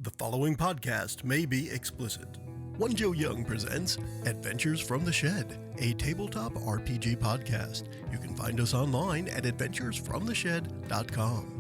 The following podcast may be explicit. One Joe Young presents Adventures from the Shed, a tabletop RPG podcast. You can find us online at adventuresfromtheshed.com.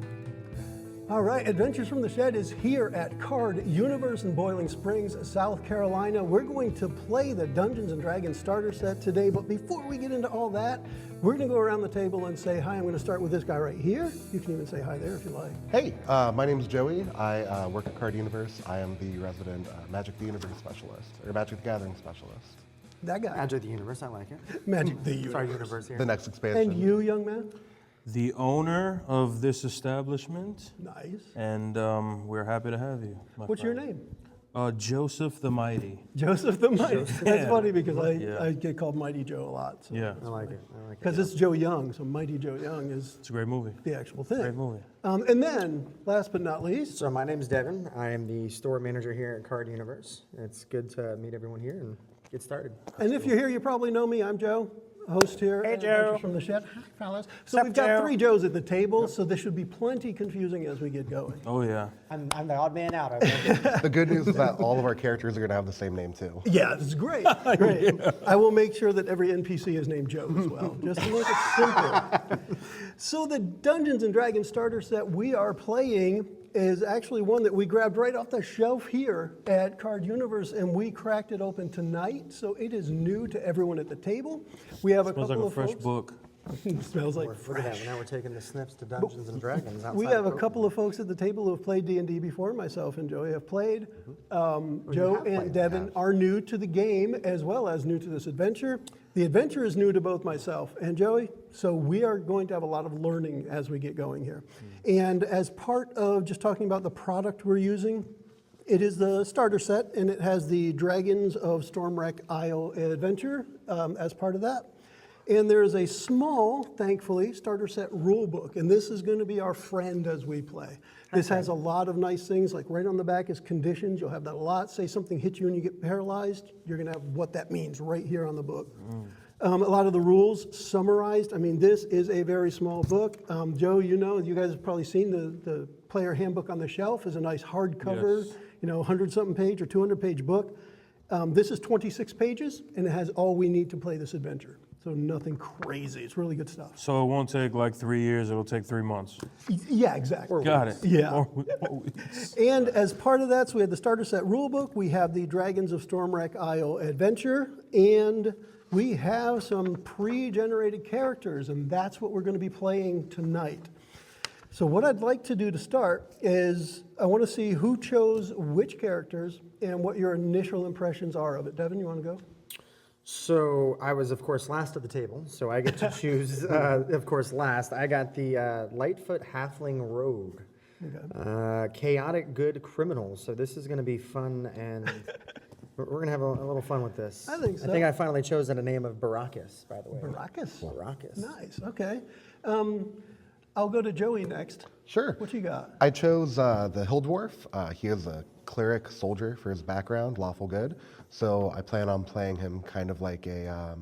All right, Adventures from the Shed is here at Card Universe in Boiling Springs, South Carolina. We're going to play the Dungeons & Dragons starter set today, but before we get into all that, we're going to go around the table and say hi. I'm going to start with this guy right here. You can even say hi there if you like. Hey, my name is Joey. I work at Card Universe. I am the resident Magic the Universe specialist, or Magic the Gathering specialist. That guy. Magic the Universe, I like it. Magic the Universe. It's our universe here. The next expansion. And you, young man? The owner of this establishment, Nice. and we're happy to have you. What's your name? Joseph the Mighty. Joseph the Mighty. That's Yeah. funny because Yeah. I get called Mighty Joe a lot. So. Yeah, I like it. I like it. Because it's Joe Young, so Mighty Joe Young is it's a great movie. the actual thing. Great movie. And then, last but not least, So my name is Devin. I am the store manager here at Card Universe. It's good to meet everyone here and get started. and if you're here, you probably know me. I'm Joe, host here. Hey, at Joe. Adventures from the Shed. Hi, fellas. So Sup, we've got Joe? 3 Joes at the table, so this should be plenty confusing as we get going. Oh yeah. I'm the odd man out. I think. The good news is that all of our characters are going to have the same name too. Yeah, this is great. Great. I will make sure that every NPC is named Joe as well, just to make it simple. So the Dungeons & Dragons starter set we are playing is actually one that we grabbed right off the shelf here at Card Universe, and we cracked it open tonight. So it is new to everyone at the table. We have a Smells couple like a of fresh folks. book. It smells like Look at fresh. that. Now we're taking the snips to Dungeons and Dragons. We outside have a the couple of folks at the table who have played D&D before. Myself and Joey have played. Joe have and played, Devin are new to the game as well as new to this adventure. The adventure is new to both myself and Joey, so we are going to have a lot of learning as we get going here. And as part of just talking about the product we're using, it is the starter set, and it has the Dragons of Stormwreck Isle adventure as part of that. And there's a small, thankfully, starter set rule book, and this is going to be our friend as we play. This has a lot of nice things, like right on the back is conditions. You'll have that a lot. Say something hits you and you get paralyzed, you're going to have what that means right here on the book. A lot of the rules summarized. I mean, this is a very small book. Joe, you know, you guys have probably seen the player handbook on the shelf is a nice hardcover, Yes. 100-something page or 200-page book. This is 26 pages, and it has all we need to play this adventure. So nothing crazy. It's really good stuff. So it won't take like 3 years. It'll take 3 months. Yeah, exactly. Got it. Yeah. 4 weeks. And as part of that, so we have the starter set rulebook, we have the Dragons of Stormwreck Isle adventure, and we have some pre-generated characters, and that's what we're going to be playing tonight. So what I'd like to do to start is I want to see who chose which characters and what your initial impressions are of it. Devin, you want to go? So I was, of course, last at the table, so I get to choose, of course, last. I got the Lightfoot Halfling Rogue. Chaotic Good Criminal. So this is going to be fun, and we're going to have a little fun with this. I think so. I think I finally chose a name of Baracus, by the way. Baracus. Baracus. Nice, okay. I'll go to Joey next. Sure. What you got? I chose the Hill Dwarf. He is a cleric soldier for his background, lawful good. So I plan on playing him kind of like a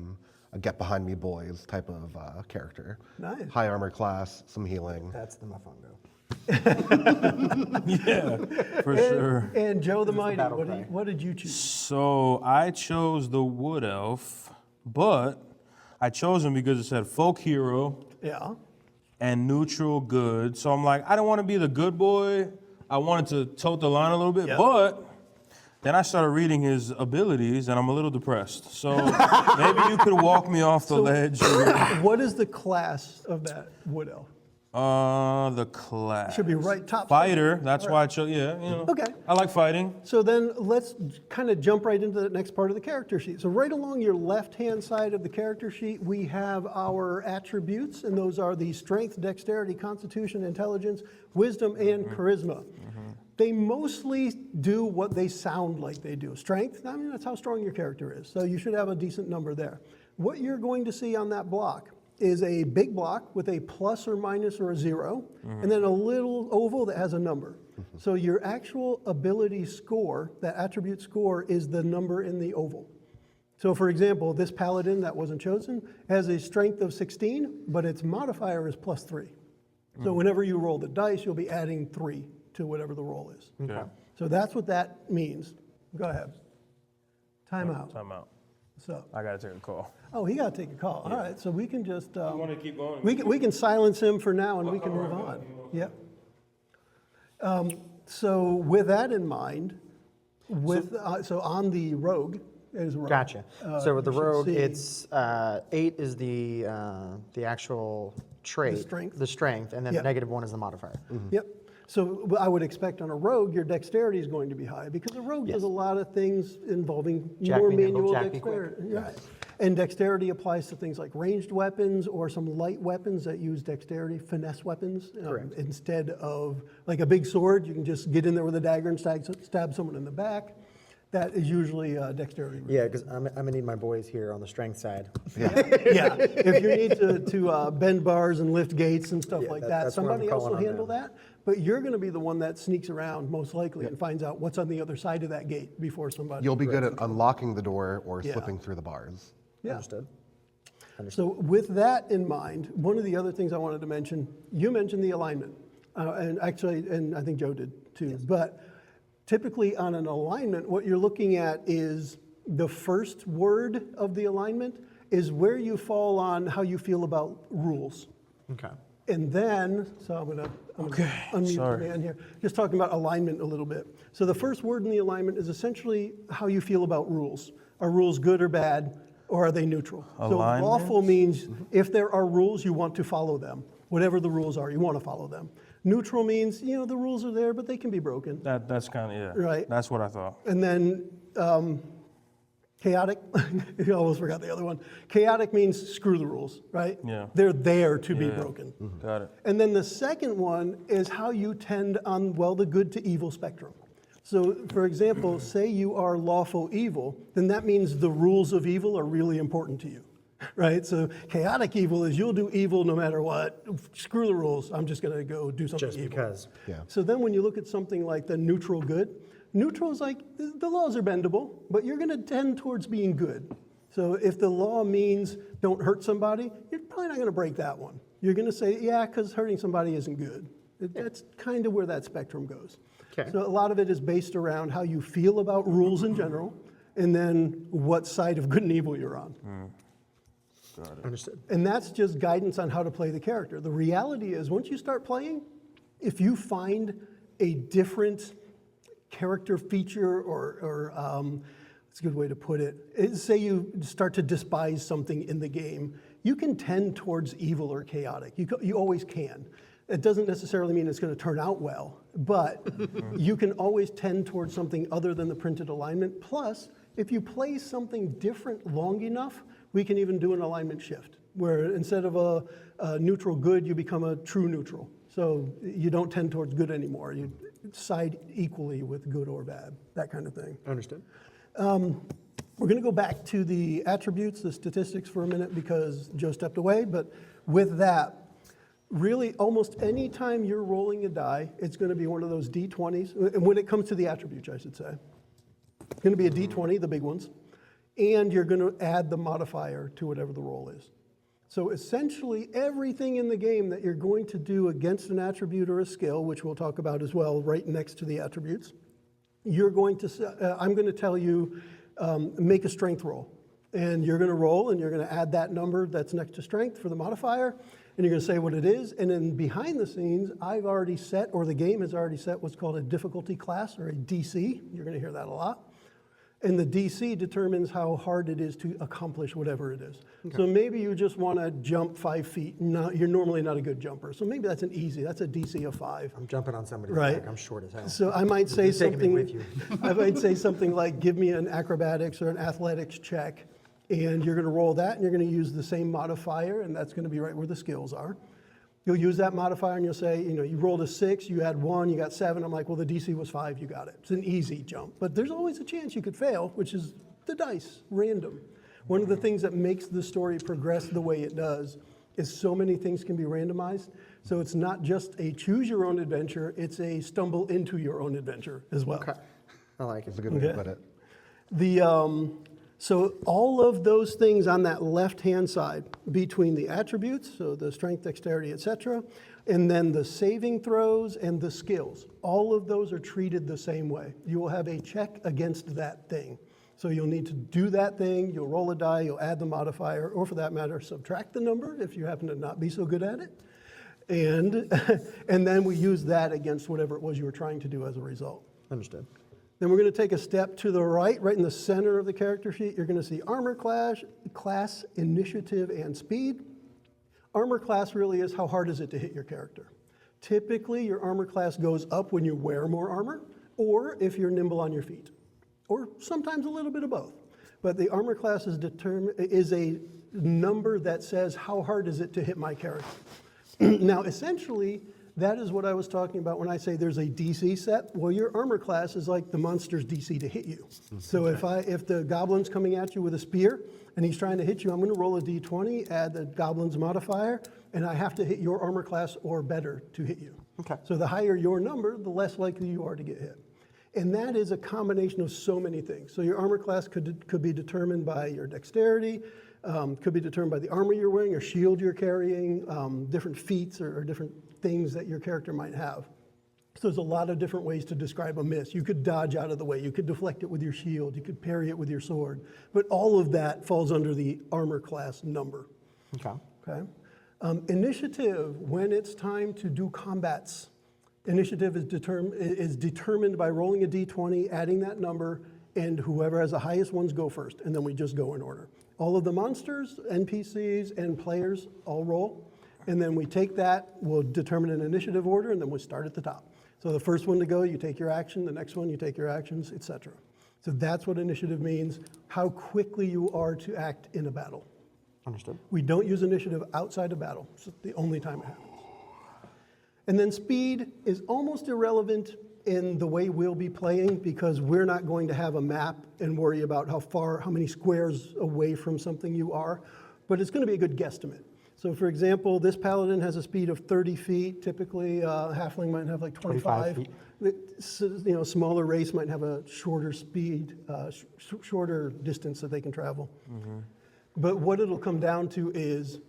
get behind me boys type of character. Nice. High armor class, some healing. That's the Mofongo. Yeah, for sure. And Joe the Mighty, battle cry. what did you choose? So I chose the Wood Elf, but I chose him because it said folk hero Yeah. and neutral good. So I'm like, I don't want to be the good boy. I wanted to tote the line a little bit, Yep. but then I started reading his abilities, and I'm a little depressed. So maybe you could walk me off the ledge. What is the class of that wood elf? The class. Should be right top. Fighter. That's why I chose. Yeah, Okay. I like fighting. So then let's kind of jump right into the next part of the character sheet. So right along your left-hand side of the character sheet, we have our attributes, and those are the strength, dexterity, constitution, intelligence, wisdom, and charisma. They mostly do what they sound like they do. Strength, I mean, that's how strong your character is. So you should have a decent number there. What you're going to see on that block is a big block with a plus or minus or a 0, and then a little oval that has a number. So your actual ability score, that attribute score, is the number in the oval. So for example, this paladin that wasn't chosen has a strength of 16, but its modifier is plus 3. So whenever you roll the dice, you'll be adding 3 to whatever the roll is. Yeah. So that's what that means. Go ahead. Time out. Time out. So, I gotta take a call. oh, he got to take a call. All right, so we can just, You want to keep going? we can silence him for now and we can move on. Yep. So with that in mind, so on the rogue is rogue. Gotcha. So with the you should rogue, see- it's 8 is the actual trait, strength. the strength, and then Yeah. -1 is the modifier. Yep. So I would expect on a rogue, your dexterity is going to be high because a rogue does a lot of things involving Jack more me nimble, manual jack me quick. dexterity. Yeah. And dexterity applies to things like ranged weapons or some light weapons that use dexterity, finesse weapons. Correct. Instead of like a big sword, you can just get in there with a dagger and stab someone in the back. That is usually dexterity. Yeah, because I'm gonna need my boys here on the strength side. Yeah, if you need to bend bars and lift gates and stuff Yeah, like that, that's what I'm somebody else will calling on handle them. that. But you're going to be the one that sneaks around most likely and finds out what's on the other side of that gate before somebody. You'll be good at unlocking the door or Yeah. slipping through the bars. Yeah. Understood. So with that in mind, one of the other things I wanted to mention, you mentioned the alignment, and actually, and I think Joe did too. But typically on an alignment, what you're looking at is the first word of the alignment is where you fall on how you feel about rules. Okay. And then, so I'm gonna unmute sorry. the man here, just talking about alignment a little bit. So the first word in the alignment is essentially how you feel about rules. Are rules good or bad, or are they neutral? So Alignment? lawful means if there are rules, you want to follow them. Whatever the rules are, you want to follow them. Neutral means, the rules are there, but they can be broken. That's kind of, yeah. Right. That's what I thought. And then chaotic, you almost forgot the other one. Chaotic means screw the rules, right? Yeah. They're there to be Yeah. broken. Got it. And then the second one is how you tend on, the good to evil spectrum. So, for example, say you are lawful evil, then that means the rules of evil are really important to you, right? So, chaotic evil is you'll do evil no matter what. Screw the rules. I'm just going to go do something Just evil. because. Yeah. So then when you look at something like the neutral good, neutral is like the laws are bendable, but you're going to tend towards being good. So if the law means don't hurt somebody, you're probably not going to break that one. You're going to say, yeah, because hurting somebody isn't good. That's kind of where that spectrum goes. Okay. So a lot of it is based around how you feel about rules in general, and then what side of good and evil you're on. Understood. And that's just guidance on how to play the character. The reality is, once you start playing, if you find a different character feature or it's a good way to put it, say you start to despise something in the game, you can tend towards evil or chaotic. You always can. It doesn't necessarily mean it's going to turn out well, but you can always tend towards something other than the printed alignment. Plus, if you play something different long enough, we can even do an alignment shift, where instead of a neutral good, you become a true neutral. So you don't tend towards good anymore. You side equally with good or bad, that kind of thing. Understood. We're going to go back to the attributes, the statistics for a minute because Joe stepped away. But with that, really almost any time you're rolling a die, it's going to be one of those D20s. And when it comes to the attributes, I should say, it's going to be a D20, the big ones. And you're going to add the modifier to whatever the roll is. So essentially everything in the game that you're going to do against an attribute or a skill, which we'll talk about as well right next to the attributes, you're going to, I'm going to tell you, make a strength roll. And you're going to roll and you're going to add that number that's next to strength for the modifier. And you're going to say what it is. And then behind the scenes, I've already set, or the game has already set what's called a difficulty class or a DC. You're going to hear that a lot. And the DC determines how hard it is to accomplish whatever it is. Okay. So maybe you just want to jump 5 feet. You're normally not a good jumper. So maybe that's that's a DC of 5. I'm jumping on somebody's Right. back. I'm short as hell. So I might say You're taking me something, with you. I might say something like, give me an acrobatics or an athletics check. And you're going to roll that and you're going to use the same modifier. And that's going to be right where the skills are. You'll use that modifier and you'll say, you rolled a 6, you had 1, you got 7. I'm like, well, the DC was 5, you got it. It's an easy jump. But there's always a chance you could fail, which is the dice, random. One of the things that makes the story progress the way it does is so many things can be randomized. So it's not just a choose your own adventure, it's a stumble into your own adventure as well. Okay. I like it. That's a good way to put it. So all of those things on that left-hand side between the attributes, so the strength, dexterity, etc., And then the saving throws and the skills, all of those are treated the same way. You will have a check against that thing. So you'll need to do that thing, you'll roll a die, you'll add the modifier, or for that matter, subtract the number if you happen to not be so good at it. And then we use that against whatever it was you were trying to do as a result. Understood. Then we're going to take a step to the right in the center of the character sheet. You're going to see armor class, initiative, and speed. Armor class really is how hard is it to hit your character. Typically, your armor class goes up when you wear more armor, or if you're nimble on your feet, or sometimes a little bit of both. But the armor class is a number that says how hard is it to hit my character. Now, essentially, that is what I was talking about when I say there's a DC set. Well, your armor class is like the monster's DC to hit you. So if the goblin's coming at you with a spear and he's trying to hit you, I'm going to roll a d20, add the goblin's modifier, and I have to hit your armor class or better to hit you. Okay. So the higher your number, the less likely you are to get hit. And that is a combination of so many things. So your armor class could be determined by your dexterity, could be determined by the armor you're wearing or shield you're carrying, different feats or different things that your character might have. So there's a lot of different ways to describe a miss. You could dodge out of the way, you could deflect it with your shield, you could parry it with your sword, but all of that falls under the armor class number. Okay. Initiative, when it's time to do combats. Initiative is determined by rolling a d20, adding that number, and whoever has the highest ones go first, and then we just go in order. All of the monsters, NPCs, and players all roll, and then we take that, we'll determine an initiative order, and then we start at the top. So the first one to go, you take your action, the next one, you take your actions, etc. So that's what initiative means, how quickly you are to act in a battle. Understood. We don't use initiative outside of battle. It's the only time it happens. And then speed is almost irrelevant in the way we'll be playing because we're not going to have a map and worry about how many squares away from something you are, but it's going to be a good guesstimate. So for example, this paladin has a speed of 30 feet. Typically, halfling might have like 25. Smaller race might have a shorter speed, shorter distance that they can travel. Mm-hmm. But what it'll come down to is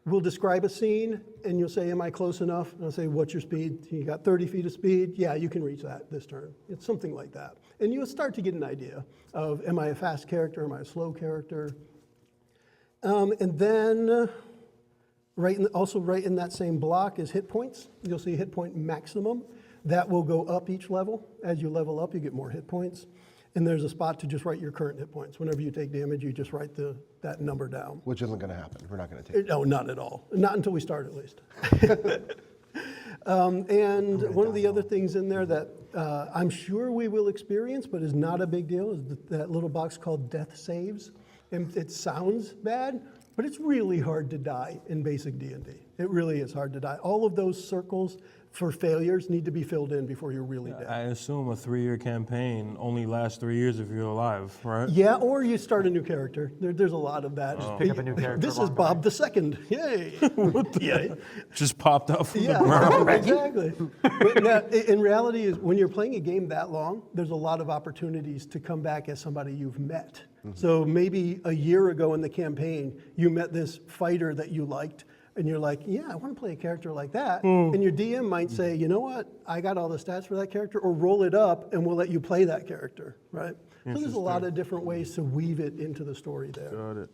we'll describe a scene, and you'll say, am I close enough? And I'll say, what's your speed? You got 30 feet of speed? Yeah, you can reach that this turn. It's something like that. And you'll start to get an idea of, am I a fast character? Am I a slow character? And then also right in that same block is hit points. You'll see hit point maximum. That will go up each level. As you level up, you get more hit points. And there's a spot to just write your current hit points. Whenever you take damage, you just write that number down. Which isn't going to happen. We're not going to take it. No, not at all. Not until we start, at least. And one of the other things in there that I'm sure we will experience, but is not a big deal, is that little box called death saves. And it sounds bad, but it's really hard to die in basic D&D. It really is hard to die. All of those circles for failures need to be filled in before you're really dead. I assume a 3-year campaign only lasts 3 years if you're alive, right? Yeah, or you start a new character. There's a lot of that. Just pick up a new character. This is Bob II. Yay! Yeah. Just popped up from the ground. Exactly. But now, in reality, is when you're playing a game that long, there's a lot of opportunities to come back as somebody you've met. Mm-hmm. So maybe a year ago in the campaign, you met this fighter that you liked, and you're like, yeah, I want to play a character like that. And your DM might say, you know what, I got all the stats for that character, or roll it up and we'll let you play that character, right? So there's a lot of different ways to weave it into the story there. Got it.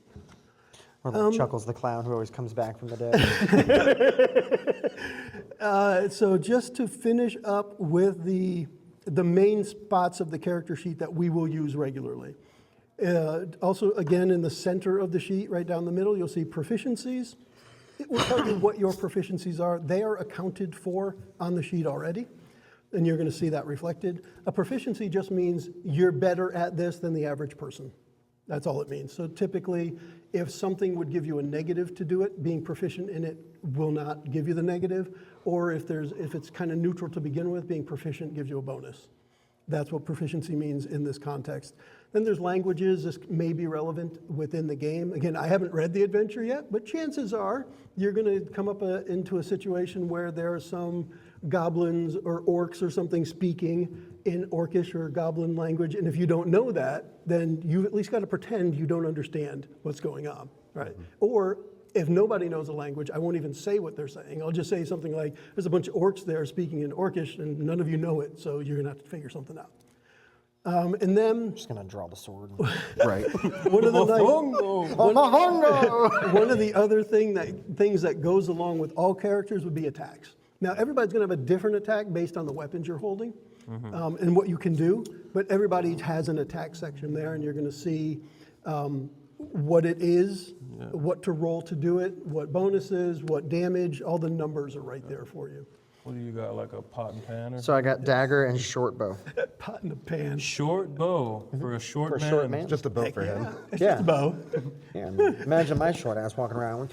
Or like Chuckles the clown who always comes back from the dead. So just to finish up with the main spots of the character sheet that we will use regularly. Also, again, in the center of the sheet, right down the middle, you'll see proficiencies. It will tell you what your proficiencies are. They are accounted for on the sheet already, and you're going to see that reflected. A proficiency just means you're better at this than the average person. That's all it means. So typically, if something would give you a negative to do it, being proficient in it will not give you the negative, or if it's kind of neutral to begin with, being proficient gives you a bonus. That's what proficiency means in this context. Then there's languages. This may be relevant within the game. Again, I haven't read the adventure yet, but chances are you're going to come up into a situation where there are some goblins or orcs or something speaking in orcish or goblin language, and if you don't know that, then you've at least got to pretend you don't understand what's going on, right? Mm-hmm. Or If nobody knows the language, I won't even say what they're saying. I'll just say something like, there's a bunch of orcs there speaking in Orcish, and none of you know it, so you're going to have to figure something out. And then I'm just gonna draw the sword. Right. one of the one of the other things that goes along with all characters would be attacks. Now everybody's going to have a different attack based on the weapons you're holding and what you can do, but everybody has an attack section there, and you're going to see what it is, what to roll to do it, what bonuses, what damage. All the numbers are right there for you. What do you got, like a pot and pan or So I got dagger and short bow. Pot in the pan. Short bow for a short For a man. short man? Just a boat for him. It's Yeah. just a bow. Yeah, imagine my short ass walking around.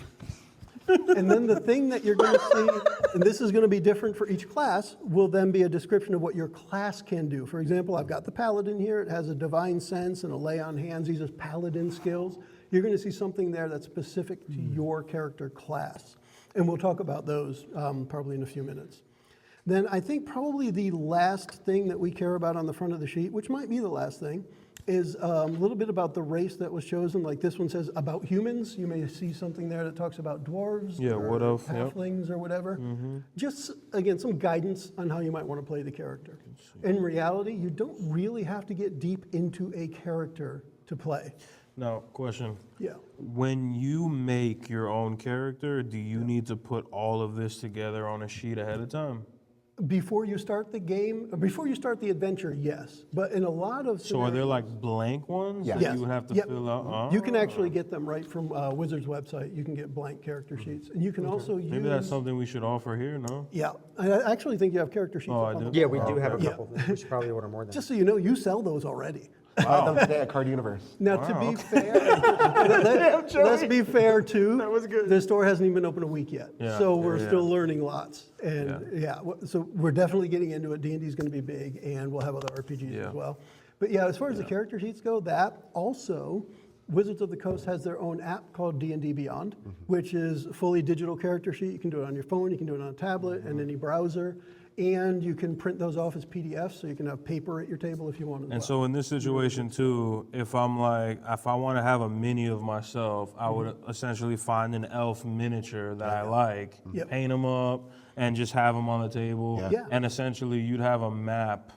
And then the thing that you're going to see, and this is going to be different for each class, will then be a description of what your class can do. For example, I've got the paladin here. It has a divine sense and a lay on hands. These are paladin skills. You're going to see something there that's specific to your character class. And we'll talk about those probably in a few minutes. Then I think probably the last thing that we care about on the front of the sheet, which might be the last thing, is a little bit about the race that was chosen. Like this one says about humans. You may see something there that talks about dwarves or what of, yep. halflings or whatever. Just, again, some guidance on how you might want to play the character. In reality, you don't really have to get deep into a character to play. Now, question. Yeah. When you make your own character, do you need to put all of this together on a sheet ahead of time? Before you start the game, before you start the adventure, yes. But in a lot of So are there like blank ones that Yes. you would have to Yep. fill out? You can actually get them right from Wizard's website. You can get blank character sheets. And you can also use... Maybe that's something we should offer here, no? Yeah. I actually think you have character sheets Oh, up I on do? the Yeah, we do have a Yeah. couple. We should probably order more than Just so you know, you sell those already. Yeah, Card Universe. Now, to be fair, let's be fair too. That was good. The store hasn't even been open a week yet, Yeah, so we're yeah. still learning lots. And so we're definitely getting into it. D&D is going to be big, and we'll have other RPGs Yeah. as well. But yeah, as far as the character sheets go, that also, Wizards of the Coast has their own app called D&D Beyond, which is a fully digital character sheet. You can do it on your phone, you can do it on a tablet, and any browser. And you can print those off as PDFs, so you can have paper at your table if you want as well. And so in this situation too, if I want to have a mini of myself, I would essentially find an elf miniature that I like, Yep. paint them up, and just have them on the table. Yeah. Yeah. And essentially you'd have a map.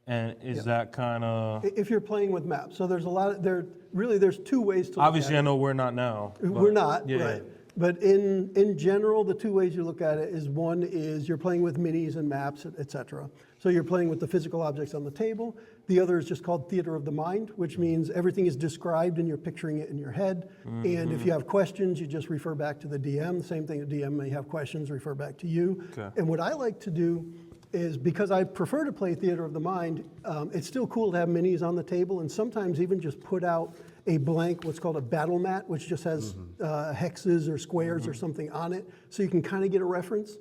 And is that kind of... If you're playing with maps, so there's a lot of, there's two ways to look Obviously, at I it. know we're not now. We're not, yeah. right. But in general, the two ways you look at it is one is you're playing with minis and maps, et cetera. So you're playing with the physical objects on the table. The other is just called theater of the mind, which means everything is described and you're picturing it in your head. And if you have questions, you just refer back to the DM. Same thing, the DM may have questions, refer back to you. Okay. And what I like to do is, because I prefer to play theater of the mind, it's still cool to have minis on the table and sometimes even just put out a blank, what's called a battle mat, which just has hexes or squares or something on it, so you can kind of get a reference.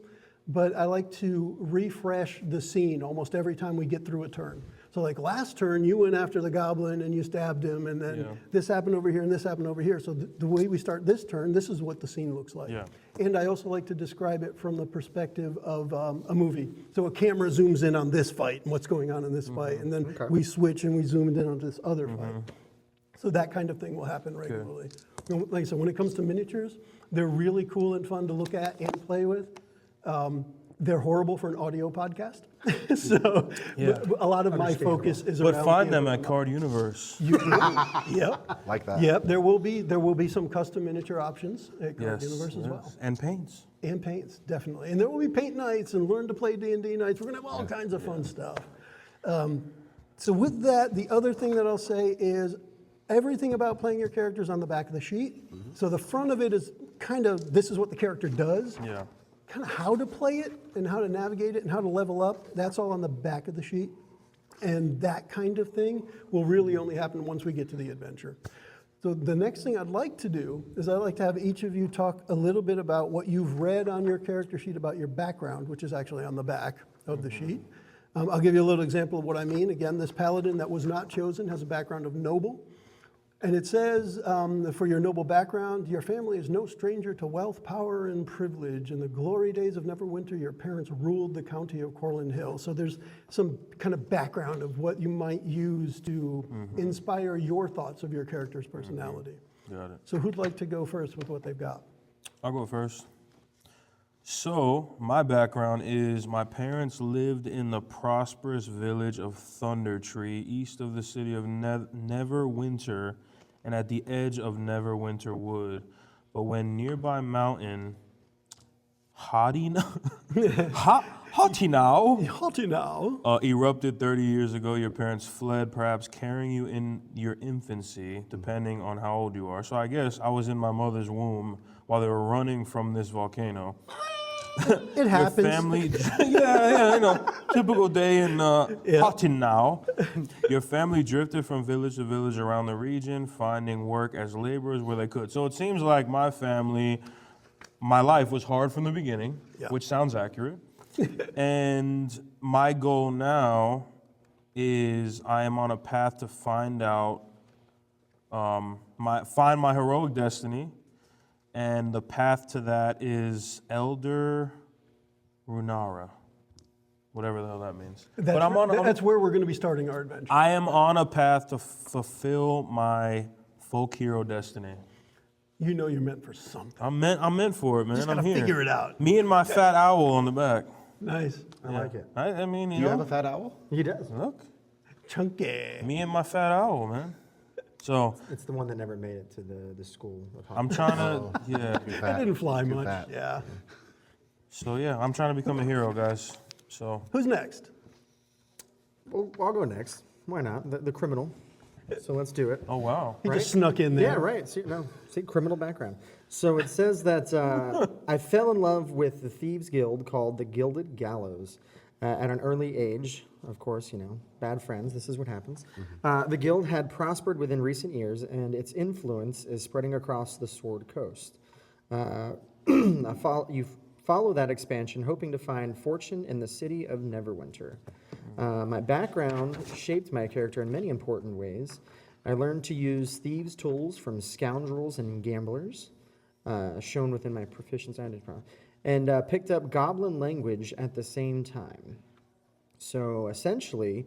But I like to refresh the scene almost every time we get through a turn. So like last turn, you went after the goblin and you stabbed him, and then this happened over here and this happened over here. So the way we start this turn, this is what the scene looks like. Yeah. And I also like to describe it from the perspective of a movie. So a camera zooms in on this fight and what's going on in this fight, and then we switch and we zoom in on this other fight. So that kind of thing will happen regularly. Like I said, when it comes to miniatures, they're really cool and fun to look at and play with. They're horrible for an audio podcast. So a lot of my focus is around... But find them at Card Universe. Yep. Like that. Yep, there will be some custom miniature options at Card Universe as well. And paints. And paints, definitely. And there will be paint nights and learn to play D&D nights. We're going to have all kinds of fun stuff. So with that, the other thing that I'll say is everything about playing your character is on the back of the sheet. So the front of it is kind of, this is what the character does. Yeah. Kind of how to play it and how to navigate it and how to level up, that's all on the back of the sheet. And that kind of thing will really only happen once we get to the adventure. So the next thing I'd like to do is I'd like to have each of you talk a little bit about what you've read on your character sheet about your background, which is actually on the back of the sheet. I'll give you a little example of what I mean. Again, this paladin that was not chosen has a background of noble. And it says, for your noble background, your family is no stranger to wealth, power, and privilege. In the glory days of Neverwinter, your parents ruled the county of Corlin Hill. So there's some kind of background of what you might use to inspire your thoughts of your character's personality. Got it. So who'd like to go first with what they've got? I'll go first. So, my background is my parents lived in the prosperous village of Thunder Tree, east of the city of Neverwinter, and at the edge of Neverwinter Wood. But when nearby mountain Hottinau erupted 30 years ago, your parents fled, perhaps carrying you in your infancy, depending on how old you are. So I guess I was in my mother's womb while they were running from this volcano. It happens. Your family, yeah, typical day in Hottinau. Your family drifted from village to village around the region, finding work as laborers where they could. So it seems like my life was hard from the beginning, which sounds accurate. And my goal now is I am on a path to find out, find my heroic destiny. And the path to that is Elder Runara, whatever the hell that means. That's where we're going to be starting our adventure. I am on a path to fulfill my folk hero destiny. You know you're meant for something. I'm meant for it, man. Just I'm gotta here. figure it out. Me and my fat owl on the back. Nice. I like it. I mean, Do you have a fat owl? He does. look, Chunky. me and my fat owl, man. So It's the one that never made it to the school of I'm trying to, It didn't fly much. fat. Yeah. So I'm trying to become a hero, guys. So Who's next? Well, I'll go next. Why not? The criminal. So let's do it. oh wow. He Right? just snuck in there. Yeah, right. See, criminal background. So it says that I fell in love with the Thieves Guild called the Gilded Gallows at an early age. Of course, bad friends. This is what happens. The guild had prospered within recent years, and its influence is spreading across the Sword Coast. You follow that expansion, hoping to find fortune in the city of Neverwinter. My background shaped my character in many important ways. I learned to use thieves' tools from scoundrels and gamblers, shown within my proficiency, and picked up goblin language at the same time. So essentially,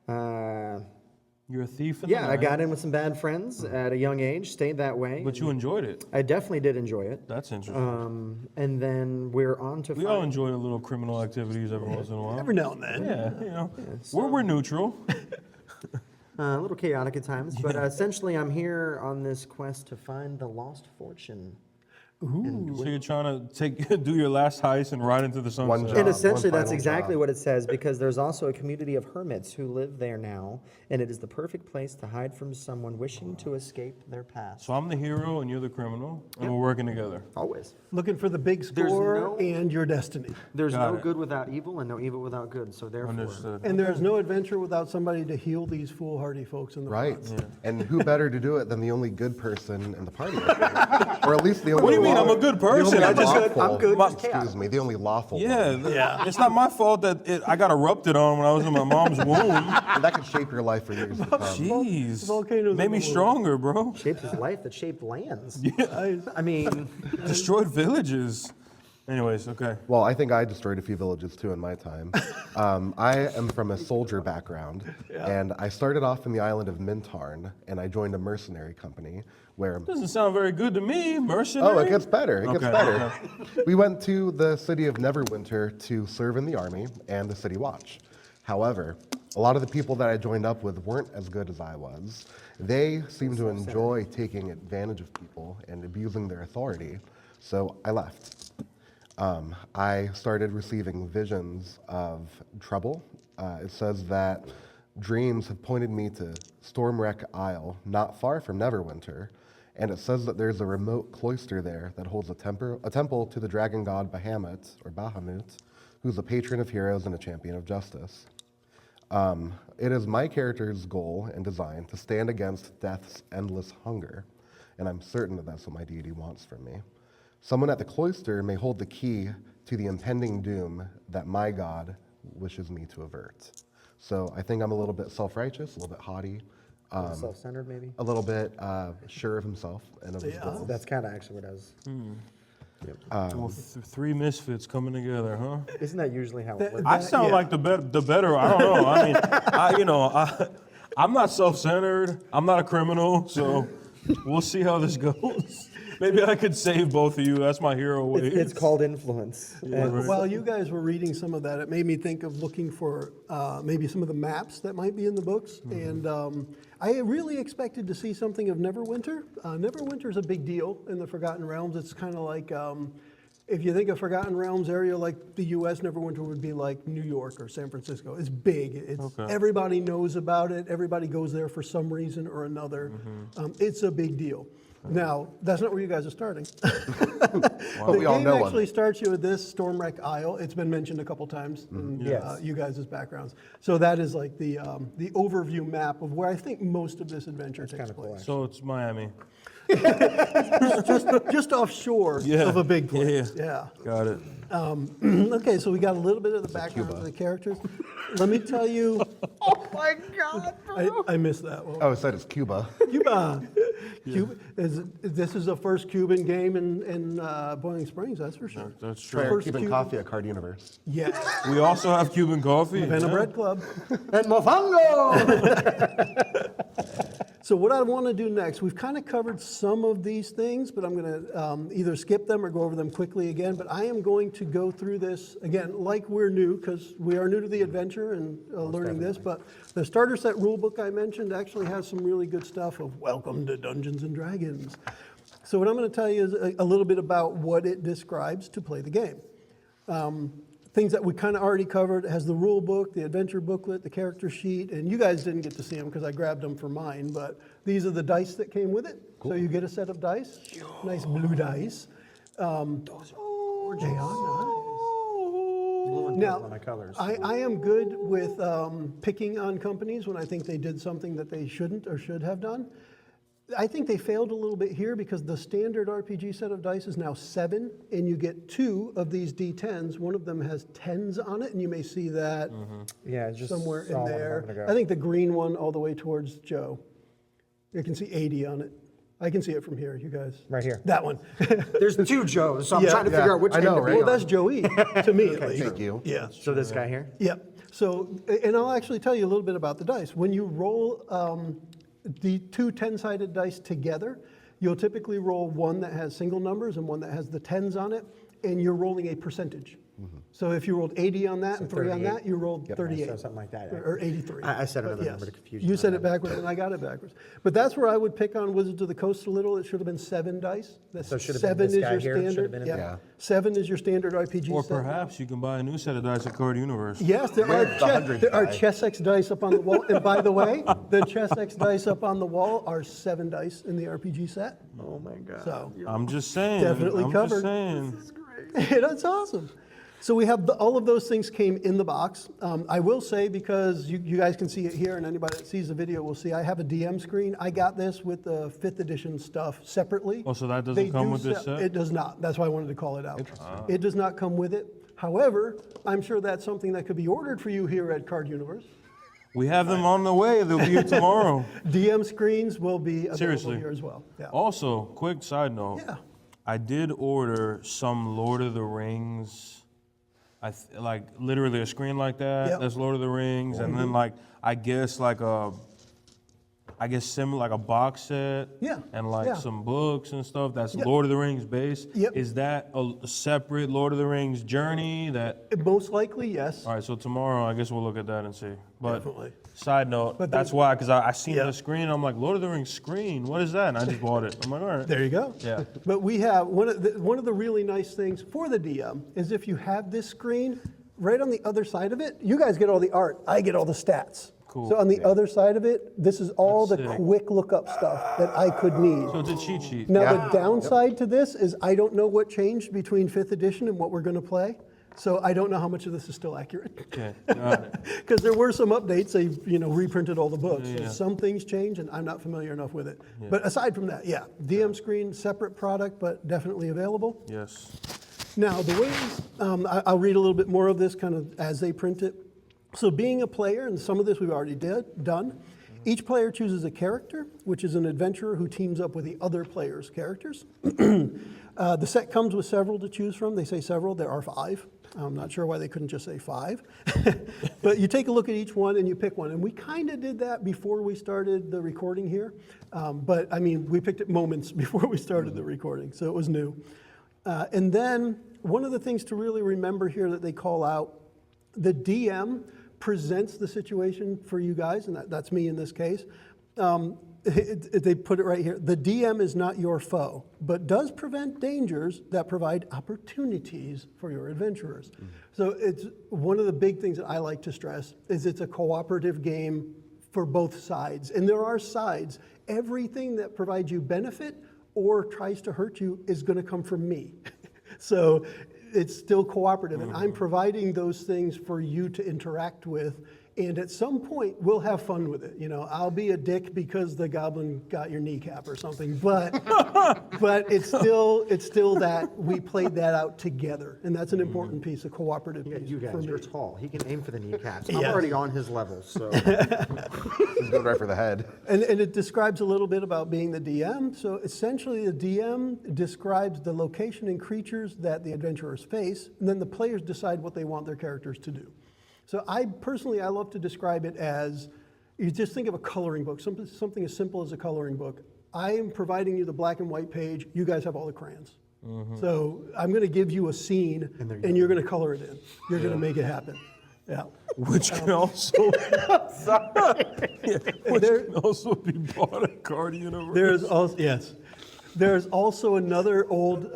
You're a thief in the I night, got in with some bad friends at a young age, stayed that way. but you enjoyed it. I definitely did enjoy it. That's interesting. And then we're on to We all enjoy a little criminal activities every once in a while. Every now and then. Yeah, we're neutral. a little chaotic at times, but essentially I'm here on this quest to find the lost fortune. So you're trying to do your last heist and ride into the One sunset. job. And essentially, one that's final exactly job. what it says, because there's also a community of hermits who live there now, and it is the perfect place to hide from someone wishing to escape their past. So I'm the hero and you're the criminal, and we're working together. Always. Looking for the big There's score no- and your destiny. There's Got no it. good without evil, and no evil without good, so therefore... Understood. And there's no adventure without somebody to heal these foolhardy folks in the Right. front. And who better to do it than the only good person in the party? Or at least the only What do you mean? I'm a law- good the only person. I just lawful- I'm good, just Excuse chaotic. me, the only lawful one. yeah. It's not my fault that I got erupted on when I was in my mom's womb. And that could shape your life for years to come. Jeez, Volcanoes made in me the womb. stronger, bro. Shaped his life that shaped lands. Nice. I mean, Destroyed villages. Anyways, okay. Well, I think I destroyed a few villages too in my time. I am from a soldier background, and I started off in the island of Mintarn, and I joined a mercenary company where... Doesn't sound very good to me, mercenary. Oh, it gets better. It gets Okay, better. okay. We went to the city of Neverwinter to serve in the army and the city watch. However, a lot of the people that I joined up with weren't as good as I was. They seemed to enjoy taking advantage of people and abusing their authority, so I left. I started receiving visions of trouble. It says that dreams have pointed me to Stormwreck Isle, not far from Neverwinter, and it says that there's a remote cloister there that holds a temple to the dragon god Bahamut, who's a patron of heroes and a champion of justice. It is my character's goal and design to stand against death's endless hunger, and I'm certain that that's what my deity wants from me. Someone at the cloister may hold the key to the impending doom that my god wishes me to avert. So I think I'm a little bit self-righteous, a little bit haughty, self-centered maybe? a little bit sure of himself and of his goals. That's kind of actually what I was... Well, three misfits coming together, huh? Isn't that usually how it works? I sound like the better. I don't know. I mean, I'm not self-centered. I'm not a criminal, so We'll see how this goes. Maybe I could save both of you. That's my hero wave. It's called influence. And While you guys were reading some of that, it made me think of looking for maybe some of the maps that might be in the books. And I really expected to see something of Neverwinter. Neverwinter is a big deal in the Forgotten Realms. It's kind of like, if you think of Forgotten Realms area like the U.S., Neverwinter would be like New York or San Francisco. It's big. Everybody knows about it. Everybody goes there for some reason or another. It's a big deal. Now, that's not where you guys are starting. But we all game know him. actually starts you with this Stormwreck Isle. It's been mentioned a couple times in Yes. you guys' backgrounds. So that is like the overview map of where I think most of this adventure takes kinda cool, place. So it's Miami. Just offshore of a big place. Yeah. Got it. Okay, so we got a little bit of the background of the characters. Let me tell you. oh my God, bro. I missed that one. Oh, it said it's Cuba. Cuba. This is the first Cuban game in Boiling Springs, that's for sure. That's Try true. our First Cuban Cuban- coffee at Card Universe. Yes. We also have Cuban coffee. And a yeah. bread club. And mofongo! So what I want to do next, we've kind of covered some of these things, but I'm going to either skip them or go over them quickly again. But I am going to go through this, again, like we're new, because we are new to the adventure and learning this. But the starter set rulebook I mentioned actually has some really good stuff of Welcome to Dungeons & Dragons. So what I'm going to tell you is a little bit about what it describes to play the game. Things that we kind of already covered. It has the rule book, the adventure booklet, the character sheet, and you guys didn't get to see them because I grabbed them for mine, but these are the dice that came with it. So you get a set of dice, nice blue dice. They are nice. Now, my colors. I am good with picking on companies when I think they did something that they shouldn't or should have done. I think they failed a little bit here because the standard RPG set of dice is now 7, and you get 2 of these D10s. One of them has 10s on it, and you may see that Yeah, it's just somewhere saw in one a there. moment ago. I think the green one all the way towards Joe. You can see 80 on it. I can see it from here, you guys. Right here. That one. There's 2 Joes, so I'm Yeah. trying to figure out which I end know, to right? be Well, on. that's Joey, to me at least. Thank you. Yeah. So this guy here? Yep. So, and I'll actually tell you a little bit about the dice. When you roll the 2 10-sided dice together, you'll typically roll one that has single numbers and one that has the 10s on it, and you're rolling a percentage. So if you rolled 80 on that and 3 on 38. that, you rolled 38. So something like that, yeah. Or 83. I said But another number to confuse you. You said it backwards and I got it backwards. But that's where I would pick on Wizards of the Coast a little. It should have been 7 dice. So it should have 7 been this is guy your here, should have standard. been in Yeah. there. 7 is your standard RPG Or set. perhaps you can buy a new set of dice at Card Universe. Yes, there Where's the 100 are die? Chess X dice up on the wall. And by the way, the Chess X dice up on the wall are 7 dice in the RPG set. Oh my God. So I'm just saying. Definitely I'm covered. Just saying. that's awesome. So we have all of those things came in the box. I will say, because you guys can see it here, and anybody that sees the video will see, I have a DM screen. I got this with the 5th edition stuff separately. Oh, so that doesn't They come do with this set? It does not. That's why I wanted to call it out. It does not come with it. However, I'm sure that's something that could be ordered for you here at Card Universe. We have them on the way. They'll be here tomorrow. DM screens will be available Seriously. here as well. Yeah. Also, quick side note. Yeah. I did order some Lord of the Rings. Like literally a screen like that. Yep. That's Lord of the Rings, and then like I guess similar like a box set. Yeah, And like yeah. some books and stuff. That's Yep. Lord of the Rings based. Yep. Is that a separate Lord of the Rings journey? That Most likely, yes. all right. So tomorrow, I guess we'll look at that and see. But Definitely. side note, But that's the- why, because I seen Yeah. the screen. I'm like, Lord of the Rings screen. What is that? And I just bought it. I'm like, all right. There you go. Yeah. But we have one of the really nice things for the DM is if you have this screen right on the other side of it, you guys get all the art. I get all the stats. Cool. So on the other side of it, this is all That's the sick. quick lookup stuff that I could need. So it's a cheat sheet. Now Yeah. the downside to this is I don't know what changed between 5th edition and what we're going to play. So I don't know how much of this is still accurate. Okay, got it. Because there were some updates. They reprinted all the books. Yeah. So some things change, and I'm not familiar enough with it. But aside from that, yeah, DM screen, separate product, but definitely available. Yes. Now, the ways, I'll read a little bit more of this kind of as they print it. So being a player, and some of this we've already done, each player chooses a character, which is an adventurer who teams up with the other player's characters. The set comes with several to choose from. They say several. There are 5. I'm not sure why they couldn't just say 5. But you take a look at each one and you pick one. And we kind of did that before we started the recording here. But I mean, we picked it moments before we started the recording, so it was new. And then one of the things to really remember here that they call out, the DM presents the situation for you guys, and that's me in this case. They put it right here. The DM is not your foe, but does prevent dangers that provide opportunities for your adventurers. So it's one of the big things that I like to stress is it's a cooperative game for both sides. And there are sides. Everything that provides you benefit or tries to hurt you is going to come from me. So it's still cooperative, and I'm providing those things for you to interact with. And at some point, we'll have fun with it. You know, I'll be a dick because the goblin got your kneecap or something, but it's still that we played that out together, and that's an important piece, a cooperative piece. You guys, for me. you're tall. He can aim for the kneecaps. I'm Yeah. already on his level, so. He's going right for the head. And it describes a little bit about being the DM. So essentially, the DM describes the location and creatures that the adventurers face, and then the players decide what they want their characters to do. So I love to describe it as, you just think of a coloring book, something as simple as a coloring book. I am providing you the black and white page, you guys have all the crayons. So I'm gonna give you a scene, and you're gonna color it in. You're gonna make it happen. Yeah. Which can also which can also be bought at Card Universe. There's also another old,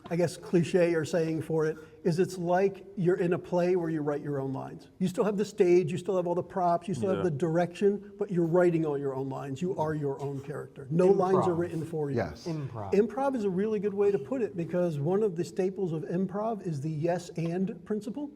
I guess, cliche or saying for it, is it's like you're in a play where you write your own lines. You still have the stage, you still have all the props, you still have the direction, but you're writing all your own lines. You are your own character. No lines are written for you. Yes. Improv is a really good way to put it, because one of the staples of improv is the yes and principle.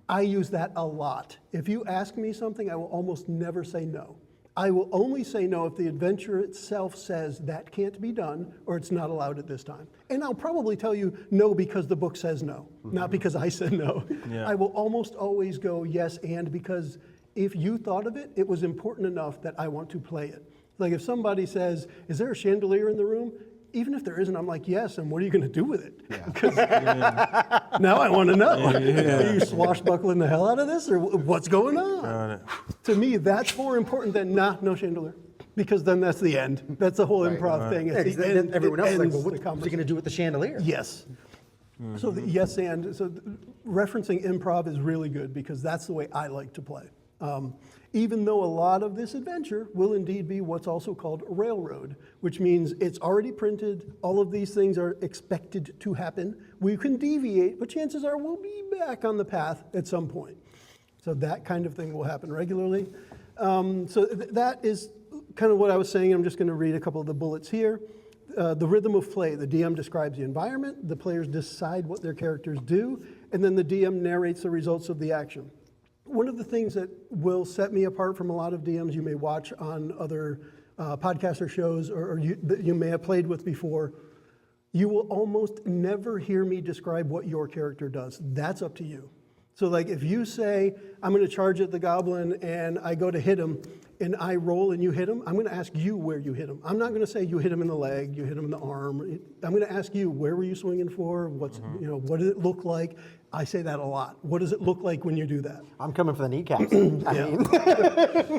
I use that a lot. If you ask me something, I will almost never say no. I will only say no if the adventure itself says that can't be done or it's not allowed at this time. And I'll probably tell you no because the book says no, not because I said no. Yeah. I will almost always go yes and, because if you thought of it, it was important enough that I want to play it. Like if somebody says, is there a chandelier in the room? Even if there isn't, I'm like, yes, and what are you going to do with it? Because now I want to know. Are you swashbuckling the hell out of this, or what's going on? Got it. To me, that's more important than no chandelier, because then that's the end. That's the whole improv thing. It's the end. Everyone else is like, It well, ends what's the he going to do with the chandelier? Yes. So the yes and, so referencing improv is really good, because that's the way I like to play. Even though a lot of this adventure will indeed be what's also called railroad, which means it's already printed, all of these things are expected to happen. We can deviate, but chances are we'll be back on the path at some point. So that kind of thing will happen regularly. That is kind of what I was saying. I'm just going to read a couple of the bullets here. The rhythm of play, the DM describes the environment, the players decide what their characters do, and then the DM narrates the results of the action. One of the things that will set me apart from a lot of DMs you may watch on other podcasts or shows, or that you may have played with before, you will almost never hear me describe what your character does. That's up to you. So like if you say, I'm going to charge at the goblin and I go to hit him and I roll and you hit him, I'm going to ask you where you hit him. I'm not going to say you hit him in the leg, you hit him in the arm. I'm going to ask you, where were you swinging for? What's, what did it look like? I say that a lot. What does it look like when you do that? I'm coming for the kneecaps. I mean,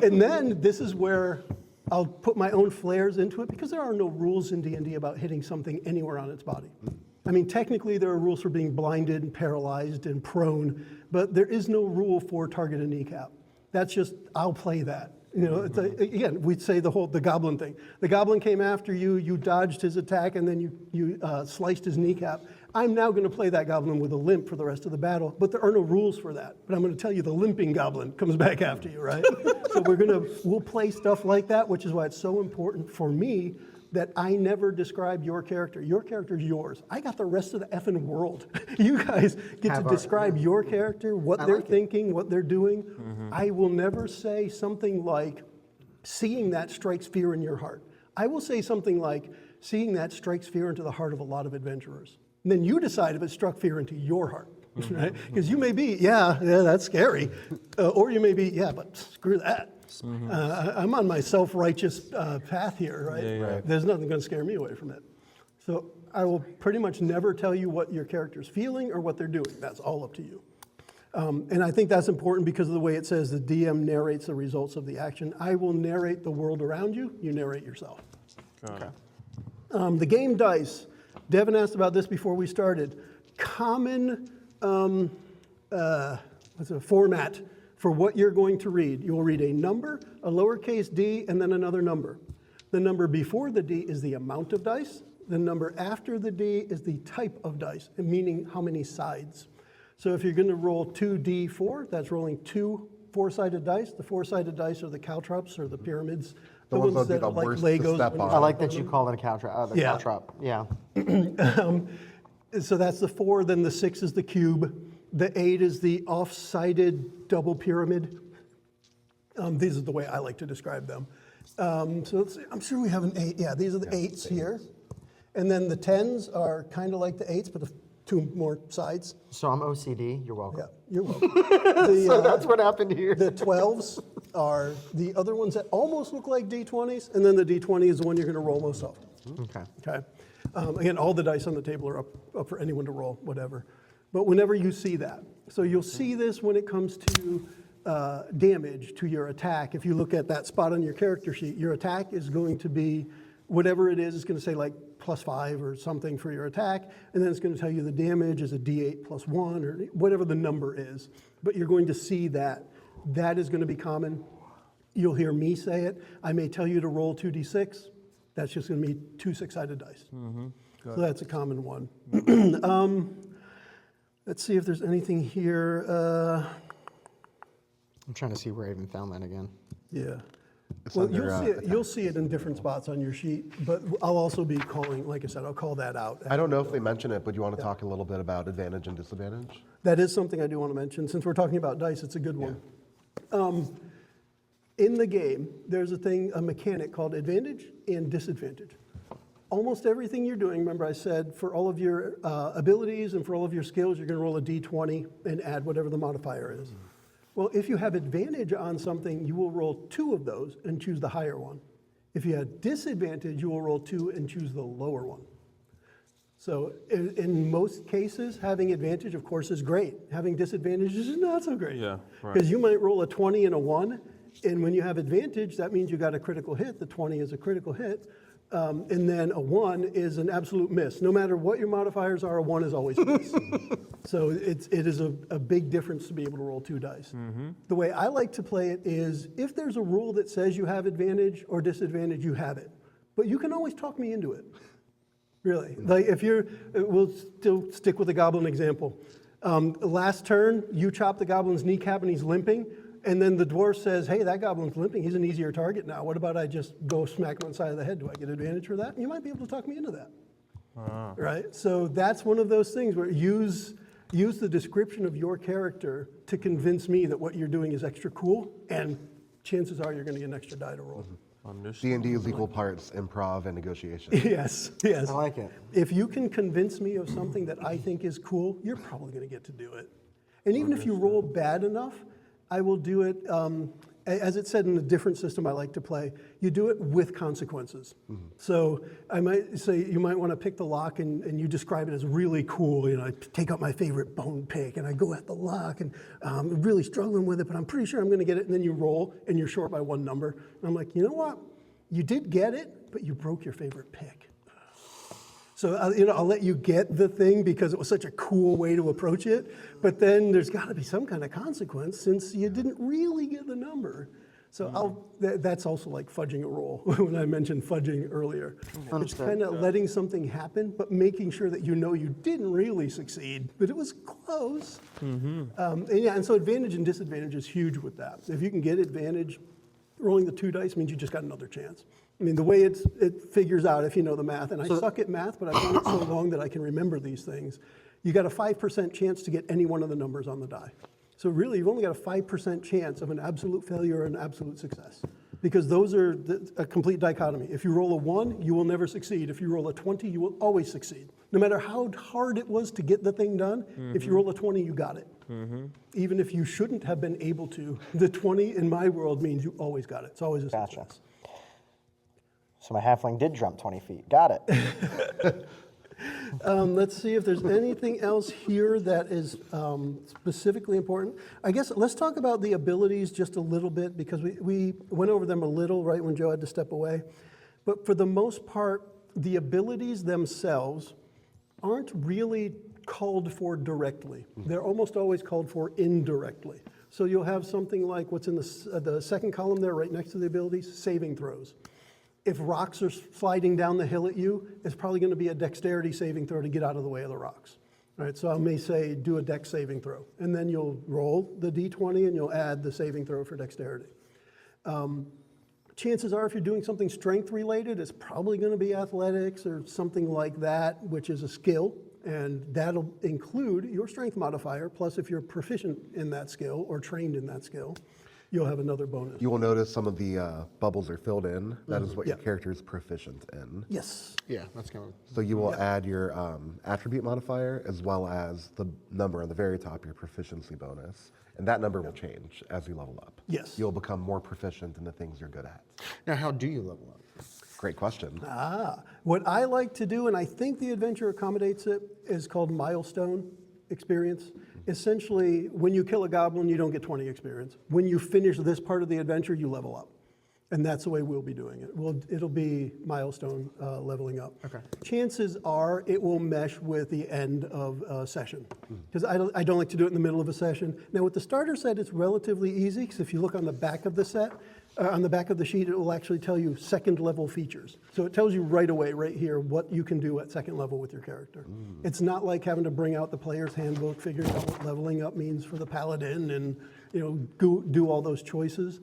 And then this is where I'll put my own flares into it, because there are no rules in D&D about hitting something anywhere on its body. I mean, technically there are rules for being blinded and paralyzed and prone, but there is no rule for target and kneecap. That's just, I'll play that. It's again, we'd say the goblin thing. The goblin came after you, you dodged his attack, and then you sliced his kneecap. I'm now going to play that goblin with a limp for the rest of the battle, but there are no rules for that. But I'm going to tell you the limping goblin comes back after you, right? So we'll play stuff like that, which is why it's so important for me that I never describe your character. Your character's yours. I got the rest of the effing world. You guys get to describe your character, what they're thinking, what they're doing. I will never say something like, seeing that strikes fear in your heart. I will say something like, seeing that strikes fear into the heart of a lot of adventurers. And then you decide if it struck fear into your heart, right? Because you may be, yeah, that's scary. Or you may be, yeah, but screw that. I'm on my self-righteous path here, right? Yeah. There's nothing going to scare me away from it. So I will pretty much never tell you what your character's feeling or what they're doing. That's all up to you. And I think that's important because of the way it says the DM narrates the results of the action. I will narrate the world around you. You narrate yourself. Okay. The game dice. Devin asked about this before we started. Common format for what you're going to read. You will read a number, a lowercase d, and then another number. The number before the d is the amount of dice. The number after the d is the type of dice, meaning how many sides. So if you're going to roll 2d4, that's rolling 2 4-sided dice. The 4-sided dice are the caltrops or the pyramids. The ones that are like worst to Legos. step when you on. I like that you call it a caltrop. Yeah. Caltrop. Yeah. So that's the 4, then the 6 is the cube. The 8 is the off-sided double pyramid. These are the way I like to describe them. So let's see, I'm sure we have an 8. Yeah, these are the 8s here. And then the 10s are kind of like the 8s, but 2 more sides. So I'm OCD. You're welcome. Yeah, you're welcome. So that's what happened here. The 12s are the other ones that almost look like D20s, and then the D20 is the one you're going to roll most often. Okay. Okay. Again, all the dice on the table are up for anyone to roll, whatever. But whenever you see that, so you'll see this when it comes to damage to your attack. If you look at that spot on your character sheet, your attack is going to be whatever it is. It's going to say like +5 or something for your attack, and then it's going to tell you the damage is a D8 +1 or whatever the number is. But you're going to see that. That is going to be common. You'll hear me say it. I may tell you to roll 2d6. That's just going to be 2 6-sided dice. So that's a common one. Let's see if there's anything here. I'm trying to see where I even found that again. Yeah. It's Well, under, you'll see it in different spots on your sheet, but I'll also be calling, like I said, I'll call that out. I don't know if they mention it, but you want to talk a little bit about advantage and disadvantage? That is something I do want to mention. Since we're talking about dice, it's a good one. In the game, there's a mechanic called advantage and disadvantage. Almost everything you're doing, remember I said, for all of your abilities and for all of your skills, you're going to roll a d20 and add whatever the modifier is. Well, if you have advantage on something, you will roll 2 of those and choose the higher one. If you have disadvantage, you will roll 2 and choose the lower one. So in most cases, having advantage, of course, is great. Having disadvantage is not so great. Yeah, right. Because you might roll a 20 and a 1, and when you have advantage, that means you got a critical hit. The 20 is a critical hit. And then a 1 is an absolute miss. No matter what your modifiers are, a 1 is always a miss. So it is a big difference to be able to roll 2 dice. The way I like to play it is, if there's a rule that says you have advantage or disadvantage, you have it. But you can always talk me into it. Really. Like if we'll still stick with the goblin example. Last turn, you chop the goblin's kneecap and he's limping. And then the dwarf says, hey, that goblin's limping. He's an easier target now. What about I just go smack him on the side of the head? Do I get advantage for that? And you might be able to talk me into that. Right? So that's one of those things where use the description of your character to convince me that what you're doing is extra cool, and chances are you're going to get an extra die to roll. Understood. D&D is equal parts improv and negotiation. Yes, yes. I like it. If you can convince me of something that I think is cool, you're probably going to get to do it. And even if you roll bad enough, I will do it, as it said in a different system I like to play, you do it with consequences. So I might say you might want to pick the lock and you describe it as really cool. You know, I take out my favorite bone pick and I go at the lock and I'm really struggling with it, but I'm pretty sure I'm going to get it. And then you roll and you're short by 1 number. And I'm like, you know what? You did get it, but you broke your favorite pick. So, I'll let you get the thing because it was such a cool way to approach it, but then there's got to be some kind of consequence since you didn't really get the number. So that's also like fudging a roll when I mentioned fudging earlier. It's kind of letting something happen, but making sure that you know you didn't really succeed, but it was close. And so advantage and disadvantage is huge with that. If you can get advantage, rolling the 2 dice means you just got another chance. I mean, the way it figures out, if you know the math, and I suck at math, but I've done it so long that I can remember these things, you got a 5% chance to get any one of the numbers on the die. So really, you've only got a 5% chance of an absolute failure or an absolute success, because those are a complete dichotomy. If you roll a 1, you will never succeed. If you roll a 20, you will always succeed. No matter how hard it was to get the thing done, if you roll a 20, you got it. Even if you shouldn't have been able to, the 20 in my world means you always got it. It's always a Gotcha. success. So my halfling did jump 20 feet. Got it. Let's see if there's anything else here that is specifically important. I guess let's talk about the abilities just a little bit, because we went over them a little right when Joe had to step away. But for the most part, the abilities themselves aren't really called for directly. They're almost always called for indirectly. So you'll have something like what's in the second column there, right next to the abilities, saving throws. If rocks are sliding down the hill at you, it's probably going to be a dexterity saving throw to get out of the way of the rocks. All right, so I may say do a dex saving throw, and then you'll roll the d20 and you'll add the saving throw for dexterity. Chances are if you're doing something strength related, it's probably going to be athletics or something like that, which is a skill, and that'll include your strength modifier, plus if you're proficient in that skill or trained in that skill, you'll have another bonus. You will notice some of the bubbles are filled in. That is what your character is proficient in. Yes. Yeah, that's kind of. So you will add your attribute modifier as well as the number on the very top, your proficiency bonus. And that number will change as you level up. Yes. You'll become more proficient in the things you're good at. Now, how do you level up? Great question. What I like to do, and I think the adventure accommodates it, is called milestone experience. Essentially, when you kill a goblin, you don't get 20 experience. When you finish this part of the adventure, you level up. And that's the way we'll be doing it. It'll be milestone leveling up. Okay. Chances are it will mesh with the end of a session, because I don't like to do it in the middle of a session. Now with the starter set, it's relatively easy, because if you look on the back of the set, on the back of the sheet, it will actually tell you second level features. So it tells you right away, right here, what you can do at second level with your character. It's not like having to bring out the player's handbook, figuring out what leveling up means for the paladin, and do all those choices.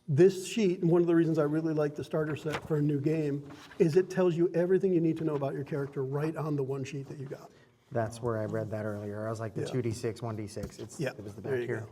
This sheet, and one of the reasons I really like the starter set for a new game, is it tells you everything you need to know about your character right on the one sheet that you got. That's where I read that earlier. I was like the 2d6, 1d6. It was the back there you here.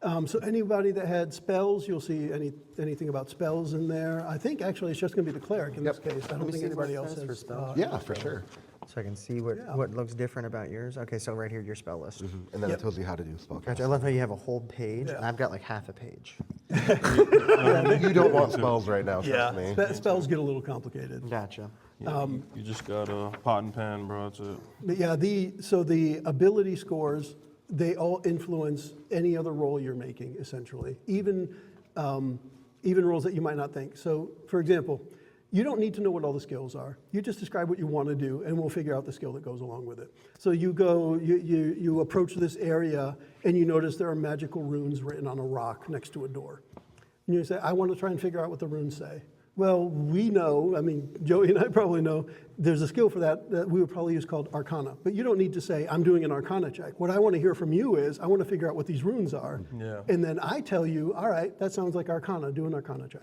go. So anybody that had spells, you'll see anything about spells in there. I think actually it's just going to be the cleric in this case. I don't think anybody else has spells. Yeah, for sure. So I can see what looks different about yours. Okay, so right here, your spell list. And then it tells you how to do spell Gotcha. I love how you have a whole page, and I've got like half a page. You don't want spells right now, trust me. Spells get a little complicated. Gotcha. Yeah, you just got a pot and pan, bro. That's it. But yeah, so the ability scores, they all influence any other roll you're making, essentially, even rolls that you might not think. So, for example, you don't need to know what all the skills are. You just describe what you want to do, and we'll figure out the skill that goes along with it. So you approach this area, and you notice there are magical runes written on a rock next to a door. And you say, I want to try and figure out what the runes say. Well, we know, I mean, Joey and I probably know, there's a skill for that we would probably use called Arcana. But you don't need to say, I'm doing an Arcana check. What I want to hear from you is, I want to figure out what these runes are. Yeah. And then I tell you, all right, that sounds like Arcana, do an Arcana check.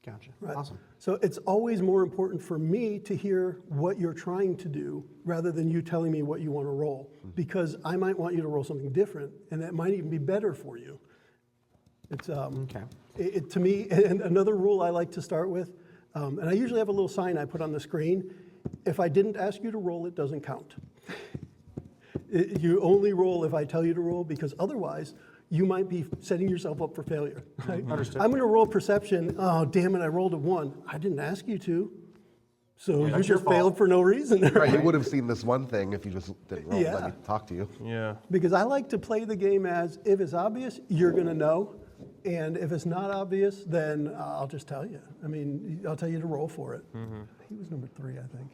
Gotcha. Right. Awesome. So it's always more important for me to hear what you're trying to do rather than you telling me what you want to roll, because I might want you to roll something different, and it might even be better for you. It's Okay. to me, and another rule I like to start with, and I usually have a little sign I put on the screen. If I didn't ask you to roll, it doesn't count. You only roll if I tell you to roll, because otherwise you might be setting yourself up for failure. Right? Understood. I'm going to roll perception. Oh, damn it, I rolled a 1. I didn't ask you to. So you just failed for no reason. Right, you would have seen this one thing if you just didn't roll. Yeah. Let me talk to you. Yeah. Because I like to play the game as, if it's obvious, you're going to know. And if it's not obvious, then I'll just tell you. I mean, I'll tell you to roll for it. He was number 3, I think.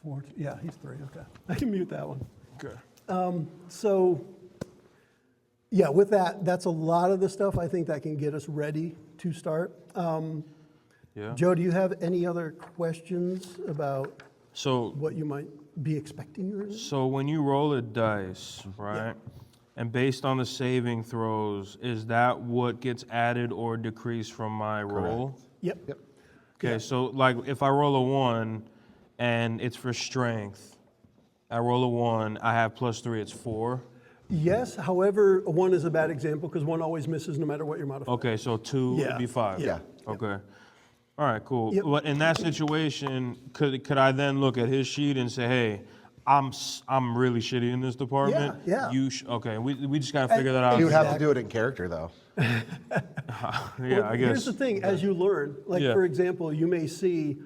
4, yeah, he's 3, okay. I can mute that one. Okay. So, yeah, with that, that's a lot of the stuff I think that can get us ready to start. Yeah. Joe, do you have any other questions about So what you might be expecting? So when you roll a dice, right, and based on the saving throws, is that what gets added or decreased from my roll? Yep. Okay, so like if I roll a 1 and it's for strength, I roll a 1, I have +3, it's 4. Yes, however, a 1 is a bad example because 1 always misses no matter what your modifier. Okay, so 2 would be 5. Yeah. Okay. All right, cool. Yep. But in that situation, could I then look at his sheet and say, hey, I'm really shitty in this department. Yeah. Okay, we just gotta figure that out. You would have to do it in character, though. Yeah, I guess. Here's the thing, as you learn, like Yeah. for example, you may see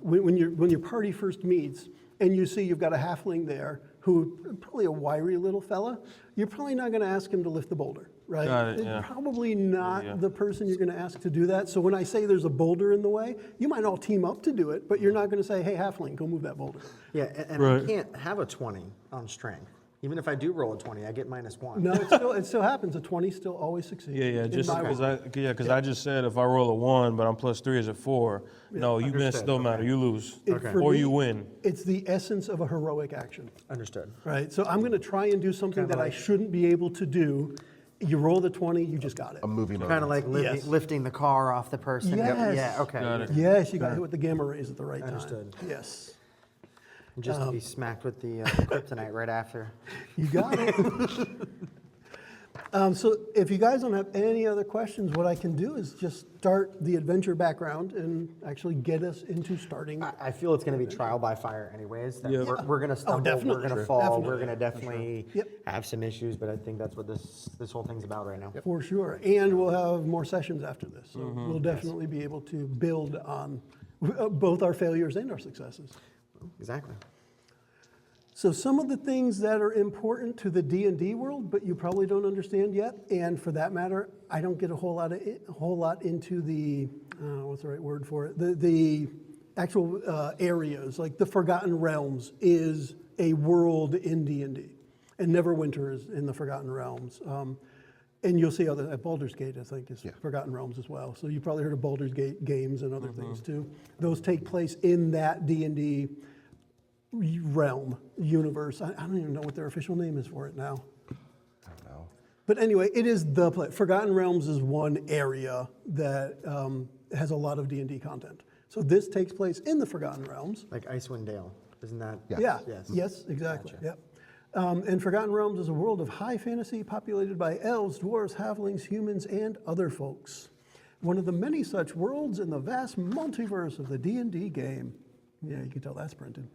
when your party first meets and you see you've got a halfling there who probably a wiry little fella, you're probably not going to ask him to lift the boulder, right? Got it, yeah. Probably not Yeah. the person you're going to ask to do that. So when I say there's a boulder in the way, you might all team up to do it, but you're not going to say, hey, halfling, go move that boulder. Yeah, and Right. I can't have a 20 on strength. Even if I do roll a 20, I get -1. No, it still happens. A 20 still always succeeds. Yeah, in just my because world. I just said if I roll a 1, but I'm +3 is a 4. No, you miss, Understood, don't matter, you lose. For Or me, you win. It's the essence of a heroic action, Understood. right? So I'm going to try and do something that I shouldn't be able to do. You roll the 20, you just got it. A movie moment. Kind of like Yes. lifting the car off the person. Yes. Yeah, okay. Got it. Yes, you got hit with the gamma rays at the right Understood. time. Yes, Just to be smacked with the kryptonite right after. you got it. So if you guys don't have any other questions, what I can do is just start the adventure background and actually get us into starting. I feel it's going to be trial by fire anyways. That we're going to stumble, definitely. we're going to Sure. fall, Definitely. we're going to definitely Yep. have some issues, but I think that's what this whole thing's about right now. For sure. And we'll have more sessions after this. So we'll definitely be able to build on both our failures and our successes. Exactly. So some of the things that are important to the D&D world, but you probably don't understand yet, and for that matter, I don't get a whole lot into the, what's the right word for it? The actual areas, like the Forgotten Realms is a world in D&D, and Neverwinter is in the Forgotten Realms. And you'll see other, Baldur's Gate, I think, is Forgotten Realms as well. So you probably heard of Baldur's Gate games and other things too. Those take place in that D&D realm, universe. I don't even know what their official name is for it now. I don't know. But anyway, it is the place. Forgotten Realms is one area that has a lot of D&D content. So this takes place in the Forgotten Realms. Like Icewind Dale, isn't that? Yeah. Yes. Yes, exactly. Gotcha. Yep. And Forgotten Realms is a world of high fantasy populated by elves, dwarves, halflings, humans, and other folks. One of the many such worlds in the vast multiverse of the D&D game. Yeah, you can tell that's printed.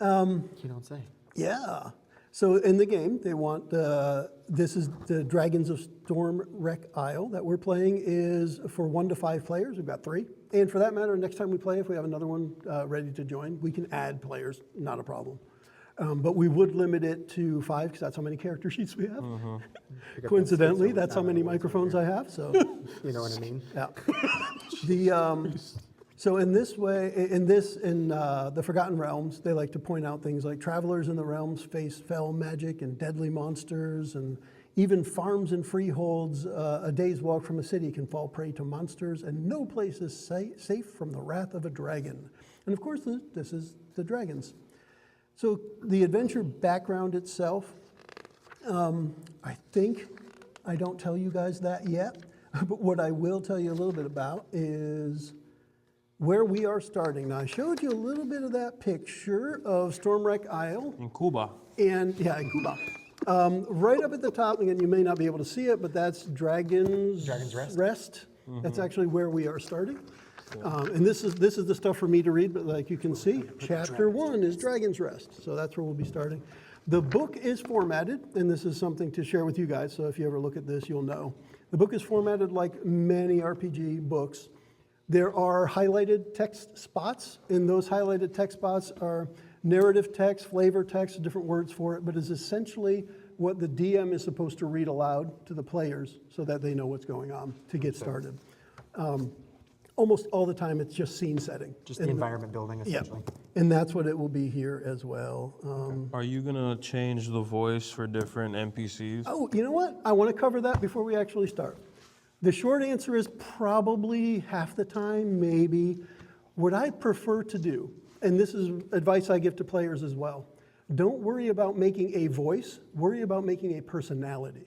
You don't say. Yeah. So in the game, they want this is the Dragons of Stormwreck Isle that we're playing is for 1 to 5 players. We've got 3. And for that matter, next time we play, if we have another one ready to join, we can add players, not a problem. But we would limit it to 5 because that's how many character sheets we have. Coincidentally, that's how many microphones I have. So You know what I mean? yeah. So in this way, in the Forgotten Realms, they like to point out things like travelers in the realms face fell magic and deadly monsters, and even farms and freeholds a day's walk from a city can fall prey to monsters, and no place is safe from the wrath of a dragon. And of course, this is the dragons. So the adventure background itself, I think I don't tell you guys that yet, but what I will tell you a little bit about is where we are starting. Now, I showed you a little bit of that picture of Stormwreck Isle. In Cuba. And, yeah, in Cuba. Right up at the top, again, you may not be able to see it, but that's Dragon's Rest. That's actually where we are starting. And this is the stuff for me to read, but like you can see, chapter 1 is Dragon's Rest. So that's where we'll be starting. The book is formatted, and this is something to share with you guys, so if you ever look at this, you'll know. The book is formatted like many RPG books. There are highlighted text spots, and those highlighted text spots are narrative text, flavor text, different words for it, but is essentially what the DM is supposed to read aloud to the players so that they know what's going on to get started. Almost all the time, it's just scene setting. Just the environment building, essentially. Yeah, and that's what it will be here as well. Are you gonna change the voice for different NPCs? Oh, you know what? I want to cover that before we actually start. The short answer is probably half the time, maybe. What I prefer to do, and this is advice I give to players as well, don't worry about making a voice, worry about making a personality.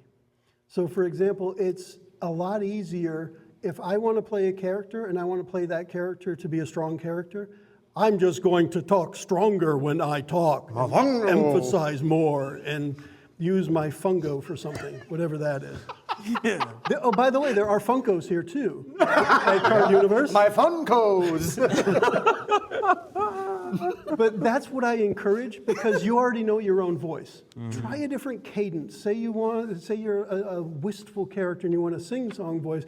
So for example, it's a lot easier if I want to play a character and I want to play that character to be a strong character, I'm just going to talk stronger when I talk, and emphasize more, and use my fungo for something, whatever that is. Yeah. Oh, by the way, there are Funkos here too at Card Universe. My Funkos! But that's what I encourage because you already know your own voice. Try a different cadence. Say you're a wistful character and you want a sing-song voice.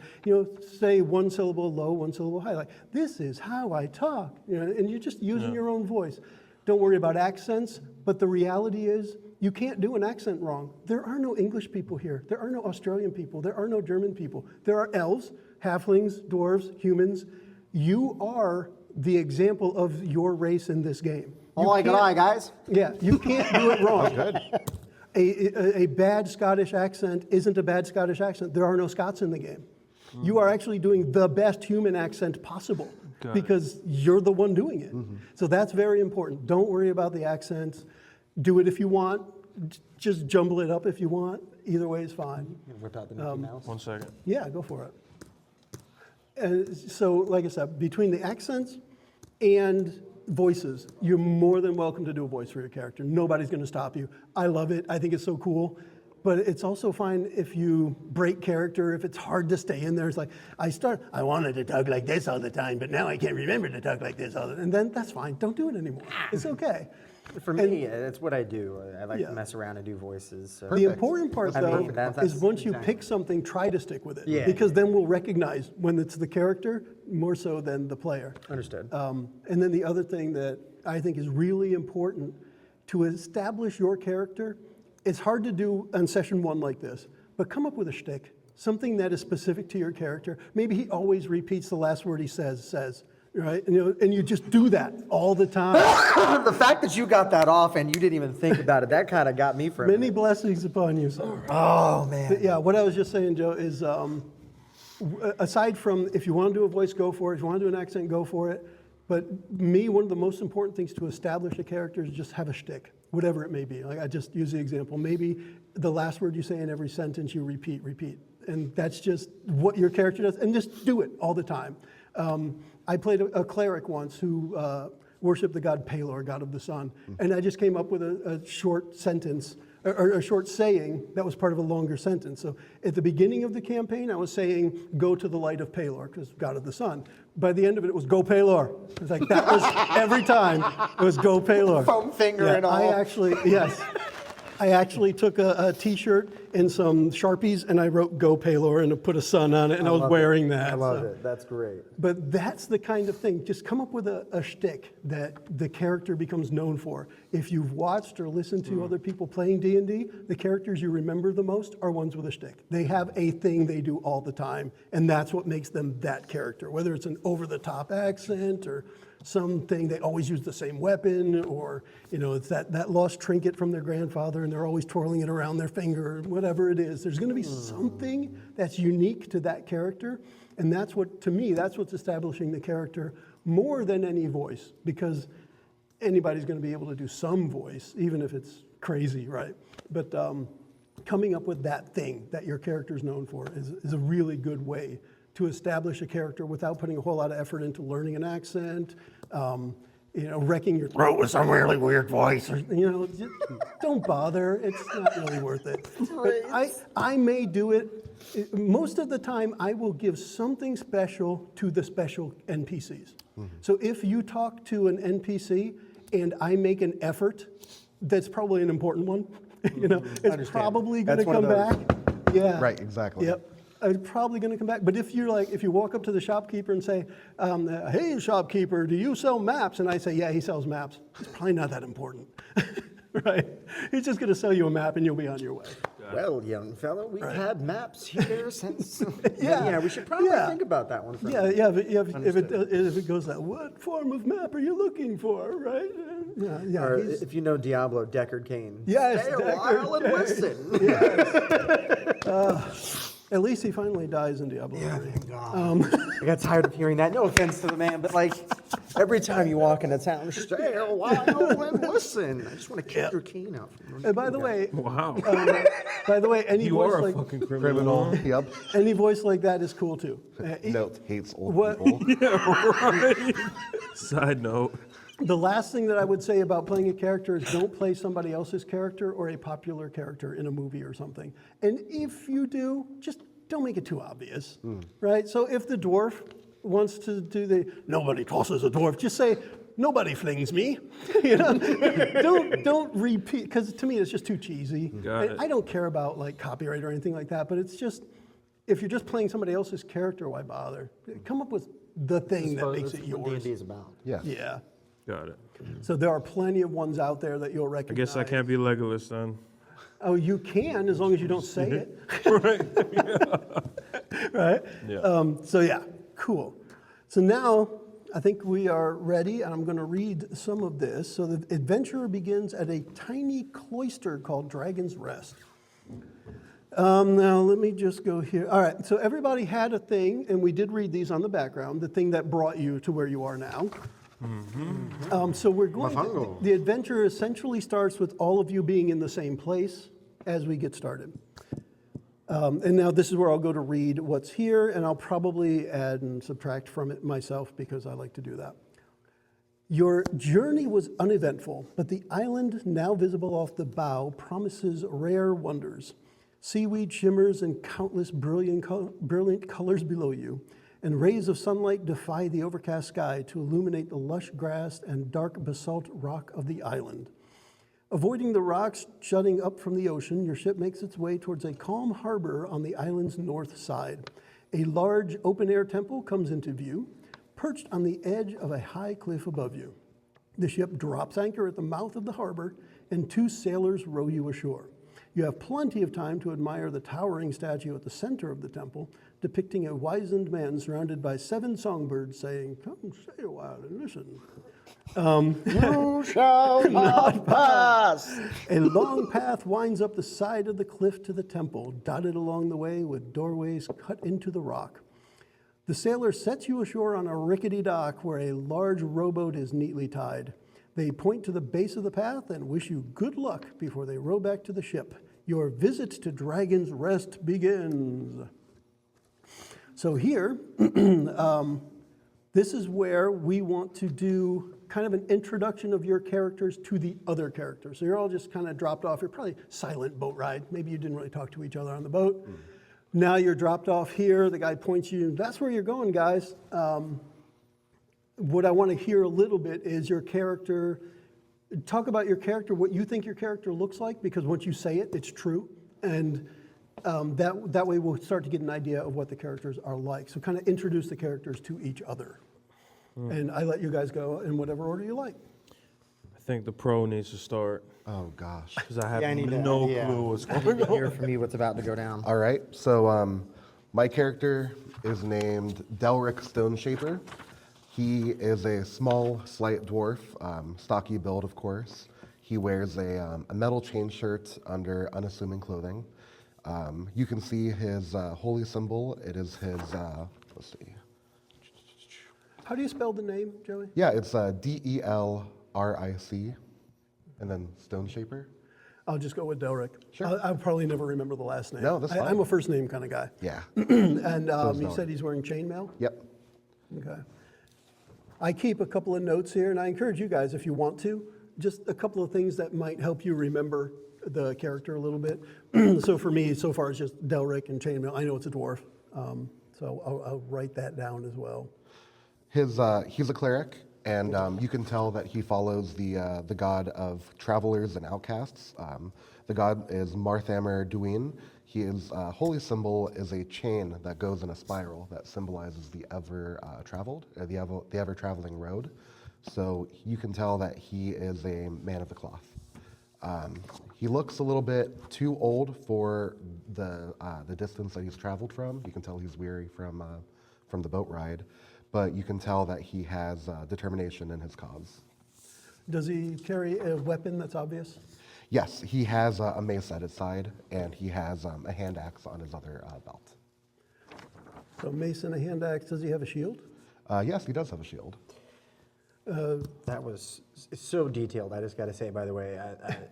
Say one syllable low, one syllable high. Like, this is how I talk. And you're just using your own voice. Don't worry about accents. But the reality is, you can't do an accent wrong. There are no English people here. There are no Australian people. There are no German people. There are elves, halflings, dwarves, humans. You are the example of your race in this game. Guys. Yeah, you can't do it wrong. Good. A bad Scottish accent isn't a bad Scottish accent. There are no Scots in the game. You are actually doing the best human accent possible because you're the one doing it. So that's very important. Don't worry about the accents. Do it if you want. Just jumble it up if you want. Either way is fine. Whip out the Mickey Mouse. 1 second. Yeah, go for it. And so, like I said, between the accents and voices, you're more than welcome to do a voice for your character. Nobody's going to stop you. I love it. I think it's so cool. But it's also fine if you break character, if it's hard to stay in there. It's like, I wanted to talk like this all the time, but now I can't remember to talk like this all the time. And then that's fine. Don't do it anymore. It's okay. For me, that's what I do. I like to mess around and do voices. So. The important part, though, is once you pick something, try to stick with it. Yeah. Because then we'll recognize when it's the character more so than the player. Understood. And then the other thing that I think is really important to establish your character, it's hard to do on session 1 like this, but come up with a shtick, something that is specific to your character. Maybe he always repeats the last word he says. Right, and you just do that all the time. The fact that you got that off and you didn't even think about it, that kind of got me for a Many minute. blessings upon you, sir. Oh, man. But yeah, what I was just saying, Joe, is aside from if you want to do a voice, go for it. If you want to do an accent, go for it. But one of the most important things to establish a character is just have a shtick, whatever it may be. Like I just use the example. Maybe the last word you say in every sentence you repeat. And that's just what your character does. And just do it all the time. I played a cleric once who worshiped the god Pelor, god of the sun. And I just came up with a short sentence, or a short saying that was part of a longer sentence. So at the beginning of the campaign, I was saying, go to the light of Pelor, because god of the sun. By the end of it, it was go Pelor. It's like that was every time, it was go Pelor. Foam finger and all. I actually took a T-shirt and some Sharpies, and I wrote "Go Pelor" and I put a sun on it, and I was wearing that. I love it. That's great. But that's the kind of thing. Just come up with a shtick that the character becomes known for. If you've watched or listened to other people playing D&D, the characters you remember the most are ones with a shtick. They have a thing they do all the time, and that's what makes them that character. Whether it's an over-the-top accent or something, they always use the same weapon, or it's that lost trinket from their grandfather and they're always twirling it around their finger, or whatever it is. There's going to be something that's unique to that character, and that's what's establishing the character more than any voice, because anybody's going to be able to do some voice, even if it's crazy, right? But coming up with that thing that your character's known for is a really good way to establish a character without putting a whole lot of effort into learning an accent, wrecking your throat with some really weird voice. Just don't bother. It's not really worth it. But I may do it. Most of the time, I will give something special to the special NPCs. So if you talk to an NPC and I make an effort, that's probably an important one. It's probably going to come back. Yeah. Right, exactly. Yep. It's probably going to come back. But if you walk up to the shopkeeper and say, hey, shopkeeper, do you sell maps? And I say, yeah, he sells maps. It's probably not that important, right? He's just going to sell you a map and you'll be on your way. Well, young fellow, we've had maps here since. Yeah. We should probably think about that one. If it goes that, what form of map are you looking for, right? Yeah. Or if you know Diablo, Deckard Cain. Yes, Stay a while and listen. Yes. At least he finally dies in Diablo 3. Thank God. I got tired of hearing that. No offense to the man, but every time you walk into town, stay a while and listen. I just want to kick your cane out. And by the way, Wow. any You voice are a like fucking criminal. Yep. any voice like that is cool too. Note hates old What- people. Yeah, right. Side note. The last thing that I would say about playing a character is don't play somebody else's character or a popular character in a movie or something. And if you do, just don't make it too obvious, right? So if the dwarf wants to do nobody tosses a dwarf, just say, nobody flings me. Don't repeat, because to me it's just too cheesy. Got And it. I don't care about like copyright or anything like that, but it's just, if you're just playing somebody else's character, why bother? Come up with the thing that makes it yours. D&D is about. Yes. Yeah. Got it. So there are plenty of ones out there that you'll I recognize. guess I can't be Legolas then. Oh, you can, as long as you don't say it. Right. Right? Yeah. So yeah, cool. So now I think we are ready, and I'm going to read some of this. So the adventure begins at a tiny cloister called Dragon's Rest. Now let me just go here. All right, so everybody had a thing, and we did read these on the background, the thing that brought you to where you are now. So we're going to, the adventure essentially starts with all of you being in the same place as we get started. And now this is where I'll go to read what's here, and I'll probably add and subtract from it myself because I like to do that. Your journey was uneventful, but the island now visible off the bow promises rare wonders. Seaweed shimmers in countless brilliant colors below you, and rays of sunlight defy the overcast sky to illuminate the lush grass and dark basalt rock of the island. Avoiding the rocks jutting up from the ocean, your ship makes its way towards a calm harbor on the island's north side. A large open-air temple comes into view, perched on the edge of a high cliff above you. The ship drops anchor at the mouth of the harbor, and 2 sailors row you ashore. You have plenty of time to admire the towering statue at the center of the temple, depicting a wizened man surrounded by 7 songbirds saying, "Come stay a while and listen." You shall not pass. A long path winds up the side of the cliff to the temple, dotted along the way with doorways cut into the rock. The sailor sets you ashore on a rickety dock where a large rowboat is neatly tied. They point to the base of the path and wish you good luck before they row back to the ship. Your visit to Dragon's Rest begins. So here, this is where we want to do kind of an introduction of your characters to the other characters. So you're all just kind of dropped off. You're probably silent boat ride. Maybe you didn't really talk to each other on the boat. Now you're dropped off here. The guy points you. That's where you're going, guys. What I want to hear a little bit is your character. Talk about your character, what you think your character looks like, because once you say it, it's true. And that way we'll start to get an idea of what the characters are like. So kind of introduce the characters to each other. And I let you guys go in whatever order you like. I think the pro needs to start Oh gosh. because I have Yeah, I need to- no yeah. clue what's I going need to on. hear from you what's about to go down. All right. So my character is named Delric Stoneshaper. He is a small, slight dwarf, stocky build, of course. He wears a metal chain shirt under unassuming clothing. You can see his holy symbol. It is his, let's see. How do you spell the name, Joey? Yeah, it's Delric, and then Stoneshaper. I'll just go with Delric. Sure. I'll probably never remember the last name. No, that's fine. I'm a first name kind of guy. Yeah. And is you Delric. said he's wearing chainmail? Yep. Okay. I keep a couple of notes here, and I encourage you guys, if you want to, just a couple of things that might help you remember the character a little bit. So for me, so far, it's just Delric and chainmail. I know it's a dwarf, so I'll write that down as well. He's a cleric, and you can tell that he follows the god of travelers and outcasts. The god is Marthamer Duin. His holy symbol is a chain that goes in a spiral that symbolizes the the ever-traveling road. So you can tell that he is a man of the cloth. He looks a little bit too old for the distance that he's traveled from. You can tell he's weary from the boat ride, but you can tell that he has determination in his cause. Does he carry a weapon that's obvious? Yes, he has a mace at his side, and he has a hand axe on his other belt. So mace and a hand axe. Does he have a shield? Yes, he does have a shield. That was so detailed. I just got to say, by the way,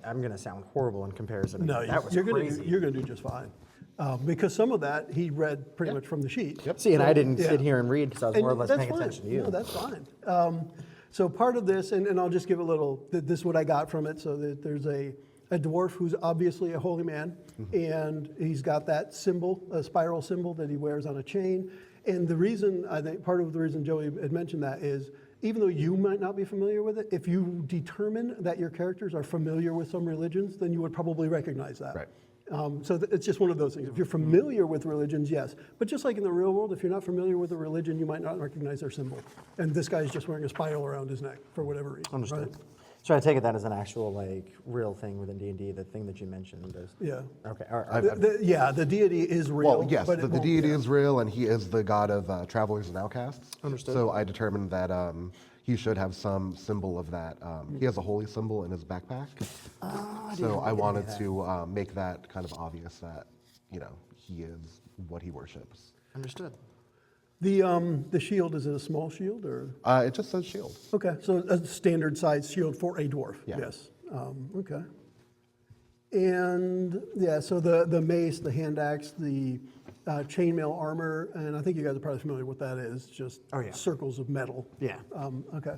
I'm going to sound horrible in comparison. No, that was you're crazy. gonna do just fine. Because some of that he read pretty much from the sheet. Yep. See, and I didn't Yeah. sit here and read because I was more or less that's paying fine. attention to you. No, that's fine. So part of this, and I'll just give a little, this is what I got from it, so that there's a dwarf who's obviously a holy man, and he's got that symbol, a spiral symbol that he wears on a chain. And the reason, I think, part of the reason Joey had mentioned that is, even though you might not be familiar with it, if you determine that your characters are familiar with some religions, then you would probably recognize that. Right. It's just one of those things. If you're familiar with religions, yes. But just like in the real world, if you're not familiar with a religion, you might not recognize their symbol. And this guy's just wearing a spiral around his neck for whatever reason. Understood. Right? So I take it that as an actual like real thing within D&D, the thing that you mentioned. Yeah. Okay. The deity is real. Well, yes, but the it won't- deity yeah. is real, and he is the god of travelers and outcasts. Understood. So I determined that he should have some symbol of that. He has a holy symbol in his backpack. So I wanted to make that kind of obvious that, he is what he worships. Understood. The shield, is it a small shield or? It just says shield. Okay, so a standard size shield for a dwarf. Yeah. Yes. Okay. And yeah, so the mace, the hand axe, the chainmail armor, and I think you guys are probably familiar with what that is. Just circles of metal. Yeah. Okay.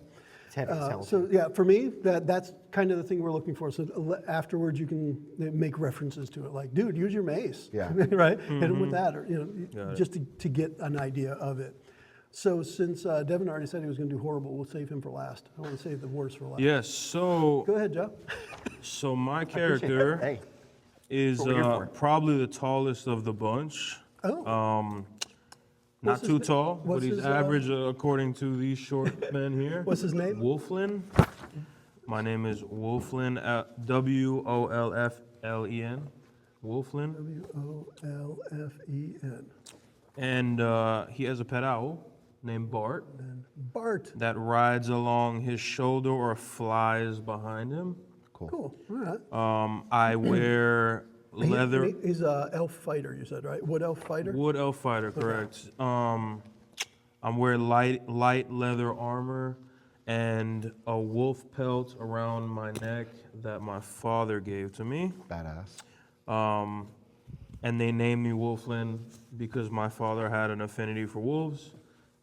It's heavy as hell. So yeah, for me, that's kind of the thing we're looking for. So afterwards, you can make references to it, like, dude, use your mace. Yeah. Right. Hit him with that, or Got it. just to get an idea of it. So since Devin already said he was going to do horrible, we'll save him for last. I want to save the worst for last. Yes. So Go ahead, Joe. so my Appreciate that. character Hey. is what we're here for. probably the tallest of the bunch. Oh. Not What's too his tall, what's but he's his, average according to these short men here. What's his name? Wolflin. My name is Wolflin. Wolflen. Wolflin. WOLFEN. And he has a pet owl named Bart Bart. that rides along his shoulder or flies behind him. Cool. All right. I wear leather. He's a elf fighter, you said, right? Wood elf fighter? Wood elf fighter, correct. I'm wearing light leather armor and a wolf pelt around my neck that my father gave to me. Badass. And they named me Wolflin because my father had an affinity for wolves,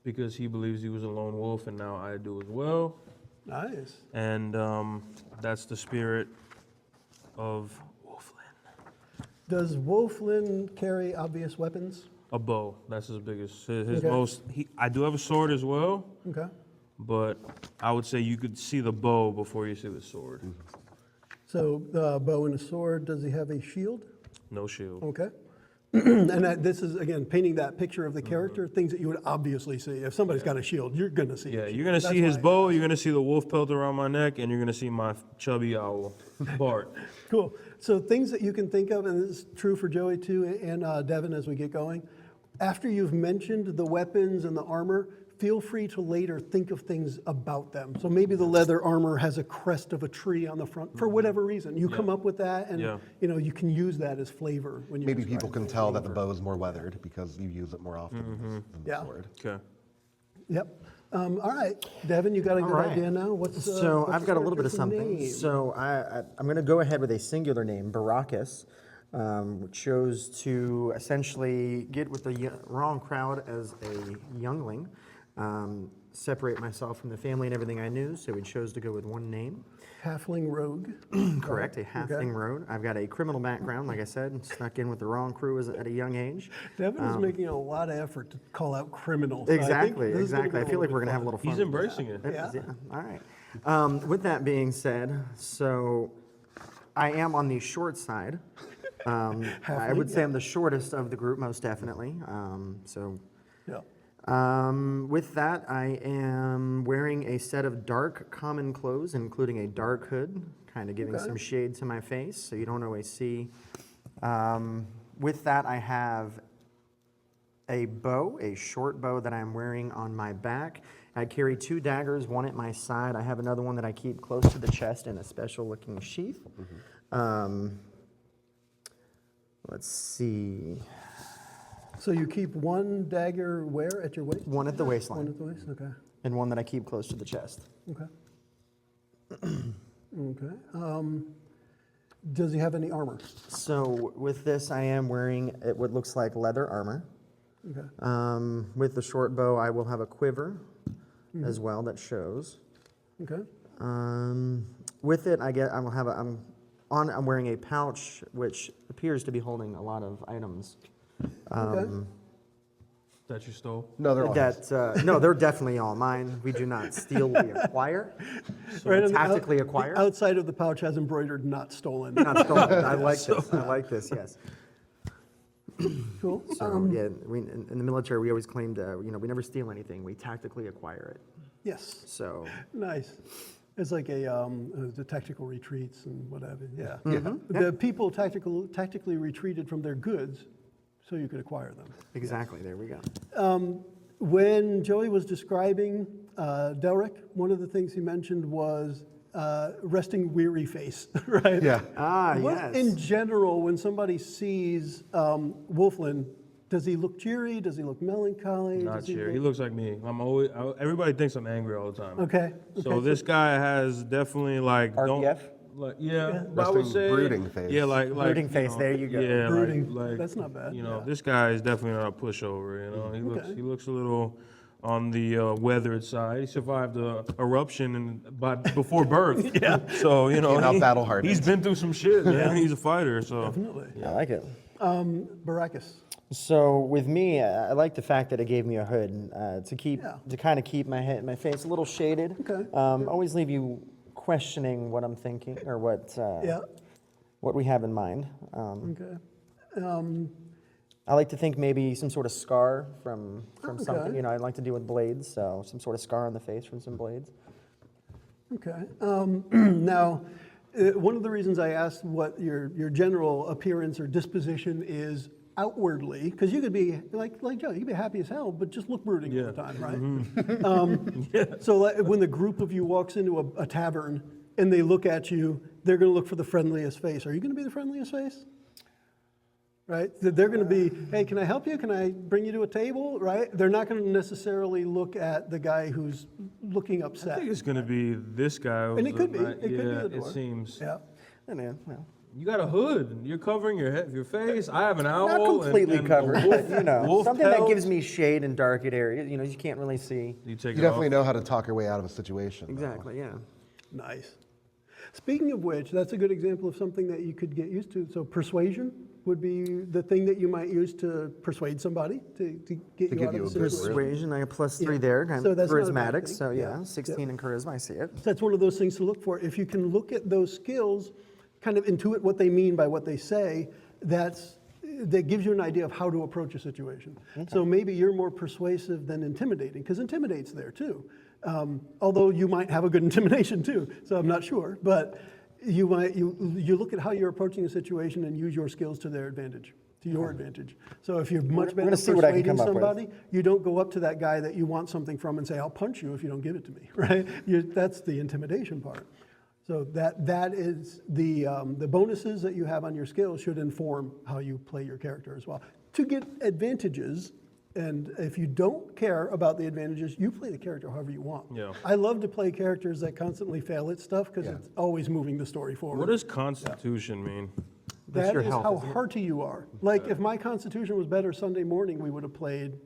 because he believes he was a lone wolf, and now I do as well. Nice. And that's the spirit of Wolflin. Does Wolflin carry obvious weapons? A bow. That's his biggest. His Okay. most. I do have a sword as well, Okay. but I would say you could see the bow before you see the sword. So the bow and a sword. Does he have a shield? No shield. Okay. And this is, again, painting that picture of the character, things that you would obviously see. If somebody's got a shield, you're going to see Yeah, it. you're gonna see his bow. You're gonna see the wolf pelt around my neck, and you're gonna see my chubby owl, Bart. Cool. So things that you can think of, and this is true for Joey too, and Devin as we get going. After you've mentioned the weapons and the armor, feel free to later think of things about them. So maybe the leather armor has a crest of a tree on the front for whatever reason. You come up with that, and Yeah. you can use that as flavor when you Maybe describe people can tell that the bow is more weathered because you use it more often than the Yeah. sword. Okay. Yep. All right, Devin, you got a good right. idea now. What's So what's I've the got a little bit of character's something. name? So I'm going to go ahead with a singular name, Baracus, which chose to essentially get with the wrong crowd as a youngling, separate myself from the family and everything I knew. So we chose to go with one name. Halfling rogue. Correct, a halfling road. I've got a criminal background, like I said, and snuck in with the wrong crew at a young age. Devin is making a lot of effort to call out criminals. I think Exactly, this is gonna exactly. be I feel like little we're bit going to have a fun. little fun. He's embracing it. Yeah. All right. With that being said, so I am on the short side. I would say I'm the shortest of the group, most definitely. Yeah. With that, I am wearing a set of dark common clothes, including a dark hood, kind of giving some shade to my face, so you don't always see. With that, I have a bow, a short bow that I'm wearing on my back. I carry 2 daggers, one at my side. I have another one that I keep close to the chest in a special-looking sheath. Let's see. So you keep one dagger where at your waist? One at the One waistline, at the waist. Okay. and one that I keep close to the chest. Okay. Okay. Does he have any armor? So with this, I am wearing what looks like leather armor. Okay. With the short bow, I will have a quiver as well that shows. Okay. With it, I'm wearing a pouch which appears to be holding a lot of items. Okay. That you stole? No, they're all his. No, they're definitely all mine. We do not steal, we acquire. So Right we on the tactically the acquire. outside of the pouch has embroidered, not stolen. Not stolen. I like this. I like this, yes. Cool. So, yeah, in the military, we always claimed, we never steal anything. We tactically acquire it. Yes. So, Nice. It's like the tactical retreats and whatever. Yeah. Mm-hmm. The people tactically retreated from their goods so you could acquire them. exactly, there we go. When Joey was describing Delric, one of the things he mentioned was resting weary face, right? Yeah. What, Yes. in general, when somebody sees Wolflin, does he look cheery? Does he look melancholy? Not Does he cheery. He look- looks like me. Everybody thinks I'm angry all the time. Okay. So this guy has definitely like RBF? I would Resting say brooding face. Yeah, like Brooding you face, know, there you go. Yeah, Brooding. like That's not bad, yeah. This guy is definitely not a pushover. He looks a little on the weathered side. He survived the eruption before birth. Yeah. So Came out battle-hardened. he's been through some shit, man. He's a fighter. So Definitely. I like it. Baracus. So with me, I like the fact that it gave me a hood Yeah. to kind of keep my face a little shaded. Okay. Always leave you questioning what I'm thinking or what we have in mind. Okay. I like to think maybe some sort of scar from Okay. something. I like to deal with blades, so some sort of scar on the face from some blades. Okay. Now, one of the reasons I asked what your general appearance or disposition is outwardly, because you could be like Joe, you could be happy as hell, but just look brooding all the time, right? So like, when the group of you walks into a tavern and they look at you, they're going to look for the friendliest face. Are you going to be the friendliest face? Right? They're going to be, hey, can I help you? Can I bring you to a table? Right? They're not going to necessarily look at the guy who's looking I upset. think it's gonna be this guy. And it could be. Yeah, It could be the door. it seems. Yeah. Yeah, man. Well, You got a hood. You're covering your face. I have an owl. not completely and covered, wolf- but wolf something that pelt. gives me shade in dark areas. You can't really see. You take You it definitely off. know how to talk your way out of a situation. though. Exactly. Yeah. Nice. Speaking of which, that's a good example of something that you could get used to. So persuasion would be the thing that you might use to persuade somebody to get To you give out you of a a good situation. Persuasion. I have +3 Yeah. there. I'm So that's not a bad charismatic. thing. So Yeah. 16 in charisma. I see it. That's one of those things to look for. If you can look at those skills, kind of intuit what they mean by what they say, that gives you an idea of how to approach a situation. So maybe you're more persuasive than intimidating, because intimidate's there too. Although you might have a good intimidation too, so I'm not sure. But you look at how you're approaching a situation and use your skills to their advantage, to your advantage. So if you're much We're better gonna at see what I can persuading come up with. somebody, you don't go up to that guy that you want something from and say, "I'll punch you if you don't give it to me," right? That's the intimidation part. So that is the bonuses that you have on your skills should inform how you play your character as well. To get advantages, and if you don't care about the advantages, you play the character however you want. Yeah. I love to play characters that constantly fail at stuff because Yeah. it's always moving the story forward. What does constitution mean? That's That your is health, how isn't it? hearty you are. Like if my constitution was better Sunday morning, we would have played,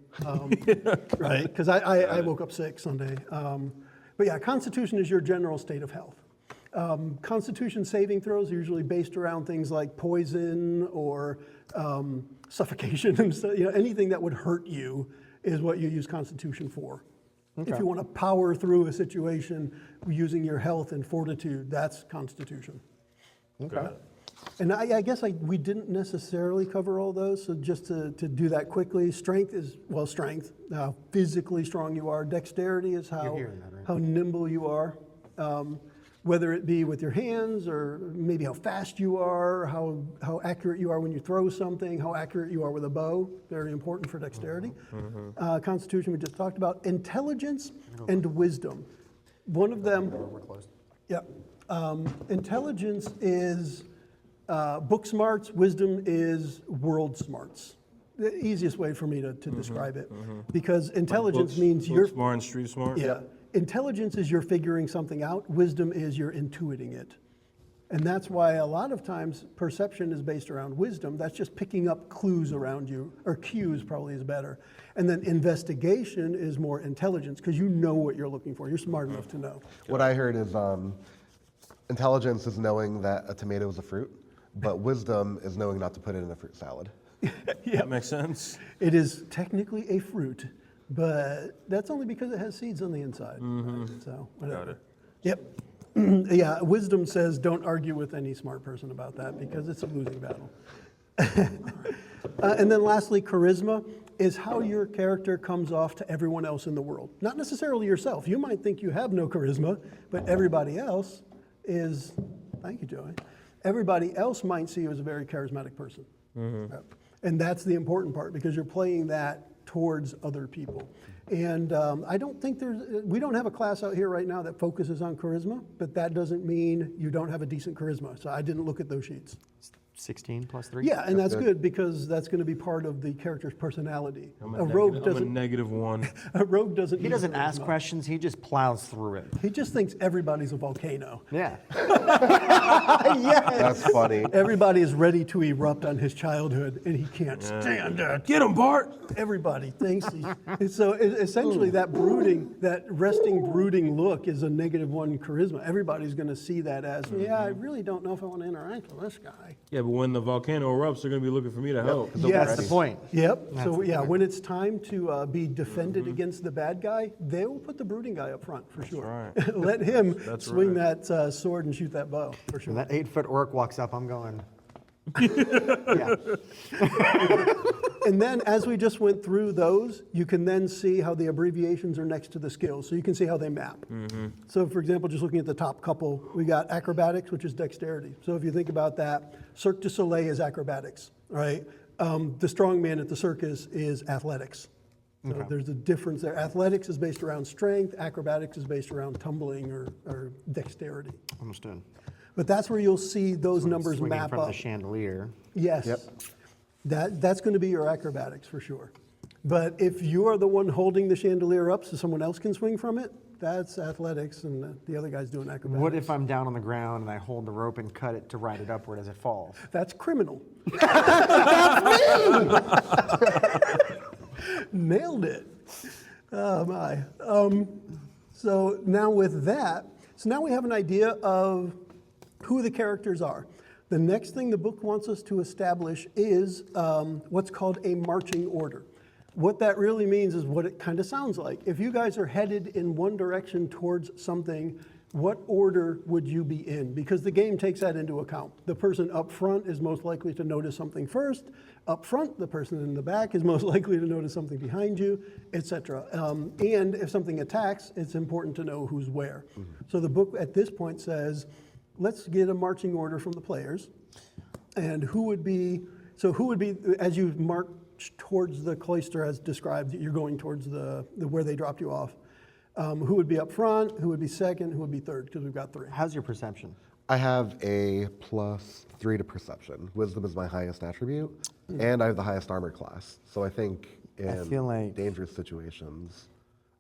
right? Because I woke up sick Sunday. But yeah, constitution is your general state of health. Constitution saving throws are usually based around things like poison or suffocation and stuff. Anything that would hurt you is what you use Constitution for. If you want to power through a situation using your health and fortitude, that's Constitution. Okay. And I guess we didn't necessarily cover all those, so just to do that quickly, strength is, strength, how physically strong you are. Dexterity is how, hearing that, right? how nimble you are, whether it be with your hands or maybe how fast you are, how accurate you are when you throw something, how accurate you are with a bow, very important for dexterity. Constitution we just talked about. Intelligence and wisdom. One of them, We're closed. yeah. Intelligence is book smarts, wisdom is world smarts. The easiest way for me to describe it. Because intelligence means book you're, smart and street smart. yeah, intelligence is you're figuring something out, wisdom is you're intuiting it. And that's why a lot of times perception is based around wisdom. That's just picking up clues around you, or cues probably is better. And then investigation is more intelligence, because you know what you're looking for. You're smart enough to know. What I heard is intelligence is knowing that a tomato is a fruit, but wisdom is knowing not to put it in a fruit salad. That makes sense. It is technically a fruit, but that's only because it has seeds on the inside. Right? So whatever. Got it. Yep. Yeah, wisdom says don't argue with any smart person about that because it's a losing battle. And then lastly, charisma is how your character comes off to everyone else in the world. Not necessarily yourself. You might think you have no charisma, but everybody else is, thank you, Joey. Everybody else might see you as a very charismatic person. Yep. And that's the important part because you're playing that towards other people. And I don't think we don't have a class out here right now that focuses on charisma, but that doesn't mean you don't have a decent charisma. So I didn't look at those sheets. 16 plus 3? Yeah, and that's good because that's going to be part of the character's personality. I'm A a rogue -1. A rogue doesn't. He need doesn't charisma. ask questions, he just plows through it. He just thinks everybody's a volcano. Yeah. That's funny. Everybody is ready to erupt on his childhood, and he can't stand it. Get him, Bart. Everybody thinks he's. So essentially, that resting, brooding look is a -1 charisma. Everybody's going to see that as, yeah, I really don't know if I want to interact with this guy. Yeah, but when the volcano erupts, they're going to be looking for me to help. Yes. That's the point. Yep. So yeah, when it's time to be defended against the bad guy, they will put the brooding guy up front for sure. right. Let him That's swing right. that sword and shoot that bow for sure. When that 8-foot orc walks up, I'm going. Yeah. And then as we just went through those, you can then see how the abbreviations are next to the skills. So you can see how they map. So for example, just looking at the top couple, we got acrobatics, which is dexterity. So if you think about that, Cirque du Soleil is acrobatics, right? The strongman at the circus is athletics. So there's a difference there. Athletics is based around strength. Acrobatics is based around tumbling or dexterity. Understood. But that's where you'll see those numbers Swinging map from up. the chandelier. Yes. Yep. That's going to be your acrobatics for sure. But if you are the one holding the chandelier up so someone else can swing from it, that's athletics, and the other guy's doing acrobatics. What if I'm down on the ground and I hold the rope and cut it to ride it upward as it falls? That's criminal. Nailed it. Oh my. So now with that, now we have an idea of who the characters are. The next thing the book wants us to establish is what's called a marching order. What that really means is what it kind of sounds like. If you guys are headed in one direction towards something, what order would you be in? Because the game takes that into account. The person up front is most likely to notice something first. Up front, the person in the back is most likely to notice something behind you, etc. And if something attacks, it's important to know who's where. So the book at this point says, let's get a marching order from the players. And who would be, as you march towards the cloister as described, you're going towards the where they dropped you off. Who would be up front, who would be second, who would be third, because we've got 3. How's your perception? I have a +3 to perception. Wisdom is my highest attribute, and I have the highest armor class. So I think in feel like- dangerous situations,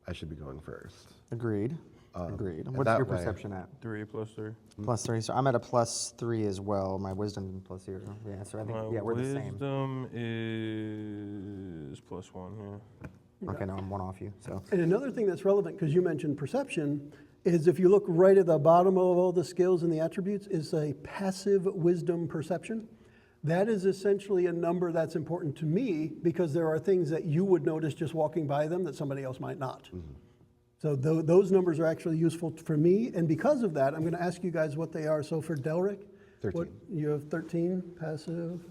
I should be going first. Agreed. Agreed. and What's that your way- perception at? 3 plus 3. +3. So I'm at a +3 as well. My wisdom +0. Yeah. So I think we're the same. Wisdom is +1, yeah. Okay, no, I'm 1 off you. So And another thing that's relevant, because you mentioned perception, is if you look right at the bottom of all the skills and the attributes, is a passive wisdom perception. That is essentially a number that's important to me because there are things that you would notice just walking by them that somebody else might not. So those numbers are actually useful for me, and because of that, I'm going to ask you guys what they are. So for Delric, 13. You have 13 passive.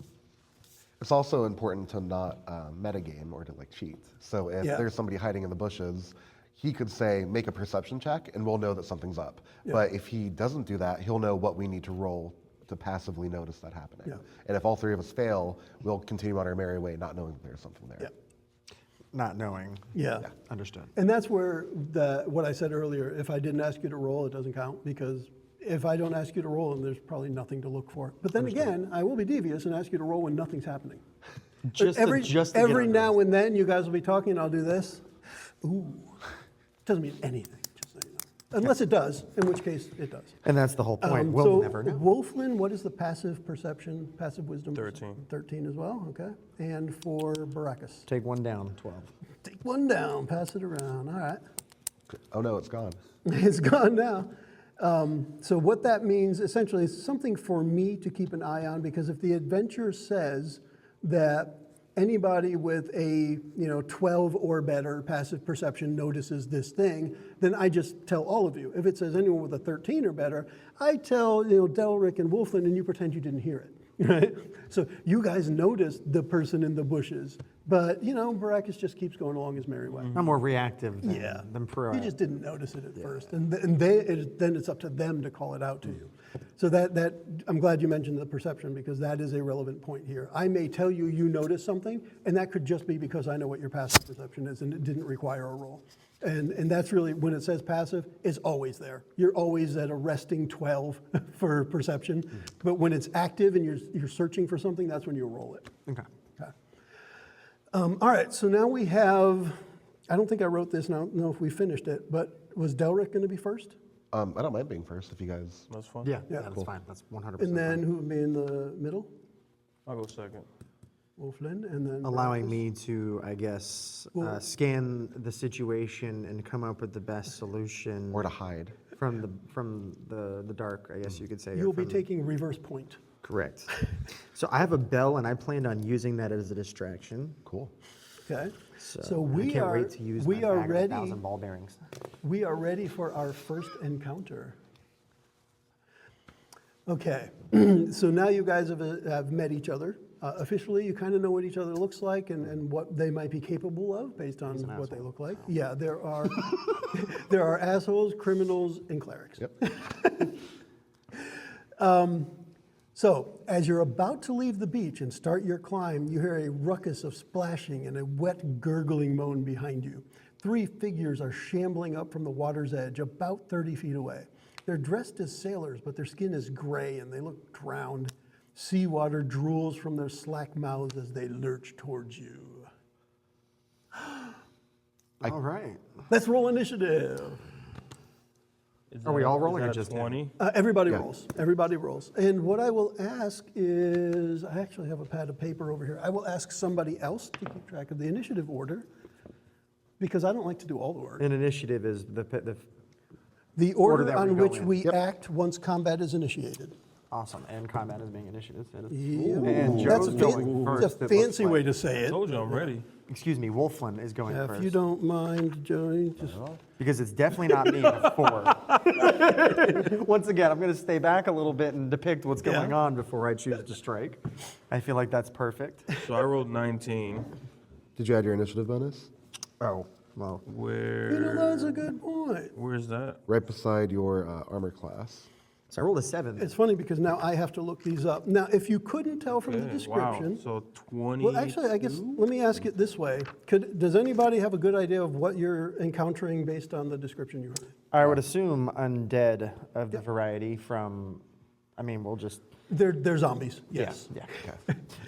It's also important to not metagame or to cheat. So if there's somebody hiding in the bushes, he could say, make a perception check, and we'll know that something's up. Yeah. But if he doesn't do that, he'll know what we need to roll to passively notice that happening. Yeah. And if all 3 of us fail, we'll continue on our merry way, not knowing that there's something there. Yeah. not knowing. Yeah. Understood. And that's where what I said earlier, if I didn't ask you to roll, it doesn't count, because if I don't ask you to roll, then there's probably nothing to look for. But then again, I will be devious and ask you to roll when nothing's happening. Every now and then, you guys will be talking, and I'll do this. Ooh, doesn't mean anything, just so you know. Unless it does, in which case it does. And that's the whole point. We'll So never know. Wolflin, what is the passive perception, passive wisdom? 13. 13 as well, okay. And for Baracus? Take one down, 12. Take one down, pass it around, all right. Oh no, it's gone. It's gone now. So what that means, essentially, is something for me to keep an eye on, because if the adventure says, that anybody with a 12 or better passive perception notices this thing, then I just tell all of you. If it says anyone with a 13 or better, I tell Delric and Wolfland, and you pretend you didn't hear it. Right? So you guys noticed the person in the bushes, but Baracus just keeps going along his merry way. I'm more reactive than proactive. You just didn't notice it at first, and then it's up to them to call it out to you. So that I'm glad you mentioned the perception, because that is a relevant point here. I may tell you notice something, and that could just be because I know what your passive perception is, and it didn't require a roll. And that's really, when it says passive, it's always there. You're always at a resting 12 for perception, but when it's active and you're searching for something, that's when you roll it. Okay. All right, so now we have, I don't think I wrote this, now I don't know if we finished it, but was Delric going to be first? I don't mind being first if you guys. That's fine. Yeah, Yeah. that's Cool. fine. That's 100%. And then who would be in the middle? I'll go second. Wolfland, and then allowing Baracus. me to, I guess, Well- scan the situation and come up with the best solution Or to hide. from the dark, I guess you could say. or You'll be from- taking reverse point. Correct. So I have a bell, and I planned on using that as a distraction. Cool. Okay. So I we can't are wait to use we my are bag of ready. 1,000 ball bearings. We are ready for our first encounter. Okay. So now you guys have met each other. Officially, you kind of know what each other looks like and what they might be capable of based on what they look like. Yeah, there are there are assholes, criminals, and clerics. Yep. So, as you're about to leave the beach and start your climb, you hear a ruckus of splashing and a wet, gurgling moan behind you. 3 figures are shambling up from the water's edge, about 30 feet away. They're dressed as sailors, but their skin is gray and they look drowned. Seawater drools from their slack mouths as they lurch towards you. All right. Let's roll initiative. Are we all rolling is or that a just him? 20? Everybody rolls. Everybody rolls. And what I will ask is, I actually have a pad of paper over here. I will ask somebody else to keep track of the initiative order, because I don't like to do all the work. An initiative is the The order order that we on go which in. we act once combat is initiated. awesome, and combat is being initiated. Yep. And That's Joe's a, going first. that's a it looks fancy like. way to say it. Told you I'm ready. Excuse me, Wolfland is going If first. you don't mind, Joey, just Because it's definitely not me before. Once again, I'm going to stay back a little bit and depict what's going on before I choose to strike. I feel like that's perfect. So I rolled 19. Did you add your initiative bonus? Oh, well. that's a good point. Where's that? Right beside your armor class. So I rolled a 7. It's funny because now I have to look these up. Now, if you couldn't tell from the Okay, description, Wow. So 20. well, actually, I guess let me ask it this way: does anybody have a good idea of what you're encountering based on the description you heard? I would assume undead of the variety from, I mean, we'll just, They're zombies. Yes. yeah.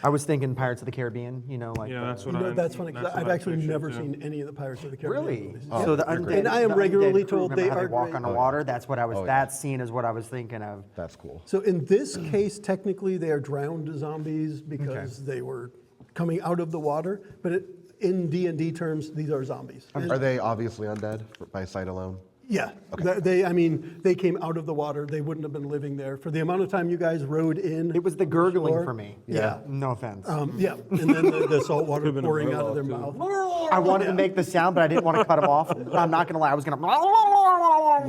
I was thinking Pirates of the Caribbean, like. Yeah, that's You what know, I. that's funny because that's what I've I actually pictured, never too. seen any of the Pirates of the Caribbean Really? movies. So the undead. And I am the regularly undead crew, told remember they how are walk great. on the water. That's what I was. Oh, yeah. That scene is what I was thinking of. That's cool. So in this case, technically, they are drowned zombies because they were coming out of the water. But in D&D terms, these are zombies. And- Are they obviously undead by sight alone? yeah, they came out of the water. They wouldn't have been living there for the amount of time you guys rode in. It was the gurgling shore. for me. Yeah. No offense. Yeah, and then the salt water Could've been a pouring out of their burlock, mouth. I wanted to make the sound, but I didn't want to cut him off. I'm not gonna lie. I was gonna.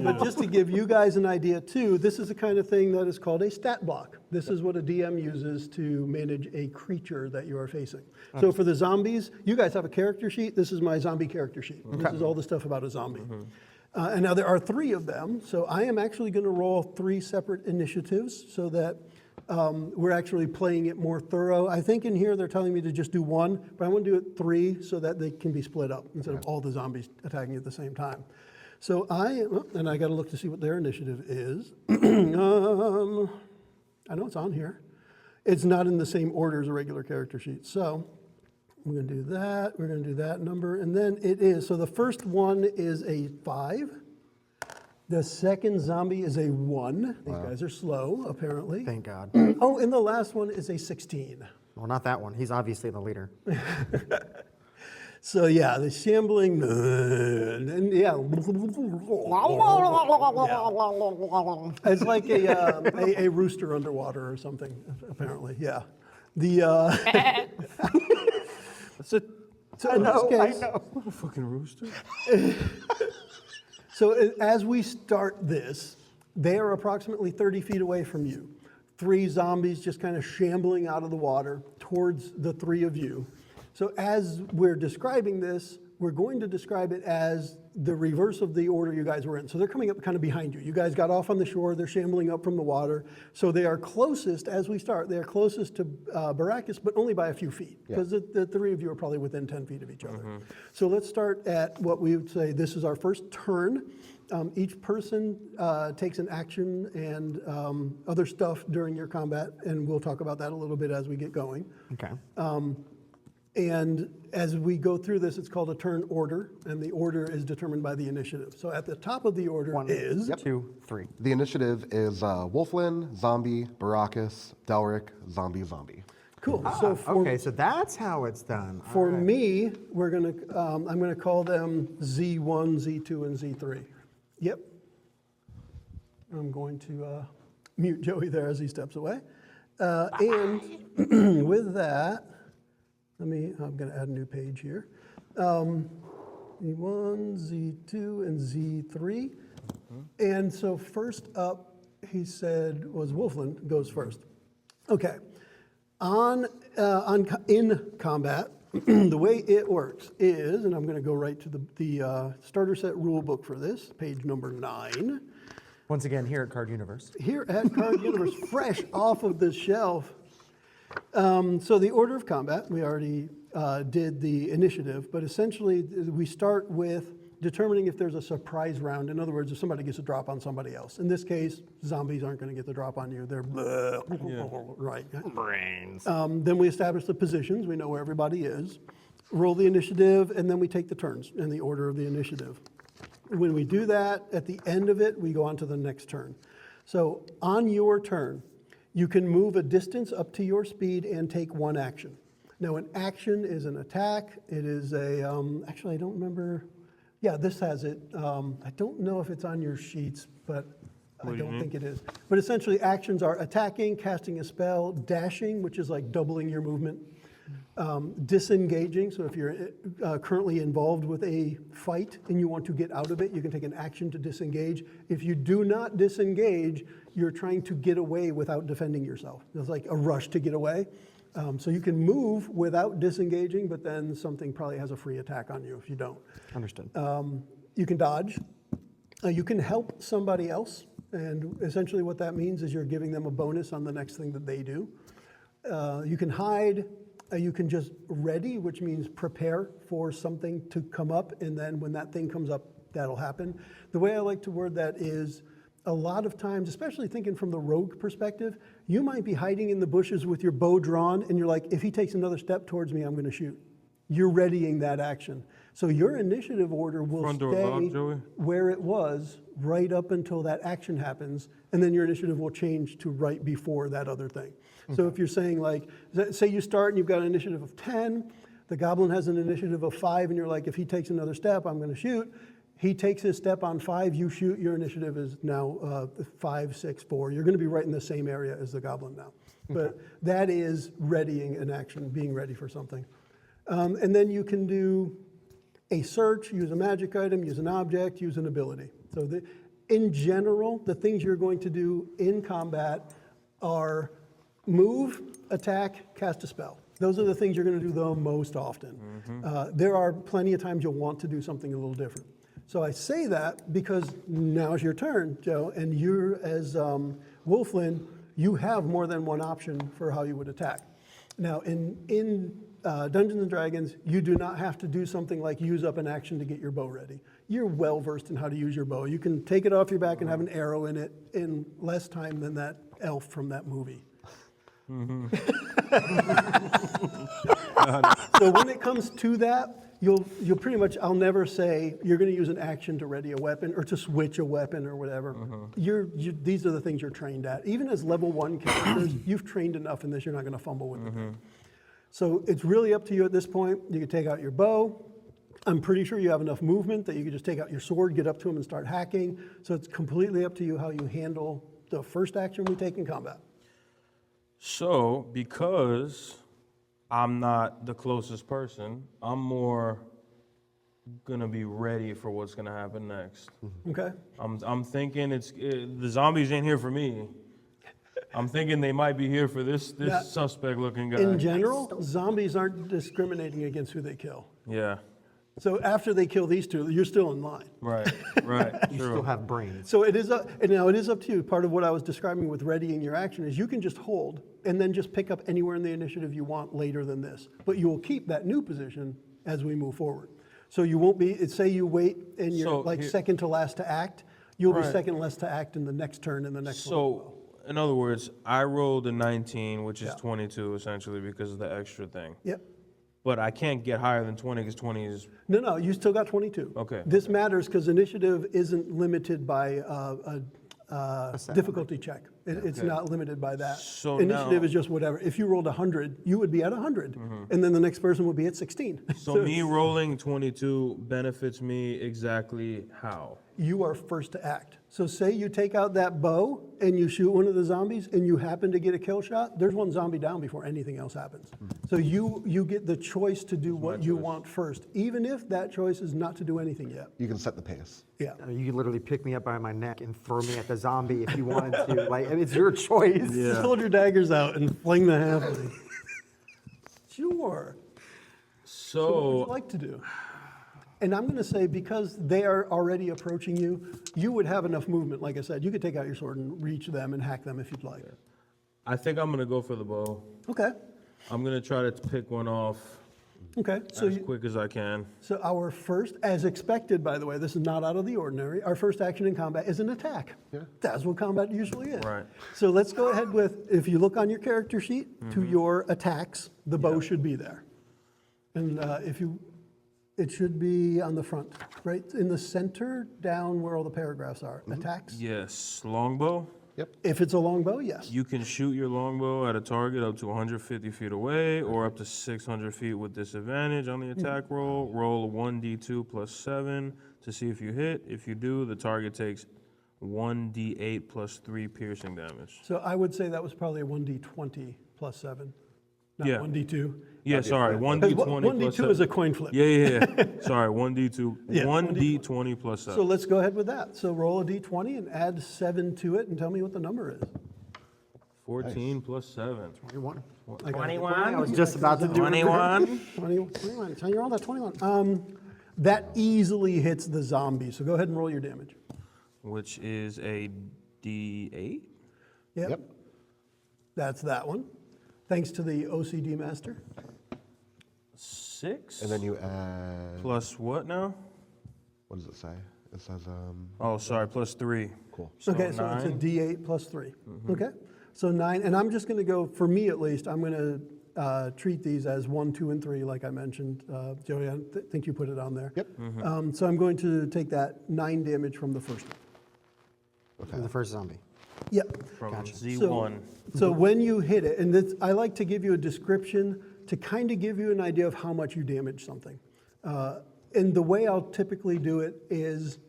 But just to give you guys an idea too, this is the kind of thing that is called a stat block. This is what a DM uses to manage a creature that you are facing. So for the zombies, you guys have a character sheet. This is my zombie character sheet. This is all the stuff about a zombie. And now there are 3 of them, so I am actually going to roll 3 separate initiatives so that we're actually playing it more thorough. I think in here they're telling me to just do 1, but I want to do it 3 so that they can be split up instead of all the zombies attacking at the same time. So and I got to look to see what their initiative is. I know it's on here. It's not in the same order as a regular character sheet. So we're going to do that. We're going to do that number. And then it is, so the first one is a 5. The second zombie is a 1. These guys are slow, apparently. Thank God. Oh, and the last one is a 16. Well, not that one. He's obviously the leader. So yeah, the shambling, and yeah. It's like a rooster underwater or something, apparently, yeah. The That's it. so in this case, What a fucking rooster. so as we start this, they are approximately 30 feet away from you. 3 zombies just kind of shambling out of the water towards the 3 of you. So as we're describing this, we're going to describe it as the reverse of the order you guys were in. So they're coming up kind of behind you. You guys got off on the shore, they're shambling up from the water. So they are closest, as we start, they are closest to Baracus, but only by a few feet, because the 3 of you are probably within 10 feet of each other. So let's start at what we would say, this is our first turn. Each person takes an action and other stuff during your combat, and we'll talk about that a little bit as we get going. Okay. And as we go through this, it's called a turn order, and the order is determined by the initiative. So at the top of the order is... 2, 3. The initiative is Wolflin, Zombie, Baracus, Delric, Zombie, Zombie. Cool. So for, Okay, so that's how it's done. for All right. me, we're gonna, I'm gonna call them Z1, Z2, and Z3. Yep. I'm going to mute Joey there as he steps away. And with that, I'm gonna add a new page here. Z1, Z2, and Z3. And so first up, he said, was Wolflin goes first. Okay. In combat, the way it works is, and I'm going to go right to the starter set rule book for this, page number 9. Once again, here at Card Universe. Here at Card Universe, fresh off of the shelf. So the order of combat, we already did the initiative, but essentially we start with determining if there's a surprise round. In other words, if somebody gets a drop on somebody else. In this case, zombies aren't going to get the drop on you. They're right. Brains. Then we establish the positions. We know where everybody is. Roll the initiative, and then we take the turns in the order of the initiative. When we do that, at the end of it, we go on to the next turn. So on your turn, you can move a distance up to your speed and take 1 action. Now, an action is an attack. It is a, actually, I don't remember. Yeah, this has it. I don't know if it's on your sheets, but I don't think it is. But essentially, actions are attacking, casting a spell, dashing, which is like doubling your movement, disengaging. So if you're currently involved with a fight and you want to get out of it, you can take an action to disengage. If you do not disengage, you're trying to get away without defending yourself. It's like a rush to get away. So you can move without disengaging, but then something probably has a free attack on you if you don't. Understood. You can dodge. You can help somebody else, and essentially what that means is you're giving them a bonus on the next thing that they do. You can hide. You can just ready, which means prepare for something to come up, and then when that thing comes up, that'll happen. The way I like to word that is, a lot of times, especially thinking from the rogue perspective, you might be hiding in the bushes with your bow drawn, and you're like, if he takes another step towards me, I'm going to shoot. You're readying that action. So your initiative order will Front door locked, stay Joey? where it was right up until that action happens, and then your initiative will change to right before that other thing. So if you're saying like, say you start and you've got an initiative of 10, the goblin has an initiative of 5, and you're like, if he takes another step, I'm going to shoot. He takes his step on 5, you shoot, your initiative is now 5, 6, 4. You're going to be right in the same area as the goblin now. But that is readying an action, being ready for something. And then you can do a search, use a magic item, use an object, use an ability. So in general, the things you're going to do in combat are move, attack, cast a spell. Those are the things you're going to do the most often. There are plenty of times you'll want to do something a little different. So I say that because now's your turn, Joe, and you're, as Wolflin, you have more than one option for how you would attack. Now, in Dungeons & Dragons, you do not have to do something like use up an action to get your bow ready. You're well-versed in how to use your bow. You can take it off your back and have an arrow in it in less time than that elf from that movie. So when it comes to that, you'll pretty much, I'll never say you're going to use an action to ready a weapon or to switch a weapon or whatever. These are the things you're trained at. Even as level 1 characters, you've trained enough in this, you're not going to fumble with it. So it's really up to you at this point. You can take out your bow. I'm pretty sure you have enough movement that you can just take out your sword, get up to him and start hacking. So it's completely up to you how you handle the first action we take in combat. So, because I'm not the closest person, I'm more gonna be ready for what's gonna happen next. Okay. I'm thinking the zombies ain't here for me. I'm thinking they might be here for this suspect looking guy. In general, zombies aren't discriminating against who they kill. Yeah. So after they kill these two, you're still in line. Right. Right. You still have brains. So it is and now it is up to you. Part of what I was describing with readying your action is you can just hold and then just pick up anywhere in the initiative you want later than this. But you will keep that new position as we move forward. So you won't be, say you wait and you're second to last to act, you'll be second last to act in the next turn and the next one. So, in other words, I rolled a 19, which is 22 essentially because of the extra thing. Yep. But I can't get higher than 20 because 20 is. No, you still got 22. Okay. This matters because initiative isn't limited by difficulty check. It's not limited by that. So initiative now- is just whatever. If you rolled 100, you would be at 100, and then the next person would be at 16. So me rolling 22 benefits me exactly how? You are first to act. So say you take out that bow and you shoot one of the zombies and you happen to get a kill shot, there's one zombie down before anything else happens. So you get the choice to do what you want first, even if that choice is not to do anything yet. You can set the pace. Yeah. You could literally pick me up by my neck and throw me at the zombie if you wanted to. Like, I mean, it's your choice. Just hold your daggers out and fling the halfling. Sure. So what would you like to do? And I'm going to say, because they are already approaching you, you would have enough movement. Like I said, you could take out your sword and reach them and hack them if you'd like. I think I'm gonna go for the bow. Okay. I'm gonna try to pick one off Okay. as quick as I can. So our first, as expected, by the way, this is not out of the ordinary, our first action in combat is an attack. Yeah. That's what combat usually is. Right. So let's go ahead with, if you look on your character sheet, to your attacks, the bow should be there. And it should be on the front, right in the center, down where all the paragraphs are. Attacks? Yes, longbow. If it's a long bow, yes. You can shoot your longbow at a target up to 150 feet away or up to 600 feet with disadvantage on the attack roll. Roll a 1d2 plus 7 to see if you hit. If you do, the target takes 1d8 plus 3 piercing damage. So I would say that was probably a 1d20 plus 7, not Yeah. 1d2. Yeah, sorry, 1d20 plus 1d2 is a coin flip. Yeah. Sorry, 1d2. Yeah, 1d20 plus 7. So let's go ahead with that. So roll a d20 and add 7 to it and tell me what the number is. 14 plus 7. 21. I got it. 21. I was just about to do it. 21. 21. So you rolled that 21. That easily hits the zombie. So go ahead and roll your damage. Which is a d8. Yep. That's that one. Thanks to the OCD master. 6. And then you add, Plus what now? what does it say? It says, Oh, sorry, plus 3. cool. Okay, so it's a 9. d8 plus 3. Okay, so 9, and I'm just going to go, for me at least, I'm going to treat these as 1, 2, and 3, like I mentioned. Joey, I think you put it on there. Yep. So I'm going to take that 9 damage from the first one. From the first zombie. Yep. From Gotcha. Z1. So when you hit it, and this, I like to give you a description to kind of give you an idea of how much you damage something. And the way I'll typically do it is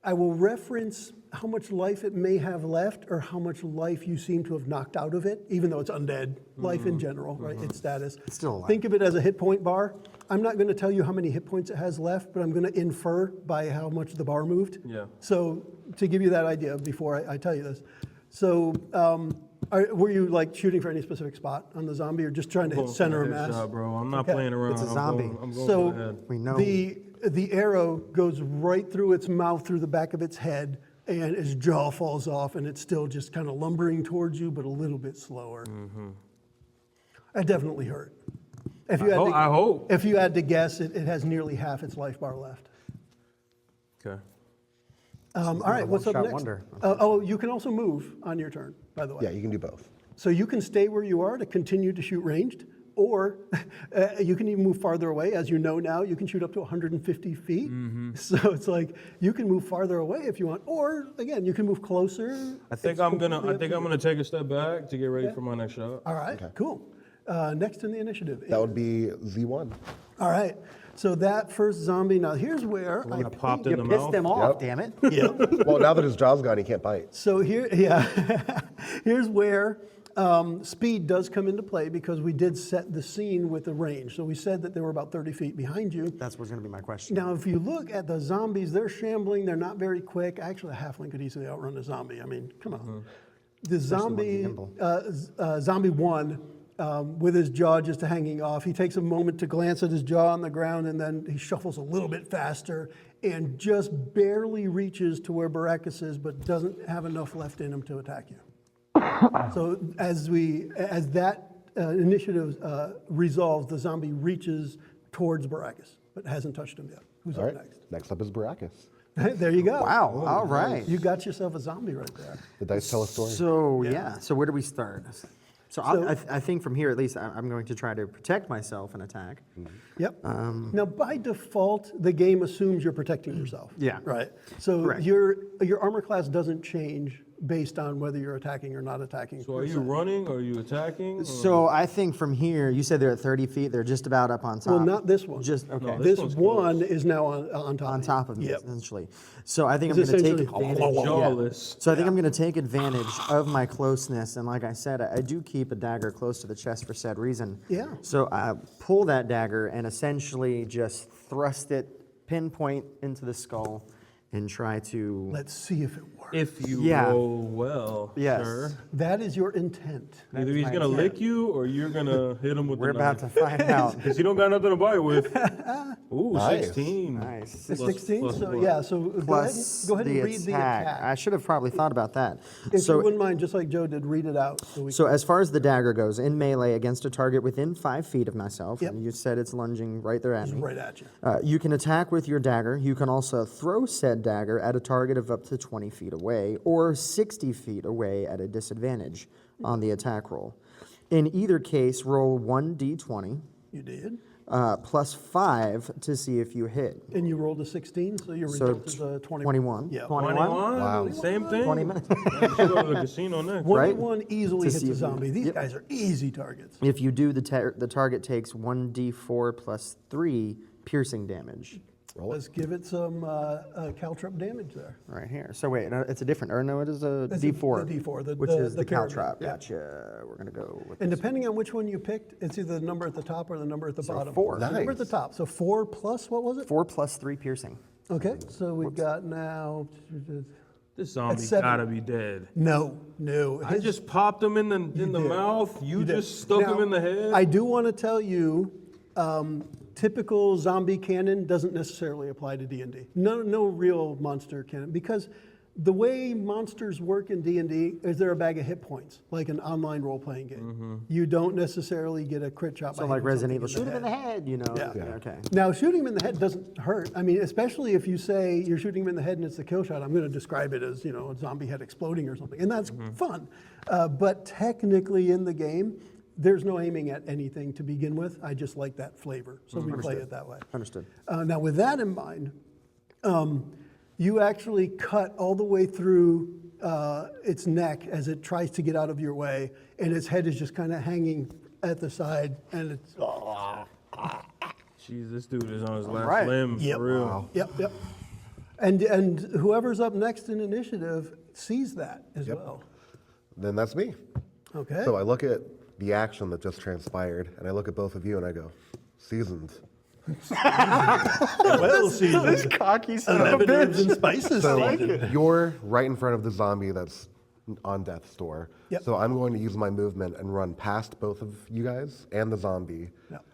I will reference how much life it may have left or how much life you seem to have knocked out of it, even though it's undead, life in general, right? Its status. It's still alive. Think of it as a hit point bar. I'm not going to tell you how many hit points it has left, but I'm going to infer by how much the bar moved. Yeah. So to give you that idea before I tell you this. So were you like shooting for any specific spot on the zombie or just trying to hit center of mass? Headshot, bro. I'm not Okay. playing around. It's a I'm zombie. going- I'm going So for the head. We know. the arrow goes right through its mouth, through the back of its head, and its jaw falls off, and it's still just kind of lumbering towards you, but a little bit slower. That definitely hurt. If you had to, I hope. If you had to guess, it has nearly half its life bar left. Okay. All right, what's up one-shot next? wonder. You can also move on your turn, by the way. Yeah, you can do both. So you can stay where you are to continue to shoot ranged, or you can even move farther away. As you know now, you can shoot up to 150 feet. So it's like you can move farther away if you want, or again, you can move closer. I think It's I'm gonna completely up to you. take a step back to get ready for my next shot. All right, cool. Next in the initiative. That would be Z1. All right. So that first zombie. Now here's where I Kinda popped You in the pissed mouth. them off, Yep. damn it. Yeah. Well, now that his jaw's gone, he can't bite. So here, yeah, here's where speed does come into play because we did set the scene with the range. So we said that they were about 30 feet behind you. That's what's going to be my question. Now, if you look at the zombies, they're shambling. They're not very quick. Actually, a halfling could easily outrun a zombie. I mean, come on. The zombie, zombie one, with his jaw just hanging off, he takes a moment to glance at his jaw on the ground, and then he shuffles a little bit faster and just barely reaches to where Baracus is, but doesn't have enough left in him to attack you. So as that initiative resolves, the zombie reaches towards Baracus, but hasn't touched him yet. Who's All up right. next? Next up is Baracus. There you go. Wow, all right. You got yourself a zombie right there. The dice tell a story. So, yeah, so where do we start? So I think from here, at least, I'm going to try to protect myself and attack. Yep. Now, by default, the game assumes you're protecting yourself. Yeah. Right. So Correct. your armor class doesn't change based on whether you're attacking or not attacking. So are you running or are you attacking? So I think from here, you said they're at 30 feet. They're just about up on top. Well, not this one. Just, okay. No, This one's one is now on top. On top of me, Yep. essentially. So I think I'm It's going to take essentially- advantage. Jawless. So I think I'm going to take advantage of my closeness, and like I said, I do keep a dagger close to the chest for said reason. Yeah. So I pull that dagger and essentially just thrust it pinpoint into the skull and try to. Let's see if it works. If you Yeah. roll well, Yes. sir. That is your intent. Either he's my gonna intent. lick you or you're gonna hit him with We're the about knife. to find out. Because you don't got nothing to bite with. Ooh, Nice. 16. Nice. It's Plus- 16. plus So what? yeah. So Plus go ahead and the read the attack. I should have probably thought about that. If So you wouldn't mind, just like Joe did, read it out. So as far as the dagger goes, in melee against a target within 5 feet of myself, Yep. and you said it's lunging right there at it's me. right at you. You can attack with your dagger. You can also throw said dagger at a target of up to 20 feet away or 60 feet away at a disadvantage on the attack roll. In either case, roll 1d20 You did. plus 5 to see if you hit. And you rolled a 16, so your So result is a 21. 21. Yeah. 21? Wow. Same thing? 20 minutes. You should go to the casino next. 21 easily To hits see a if you- zombie. These Yep. guys are easy targets. If you do, the target takes 1d4 plus 3 piercing damage. Roll it. Let's give it some caltrop damage there. Right here. So wait, no, it's a different, or no, it is a That's D4. the D4, which is the pyramid, caltrop. yeah. Gotcha. We're going to go with And this. depending on which one you picked, it's either the number at the top or the number at the bottom. 4. The number at the Nice. top. So 4 plus, what was it? 4 plus 3 piercing. Okay, so we've got now. This zombie 7. gotta be dead. No. I His- just popped him in the did. mouth. You did. just stuck Now, him in the head. I do want to tell you, typical zombie canon doesn't necessarily apply to D&D. No real monster canon, because the way monsters work in D&D is they're a bag of hit points, like an online role-playing game. You don't necessarily get a crit shot. So by like hitting Resident Evil, something shoot him in the head, you know. Yeah. Okay. Now, shooting him in the head doesn't hurt. I mean, especially if you say you're shooting him in the head and it's the kill shot, I'm going to describe it as, a zombie head exploding or something. And that's fun. But technically in the game, there's no aiming at anything to begin with. I just like that flavor. So we play it that way. Understood. Now, with that in mind, you actually cut all the way through its neck as it tries to get out of your way, and its head is just kind of hanging at the side, and it's... Jeez, this dude is on his last right. limb, Yep. for real. Yep. And whoever's up next in initiative sees that as well. Then that's me. Okay. So I look at the action that just transpired, and I look at both of you, and I go, seasoned. well, seasoned. Cocky son of a 11 herbs bitch. and spices. So you're right in front of the zombie that's on death's door. Yep. So I'm going to use my movement and run past both of you guys and the zombie, Yep.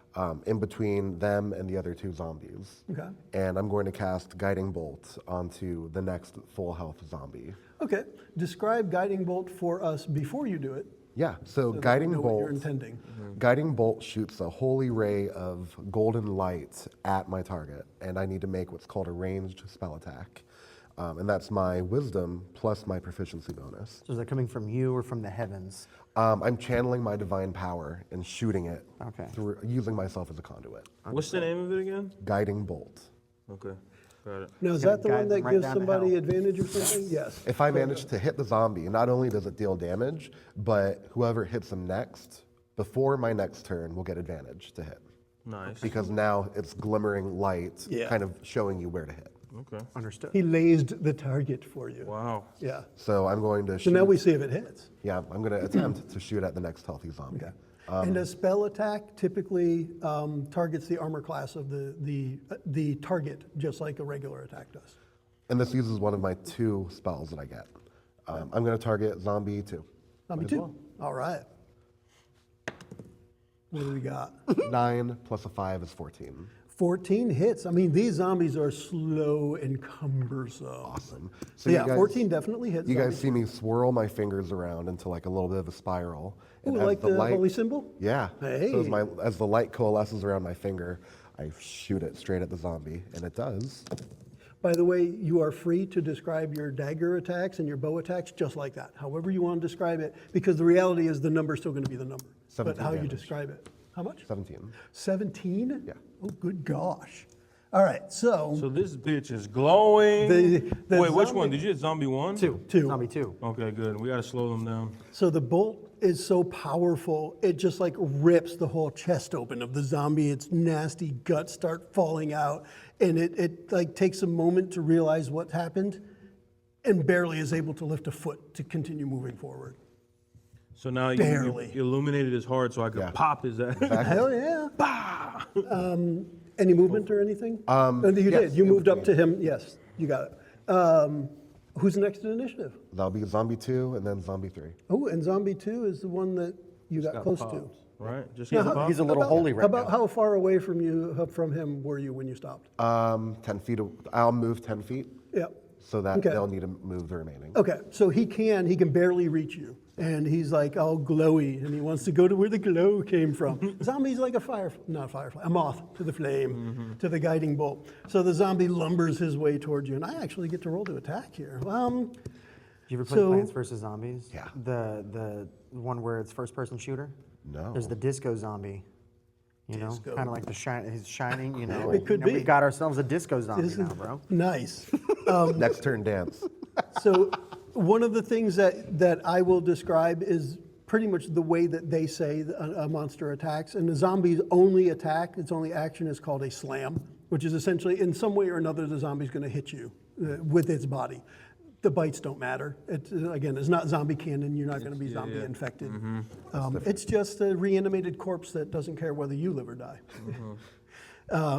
in between them and the other 2 zombies. Okay. And I'm going to cast Guiding Bolt onto the next full health zombie. Okay. Describe Guiding Bolt for us before you do it. Yeah, so that we Guiding know what Bolt. you're intending. Guiding Bolt shoots a holy ray of golden light at my target, and I need to make what's called a ranged spell attack. And that's my wisdom plus my proficiency bonus. So is that coming from you or from the heavens? I'm channeling my divine power and shooting it Okay. through using myself as a conduit. What's the name of it again? Guiding Bolt. Okay, got it. Now, is gonna that the guide one that them right gives down to somebody hell. advantage or something? Yes. If I manage to hit the zombie, not only does it deal damage, but whoever hits him next, before my next turn, will get advantage to hit. Nice. Because now it's glimmering light, Yeah. kind of showing you where to hit. Okay. Understood. He lased the target for you. Wow. Yeah. So I'm going to So shoot. now we see if it hits. Yeah, I'm going to attempt to shoot at the next healthy zombie. Okay. And a spell attack typically targets the armor class of the target, just like a regular attack does. And this uses one of my 2 spells that I get. I'm going to target zombie 2. Zombie 2. All right. What do we got? 9 plus a 5 is 14. 14 hits. I mean, these zombies are slow and cumbersome. Awesome. So you yeah, guys- 14 definitely hits. You guys zombies. see me swirl my fingers around into like a little bit of a spiral. Ooh, as like the holy symbol? Yeah. Hey. So as the light coalesces around my finger, I shoot it straight at the zombie, and it does. By the way, you are free to describe your dagger attacks and your bow attacks just like that, however you want to describe it, because the reality is the number's still going to be the number. But 17 how you damage. describe it. How much? 17. 17? Yeah. Oh, good gosh. All right, so So this bitch is glowing. The Wait, which zombie- one? Did you hit zombie 1? 2. Two. Zombie 2. Okay, good. We got to slow them down. So the bolt is so powerful, it just like rips the whole chest open of the zombie. Its nasty guts start falling out, and it like takes a moment to realize what happened, and barely is able to lift a foot to continue moving forward. So now you Barely. illuminated his heart so I could Yeah. pop his ass. Hell yeah! Any movement or anything? You yes, did. You in moved up to between. him. Yes, you got it. Who's next in initiative? That'll be zombie 2 and then zombie 3. Oh, and zombie 2 is the one that you got close to. Right? Just Now, get how- popped? He's a little holy right now. How far away from him were you when you stopped? 10 feet. I'll move 10 feet Yeah. so that Okay. they'll need to move the remaining. Okay, so he can barely reach you, and he's like all glowy, and he wants to go to where the glow came from. Zombie's like a moth to the flame, to the guiding bolt. So the zombie lumbers his way towards you, and I actually get to roll to attack here. Did you ever play So- Plants vs. Zombies? Yeah. The one where it's first-person shooter? No. There's the disco zombie. You know, Disco. kind of like he's shining, you know. It could you know, be. We've got ourselves a disco zombie This now, is bro. nice. Next turn, dance. So one of the things that I will describe is pretty much the way that they say a monster attacks. And the zombie's only attack, its only action is called a slam, which is essentially in some way or another the zombie's going to hit you with its body. The bites don't matter. Again, it's not zombie canon. You're not going to be zombie infected. It's just a reanimated corpse that doesn't care whether you live or die.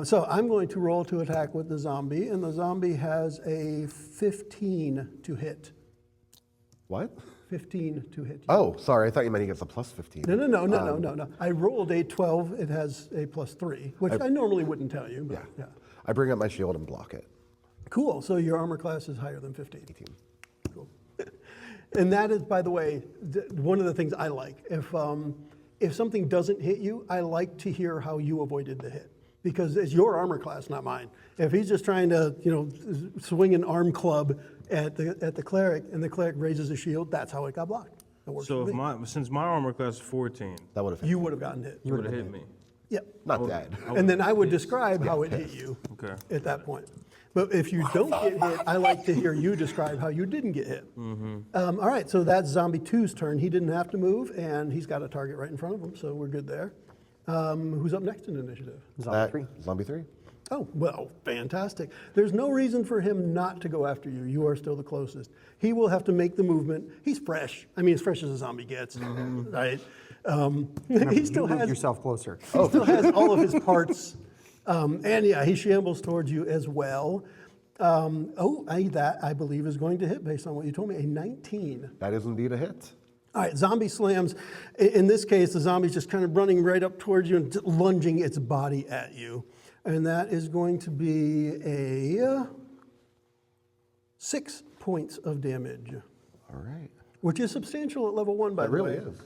So I'm going to roll to attack with the zombie, and the zombie has a 15 to hit. What? 15 to hit you. Oh, sorry. I thought you meant he gets a plus 15. No. I rolled a 12. It has a +3, which I normally wouldn't tell you. But yeah. I bring up my shield and block it. Cool. So your armor class is higher than 15. 18. Cool. And that is, by the way, one of the things I like. If something doesn't hit you, I like to hear how you avoided the hit, because it's your armor class, not mine. If he's just trying to, swing an arm club at the cleric, and the cleric raises a shield, that's how it got blocked. That works So for if me. since my armor class is 14, That would have hit. You would have gotten hit. you would have hit me. Yep. Not dead. And then I would describe how it hit you Okay. at that point. But if you don't get hit, I like to hear you describe how you didn't get hit. All right, so that's Zombie 2's turn. He didn't have to move, and he's got a target right in front of him, so we're good there. Who's up next in initiative? Zombie 3. Zombie 3. Oh, well, fantastic. There's no reason for him not to go after you. You are still the closest. He will have to make the movement. He's fresh. I mean, as fresh as a zombie gets, right? He still You moved has yourself closer. He still has all of his parts. And yeah, he shambles towards you as well. That I believe is going to hit based on what you told me. A 19. That is indeed a hit. All right, zombie slams. In this case, the zombie's just kind of running right up towards you and lunging its body at you. And that is going to be a 6 points of damage, All right. which is substantial at level 1, by It the really way. is.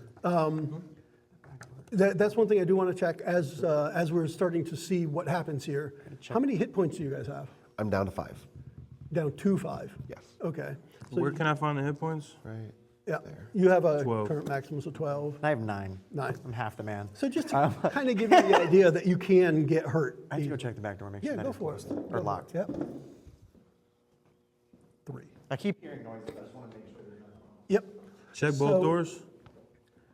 That's one thing I do want to check as we're starting to see what happens here. How many hit points do you guys have? I'm down to 5. Down to 5. Yes. Okay. So Where can I find the hit points? Right. yeah, you have a 12. current maximum of 12. I have 9. 9. I'm half the man. So just to kind of give you the idea that you can get hurt. I have to go check the back door, make sure Yeah, that go it's for it. closed Go or for locked. it. Yep. 3. I keep hearing noises. I just want to make sure they're not. Yep. Check both So- doors.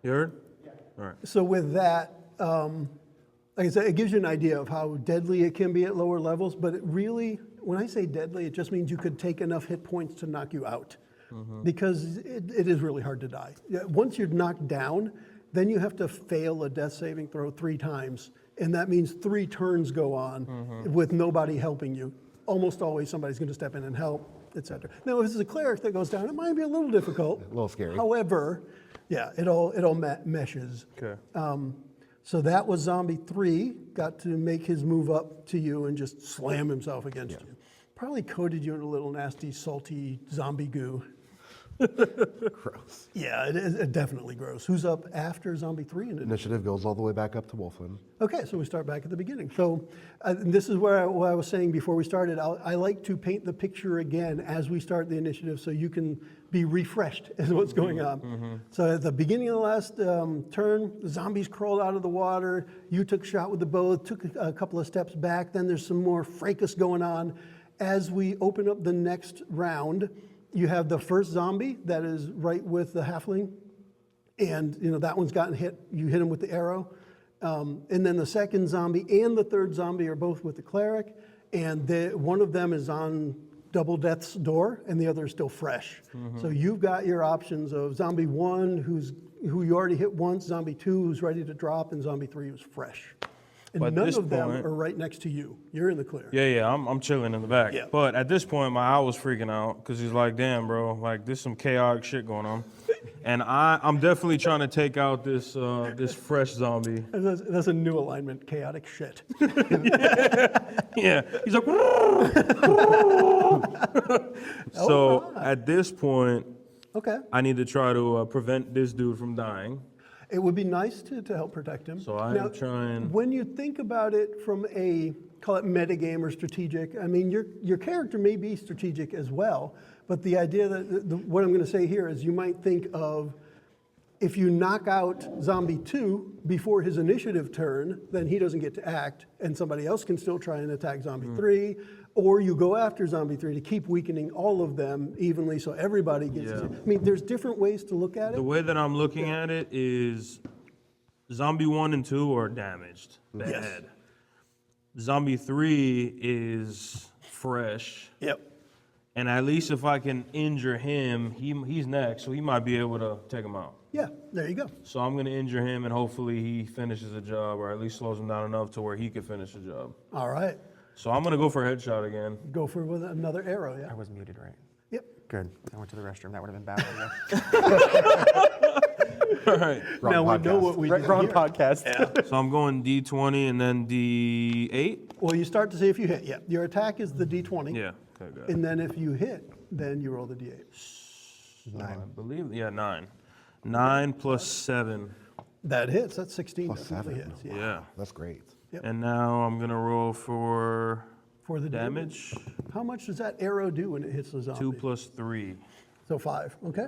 You heard? Yeah. All right. So with that, like I said, it gives you an idea of how deadly it can be at lower levels, but it really, when I say deadly, it just means you could take enough hit points to knock you out. Because it is really hard to die. Once you're knocked down, then you have to fail a death saving throw 3 times. And that means 3 turns go on with nobody helping you. Almost always somebody's going to step in and help, etc. Now, if it's a cleric that goes down, it might be a little difficult. A little scary. However, yeah, it all meshes. Okay. So that was Zombie 3, got to make his move up to you and just slam himself against you. Probably coated you in a little nasty, salty zombie goo. Gross. Yeah, it is definitely gross. Who's up after Zombie 3? Initiative goes all the way back up to Wolfman. Okay, so we start back at the beginning. So this is where what I was saying before we started. I like to paint the picture again as we start the initiative so you can be refreshed as what's going on. So at the beginning of the last turn, the zombies crawled out of the water. You took a shot with the bow, took a couple of steps back. Then there's some more fracas going on. As we open up the next round, you have the first zombie that is right with the halfling, and that one's gotten hit. You hit him with the arrow, and then the second zombie and the third zombie are both with the cleric, and one of them is on double death's door, and the other is still fresh. So you've got your options of zombie 1, who you already hit once, zombie 2, who's ready to drop, and zombie 3, who's fresh. And But none this of them point- are right next to you. You're in the clear. Yeah, I'm chilling in the back. Yeah. But at this point, my eye was freaking out because he's like, damn, bro, like there's some chaotic shit going on. And I'm definitely trying to take out this this fresh zombie. That's a new alignment, chaotic shit. Yeah, he's like, so at this point, Okay. I need to try to prevent this dude from dying. It would be nice to help protect him. So I'm trying. When you think about it from call it metagame or strategic, I mean, your character may be strategic as well, but the idea that, what I'm going to say here is you might think of, if you knock out Zombie 2 before his initiative turn, then he doesn't get to act, and somebody else can still try and attack Zombie 3, or you go after Zombie 3 to keep weakening all of them evenly so everybody gets Yeah. I mean, there's different ways to look at it. The way that I'm looking at it is Zombie 1 and 2 are damaged, bad. Yes. Zombie 3 is fresh. Yep. And at least if I can injure him, he's next, so he might be able to take him out. Yeah, there you go. So I'm going to injure him, and hopefully he finishes the job, or at least slows him down enough to where he can finish the job. All right. So I'm going to go for a headshot again. Go for with another arrow, yeah. I was muted, right? Yep. Good. I went to the restroom. That would have been bad. All right. Now we know what we did Wrong here. podcast. So I'm going D20 and then D8. Well, you start to see if you hit. Yeah, your attack is the D20. Yeah. Okay, good. And then if you hit, then you roll the D8. I believe, 9. 9 plus 7. That hits. That's 16. Plus definitely 7. hits. Yeah. Yeah. That's great. And now I'm going to roll for For the damage. How much does that arrow do when it hits the zombie? 2 plus 3. So 5. Okay.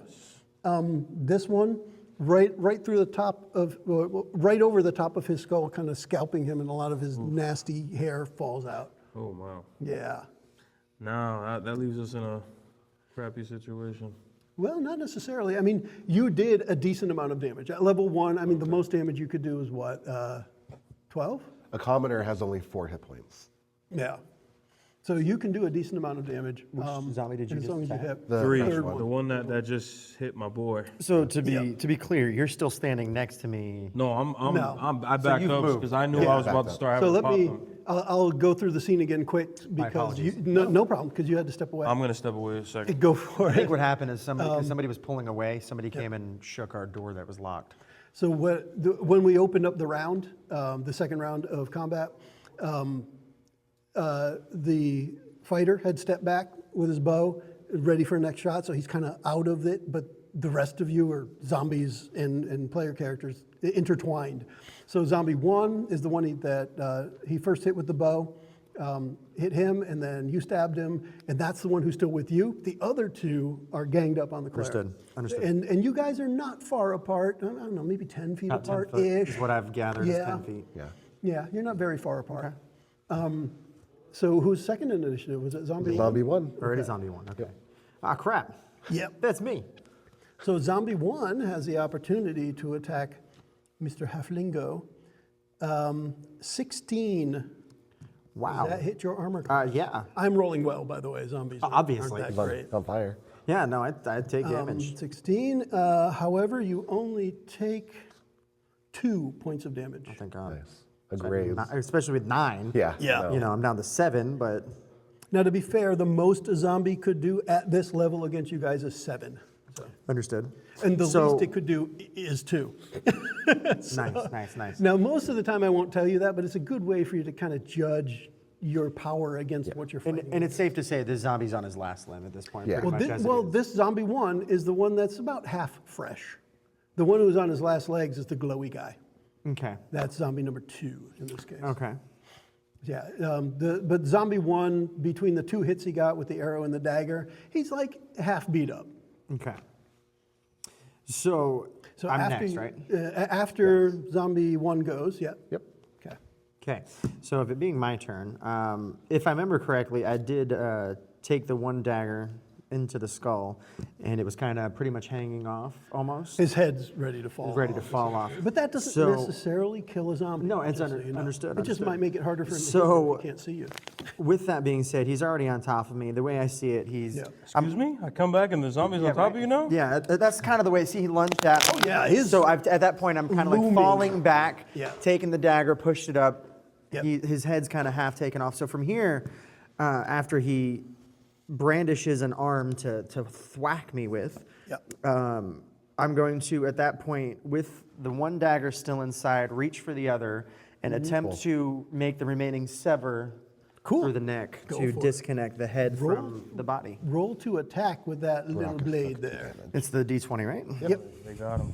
This one, right through the top of, right over the top of his skull, kind of scalping him, and a lot of his nasty hair falls out. Oh, wow. Yeah. Now that leaves us in a crappy situation. Well, not necessarily. I mean, you did a decent amount of damage. At level 1, I mean, the most damage you could do is what, 12? A commoner has only 4 hit points. Yeah. So you can do a decent amount of damage. Which zombie did you as just long as you attack? hit. The 3. fresh The one. one that just hit my boy. So to be clear, you're still standing next to me. No, I backed you've up moved. because I knew Yeah. I was about to Backed start So having let me, problem. I'll go through the scene again quick because you, apologies. no problem, because you had to step away. I'm going to step away a second. Go for I think it. what happened is somebody was pulling away. Somebody came and shook our door that was locked. So when we opened up the round, the second round of combat, the fighter had stepped back with his bow, ready for a next shot, so he's kind of out of it, but the rest of you are zombies and player characters intertwined. So zombie 1 is the one that he first hit with the bow, hit him, and then you stabbed him, and that's the one who's still with you. The other 2 are ganged up on the cleric. Understood. And you guys are not far apart, I don't know, maybe 10 feet About 10 foot apart-ish. is what I've gathered is Yeah. 10 feet. Yeah. Yeah, you're not very far apart. So who's second in initiative? Was it zombie? Zombie 1. Already zombie 1. Okay. Ah, crap. Yep. That's me. So zombie 1 has the opportunity to attack Mr. Halflingo. 16 Wow. Does that hit your armor class? Yeah. I'm rolling well, by the way. Zombies Obviously. aren't that great. On fire. Yeah, no, I'd take damage. 16. However, you only take 2 points of damage. Oh, thank God. Nice. A graze. Especially with 9. Yeah. Yeah. no. You know, I'm down to 7, but Now, to be fair, the most a zombie could do at this level against you guys is 7. So. understood. And the So- least it could do is 2. Nice. Now, most of the time I won't tell you that, but it's a good way for you to kind of judge your power against what you're fighting. And it's safe to say this zombie's on his last limb at this point. Yeah. pretty well, much as it is. this zombie 1 is the one that's about half fresh. The one who's on his last legs is the glowy guy. Okay. That's zombie number 2 in this case. Okay. Yeah, but zombie 1, between the 2 hits he got with the arrow and the dagger, he's like half beat up. Okay. So I'm after next, right? After zombie 1 goes, yeah. Yep. Okay. Okay. So if it being my turn, if I remember correctly, I did take the 1 dagger into the skull, and it was kind of pretty much hanging off almost. His head's ready to fall. Ready to off. fall off. But that doesn't So- necessarily kill a zombie. No, it's just under- you know. understood, It just understood. might make it harder for him to So- hit you if he can't see you. With that being said, he's already on top of me. The way I see it, he's. Yeah. Excuse me? I come back and the zombie's on top of you now? Yeah, that's kind of the way. See, he lunged at me. Oh, yeah, his So at that point, I'm kind of like looming. falling back, Yeah. taking the dagger, pushed it up. Yep. His head's kind of half taken off. So from here, after he brandishes an arm to thwack me with, Yep. I'm going to, at that point, with the 1 dagger still inside, reach for the other and attempt to make the remaining sever Cool. through the neck Go to for it. disconnect the head Roll. from the body. Roll to attack with that little Rocket blade suck there. It's the D20, right? Yep. They got him.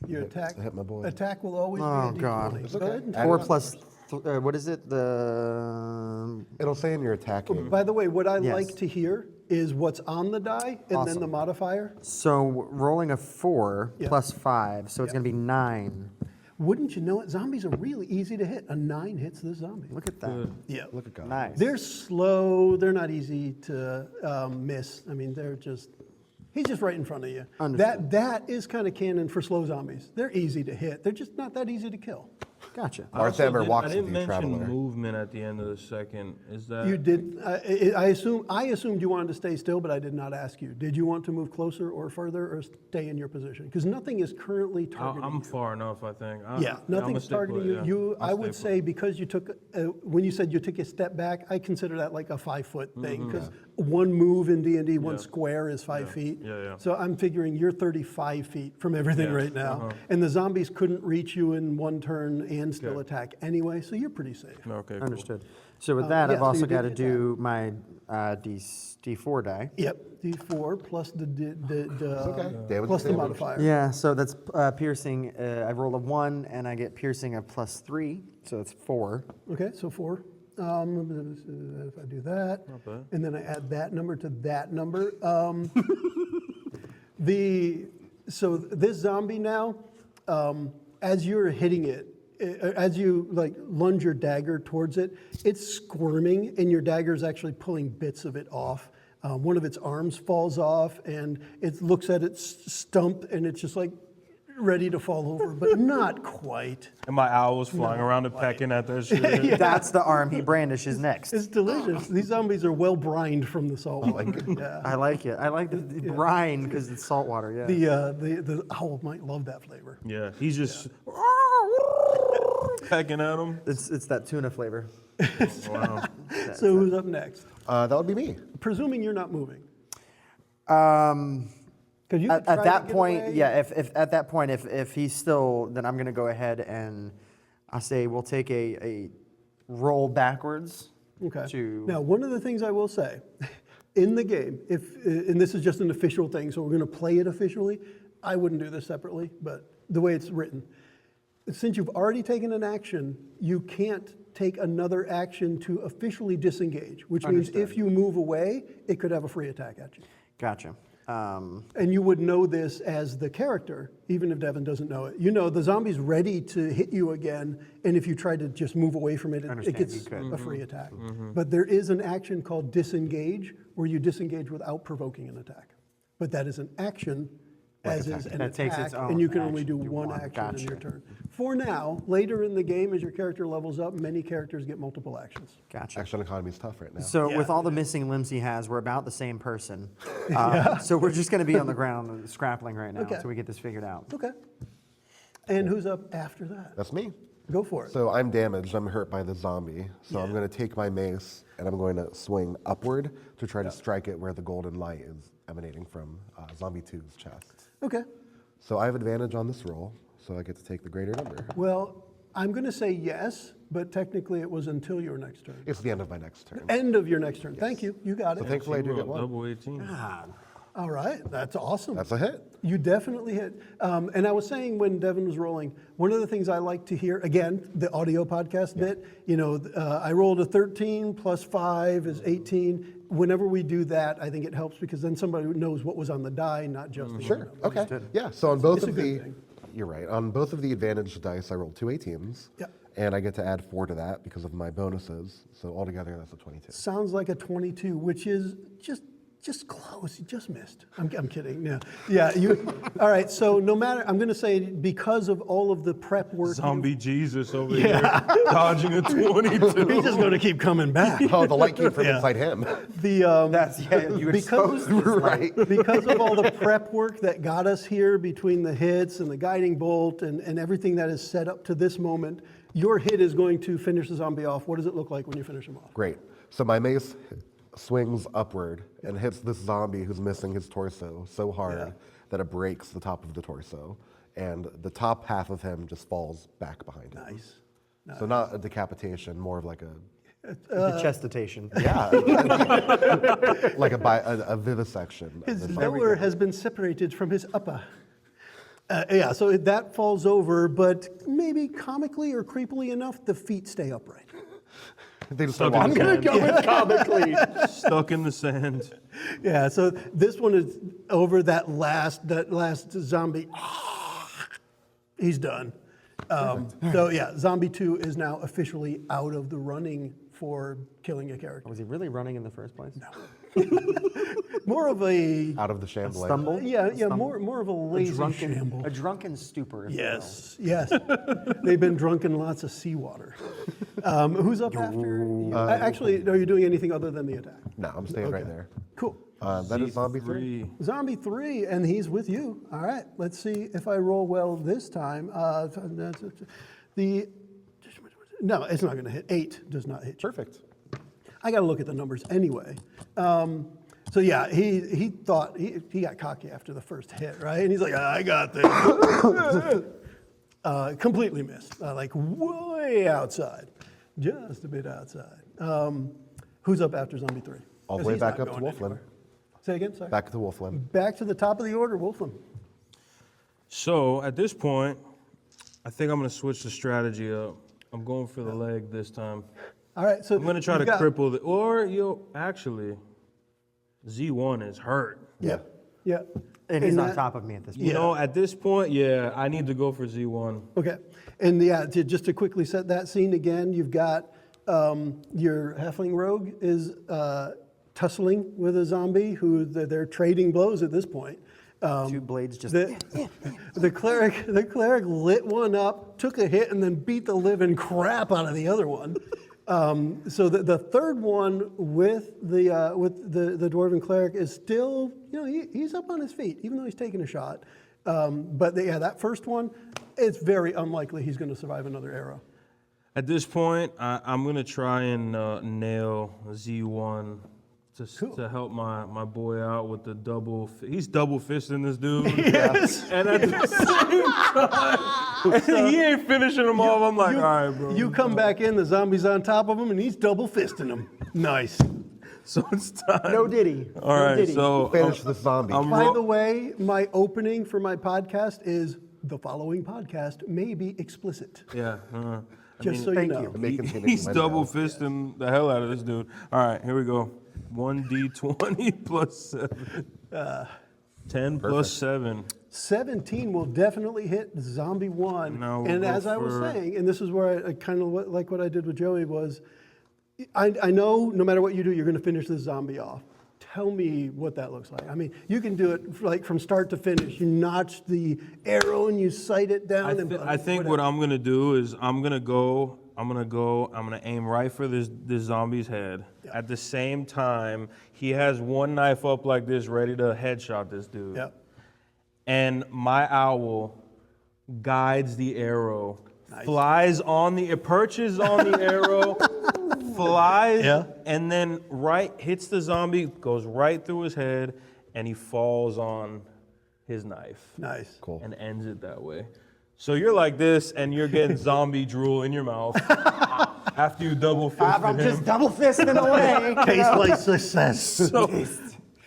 Your attack. hit my boy. Attack will always Oh, be a God. D20. It's Go okay. ahead and Add 4 it up. plus, what is it? The It'll say in your attacking. By the way, what I Yes. like to hear is what's on the die and then Awesome. the modifier. so rolling a 4 Yeah. plus 5, so it's going to be 9. Wouldn't you know it? Zombies are really easy to hit. A 9 hits this zombie. Look at that. Yeah. Look at God. Nice. They're slow. They're not easy to miss. I mean, he's just right in front of you. Understood. That is kind of canon for slow zombies. They're easy to hit. They're just not that easy to kill. Gotcha. Martha I walks didn't with you, mention traveler. movement at the end of the second. Is that You did. I assumed you wanted to stay still, but I did not ask you. Did you want to move closer or further, or stay in your position? Because nothing is currently targeting I'm you. far enough, I think. Yeah, nothing's targeting you. I would say because you took, when you said you took a step back, I consider that like a 5-foot thing. Because one move in D&D, one square is 5 feet. Yeah. So I'm figuring you're 35 feet from everything Yeah, right now. And the zombies couldn't reach you in 1 turn and still attack anyway, so you're pretty safe. Okay, cool. Understood. So with that, yeah, I've so also you did got to get do my D4 die. Yep, D4 plus the David's plus the damage. modifier. Yeah, so that's piercing. I roll a 1, and I get piercing a +3, so it's 4. Okay, so 4. If I do that, bad. and then I add that number to that number. So this zombie now, as you're hitting it, as you like lunge your dagger towards it, it's squirming, and your dagger is actually pulling bits of it off. One of its arms falls off, and it looks at its stump, and it's just like ready to fall over, but not quite. And my owl was flying around and pecking at that shit. That's the arm he brandishes next. It's delicious. These zombies are well brined from the salt water. Yeah. I like it. I like the brine because it's salt water. Yeah. The owl might love that flavor. Yeah, he's just pecking at him. It's that tuna flavor. Wow. So who's up next? That would be me. Presuming you're not moving. At 'Cause you could try to that get point, away. yeah. If at that point, if he's still, then I'm gonna go ahead and I say we'll take a roll backwards. Okay. To Now, one of the things I will say, in the game, and this is just an official thing, so we're going to play it officially. I wouldn't do this separately, but the way it's written, since you've already taken an action, you can't take another action to officially disengage, which means if you move away, it could have a free attack at you. Gotcha. And you would know this as the character, even if Devin doesn't know it. You know the zombie's ready to hit you again, and if you try to just move away from it, it Understand, gets you could. a free attack. But there is an action called disengage, where you disengage without provoking an attack. But that is an action as is an That takes attack, its own and you can only action. do Do one one. action in Gotcha. your turn. For now, later in the game, as your character levels up, many characters get multiple actions. Gotcha. Action economy is tough right now. So with Yeah. all the missing limbs he has, we're about the same person. So we're just going to be on the ground scrappling right now Okay. until we get this figured out. Okay. And who's up after that? That's me. Go for it. So I'm damaged. I'm hurt by the zombie. So I'm Yeah. going to take my mace and I'm going to swing upward to try to strike it where the golden light is emanating from Zombie 2's chest. Okay. So I have advantage on this roll, so I get to take the greater number. Well, I'm going to say yes, but technically it was until your next turn. It's the end of my next turn. End of your next turn. Thank you. You got So it. thankfully I do get Roll one. double 18. All right. That's awesome. That's a hit. You definitely hit. And I was saying when Devin was rolling, one of the things I like to hear, again, the audio podcast bit, I rolled a 13 plus 5 is 18. Whenever we do that, I think it helps because then somebody knows what was on the die, not just the Sure. number. Okay. Yeah. So on both It's a of good the, thing. you're right. On both of the advantage dice, I rolled 2 18s. Yep. And I get to add 4 to that because of my bonuses. So altogether, that's a 22. Sounds like a 22, which is just close. You just missed. I'm kidding. No. Yeah. All right. So no matter, I'm going to say because of all of the prep work. Zombie Jesus over here dodging a 22. He's just going to keep coming back. Oh, the light came from inside him. That's you Because- exposed this light. Because of all the prep work that got us here between the hits and the guiding bolt and everything that is set up to this moment, your hit is going to finish the zombie off. What does it look like when you finish him off? Great. So my mace swings upward and hits this zombie who's missing his torso so hard that it breaks the top of the torso. And the top half of him just falls back behind him. Nice. So not a decapitation, more of like a, The chestitation. yeah, like a vivisection. His This- lower has been separated from his upper. So that falls over, but maybe comically or creepily enough, the feet stay upright. They just start Stuck in walking. the Go with comically. Stuck in the sand. Yeah, so this one is over that last zombie. He's done. So yeah, Zombie 2 is now officially out of the running for killing a character. Was he really running in the first place? No. More of a Out of the shambling. Stumble? more of a lazy shamble. A drunken stupor. if you Yes. They've been drunken lots of seawater. Who's up after? Actually, are you doing anything other than the attack? No, I'm staying right there. Cool. That is Zombie 3. Zombie 3, and he's with you. All right, let's see if I roll well this time. No, it's not going to hit. 8 does not hit you. Perfect. I got to look at the numbers anyway. So yeah, he thought he got cocky after the first hit, right? And he's like, I got this. Completely missed, like way outside, just a bit outside. Who's up after Zombie 3? All the 'Cause way he's back not up to going Wolfland. anywhere. Say again, sorry. Back to Wolfland. Back to the top of the order, Wolfram. So at this point, I think I'm going to switch the strategy up. I'm going for the leg this time. All right, so I'm going to try to cripple the, actually, Z1 is hurt. Yeah. And he's on that- top of me at this point. You know, at this point, yeah, I need to go for Z1. Okay, and yeah, just to quickly set that scene again, you've got your halfling rogue is tussling with a zombie who they're trading blows at this point. 2 blades just. The cleric lit one up, took a hit, and then beat the living crap out of the other one. So the third one with the dwarven cleric is still, he's up on his feet, even though he's taking a shot. But that first one, it's very unlikely he's going to survive another arrow. At this point, I'm going to try and nail Z1 to help my boy out with the he's double fisting this dude. Yes. And at the same time, he ain't finishing him off. I'm like, all right, bro. You come back in, the zombie's on top of him, and he's double fisting him. Nice. So it's time. No diddy. All right, so Finish the zombie. By the way, my opening for my podcast is the following podcast may be explicit. yeah. Just so you thank know. you. May contain He's innuendo. double fisting the hell out of this dude. All right, here we go. 1d20 plus 7. 10 plus 7. 17 will definitely hit zombie 1. Now we'll And go as I was for- saying, and this is where I kind of like what I did with Joey was, I know no matter what you do, you're going to finish this zombie off. tell me what that looks like. I mean, you can do it like from start to finish. You notch the arrow and you sight it down. I think what I'm gonna do is I'm gonna aim right for this zombie's head. Yeah. At the same time, he has one knife up like this, ready to headshot this dude. Yep. And my owl guides the arrow, perches on the arrow, flies, and then hits the zombie, goes right through his head, and he falls on his knife. Nice. Cool. And ends it that way. So you're like this, and you're getting zombie drool in your mouth after you double fisted I'm him. just double fisting away. Taste like success. So,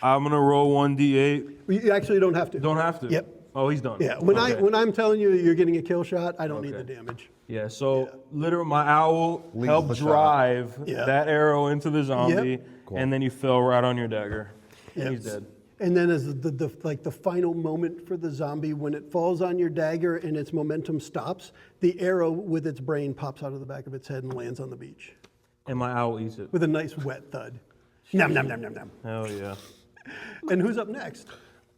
I'm gonna roll 1d8. You actually don't have to. Don't have to. Yep. Oh, he's done. Yeah. When Okay. I'm telling you you're getting a kill shot, I don't need Okay. the damage. Yeah, so literally my owl Leads helped the shot. drive Yeah. that arrow into the zombie, Yep. Cool. and then he fell right on your dagger. And Yep. he's dead. And then as the final moment for the zombie, when it falls on your dagger and its momentum stops, the arrow with its brain pops out of the back of its head and lands on the beach And my owl eats it. with a nice wet thud. Nom, nom, nom, nom, nom. Hell yeah. And who's up next?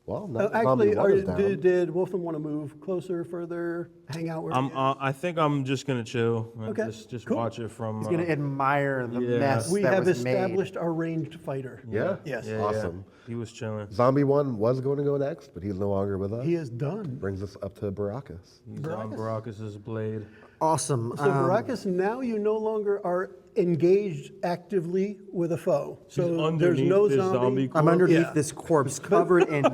Well, now Actually, zombie one is down. did Wolfman want to move closer, further, hang out? Where I think I'm just gonna chill and Okay, just cool. watch it from. He's gonna admire the Yeah. mess we that have was made. established our ranged fighter. Yeah? Yes. Yeah, Awesome. He was chilling. Zombie 1 was going to go next, but he's no longer with us. He is done. Brings us up to Baracus. He's on Baracus's blade. Awesome. So, Baracus, now you no longer are engaged actively with a foe. So there's underneath no this zombie. zombie I'm underneath Yeah. this corpse, covered in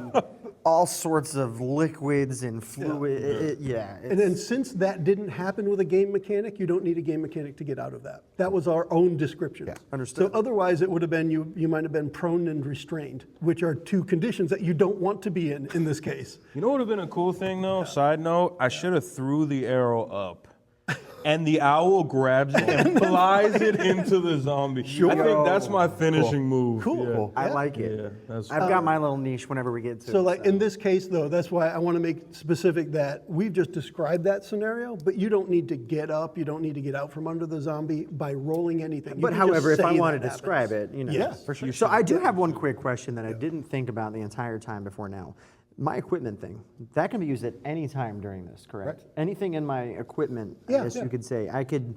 all sorts of liquids and fluid. And then since that didn't happen with a game mechanic, you don't need a game mechanic to get out of that. That was our own description. Yeah, understood. So otherwise it would have been, you might have been prone and restrained, which are two conditions that you don't want to be in this case. You know what would have been a cool thing though? Side note, I should have threw the arrow up. And the owl grabs it and flies it into the zombie. I think that's my finishing move. Cool. Yeah. I like it. Yeah, that's I've got my little niche whenever we get to So it. like in this case though, that's why I want to make specific that we've just described that scenario, but you don't need to get up, you don't need to get out from under the zombie by rolling anything. You But can however, just if I say want to that describe happens. it, you know, Yeah. for sure. So I do have one quick question that I didn't think about the entire time before now. My equipment thing, that can be used at any time during this, correct? Right. Anything in my equipment, I Yeah, guess yeah. you could say, I can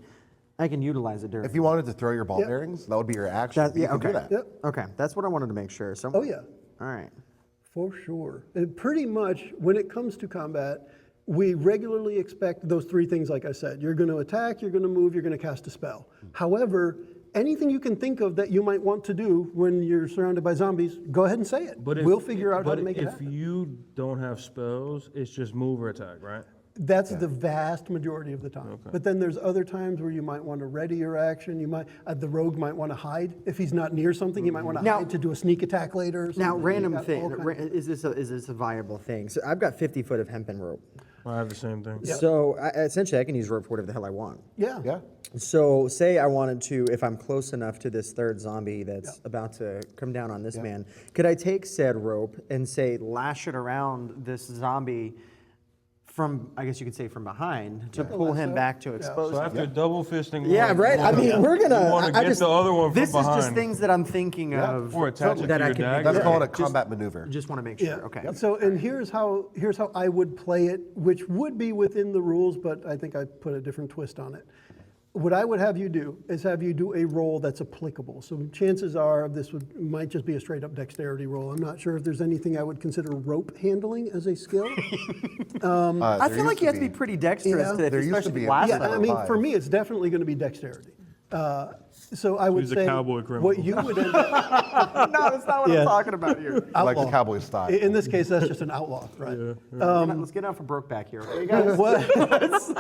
utilize it during. If you wanted to throw your ball Yep. bearings, that would be your action. That- You yeah, can do okay. that. Yep. Okay, that's what I wanted to make sure. So. Oh yeah. All right. For sure. And pretty much when it comes to combat, we regularly expect those three things, like I said. You're going to attack, you're going to move, you're going to cast a spell. However, anything you can think of that you might want to do when you're surrounded by zombies, go ahead and say it. We'll figure out how to make it if happen. you don't have spells, it's just move or attack, right? That's the vast majority of the time. But then there's other times where you might want to ready your action. You might the rogue might want to hide if he's not near something. He might want to Now- hide to do a sneak attack later. Or Now, something. random You got thing, all kinds of- is this a viable thing? So I've got 50 foot of hempen rope. I have the same thing. So essentially I can use rope for whatever the hell I want. Yeah. Yeah. So say I wanted to, if I'm close enough to this third zombie that's about to come down on this man, could I take said rope and say lash it around this zombie from, I guess you could say from behind, to pull him back to expose So him? after double fisting Yeah, one, right. I mean, we're gonna. you want to I get just, the other one from this behind. is just things that I'm thinking of. Or attach it that to I your can dagger. That's Yeah. called a combat maneuver. Just want to make sure. Yeah. Okay. So, and here's how I would play it, which would be within the rules, but I think I put a different twist on it. What I would have you do is have you do a roll that's applicable. So chances are might just be a straight up dexterity roll. I'm not sure if there's anything I would consider rope handling as a skill. I feel like you have to be pretty dexterous Yeah. to There used to especially be a last Yeah, That's I mean, five. for me, it's definitely going to be dexterity. So I would He's a say cowboy criminal. what you would end up, No, that's not what Yeah. I'm talking about here. Like the outlaw. cowboy style. In this case, that's just an outlaw, right? Let's get out for Brokeback here, okay, guys?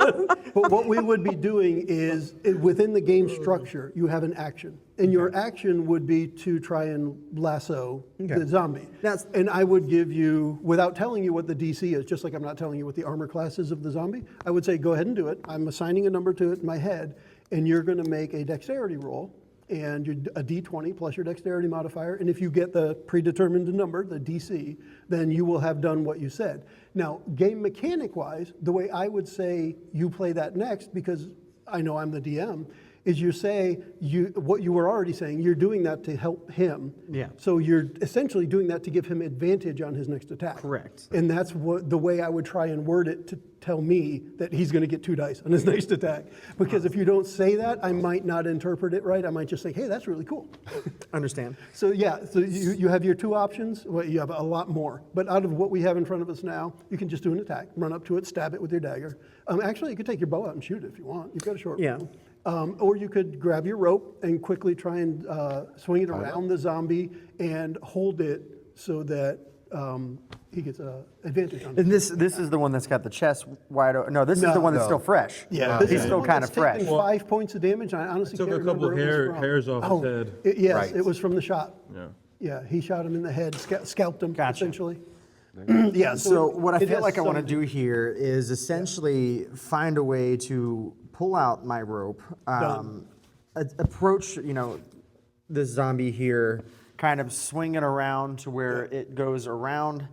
But what we would be doing is, within the game structure, you have an action. And your action would be to try and lasso the zombie. That's- And I would give you, without telling you what the DC is, just like I'm not telling you what the armor class is of the zombie, I would say, go ahead and do it. I'm assigning a number to it in my head, and you're going to make a dexterity roll. And a D20 plus your dexterity modifier. And if you get the predetermined number, the DC, then you will have done what you said. Now, game mechanic wise, the way I would say you play that next, because I know I'm the DM, is what you were already saying, you're doing that to help him. Yeah. So you're essentially doing that to give him advantage on his next attack. Correct. And that's the way I would try and word it to tell me that he's going to get 2 dice on his next attack. Because if you don't say that, I might not interpret it right. I might just say, hey, that's really cool. Understand. So yeah, so you have your 2 options. Well, you have a lot more. But out of what we have in front of us now, you can just do an attack. Run up to it, stab it with your dagger. Actually, you could take your bow out and shoot it if you want. You've got a short bow. Or you could grab your rope and quickly try and swing it around the zombie and hold it so that he gets an advantage on it. And this is the one that's got the chest wide open. No, this is the one that's still fresh. Yeah, He's still kind of fresh. Taken 5 points of damage. I honestly Took can't a couple remember where it was from. hairs off his head. Yes, Right. it was from the shot. Yeah. Yeah, he shot him in the head, scalped him, Gotcha. essentially. Yeah, So what I it feel has like I want to some- do here is essentially find a way to pull out my rope, approach, this zombie here, kind of swing it around to where it goes around,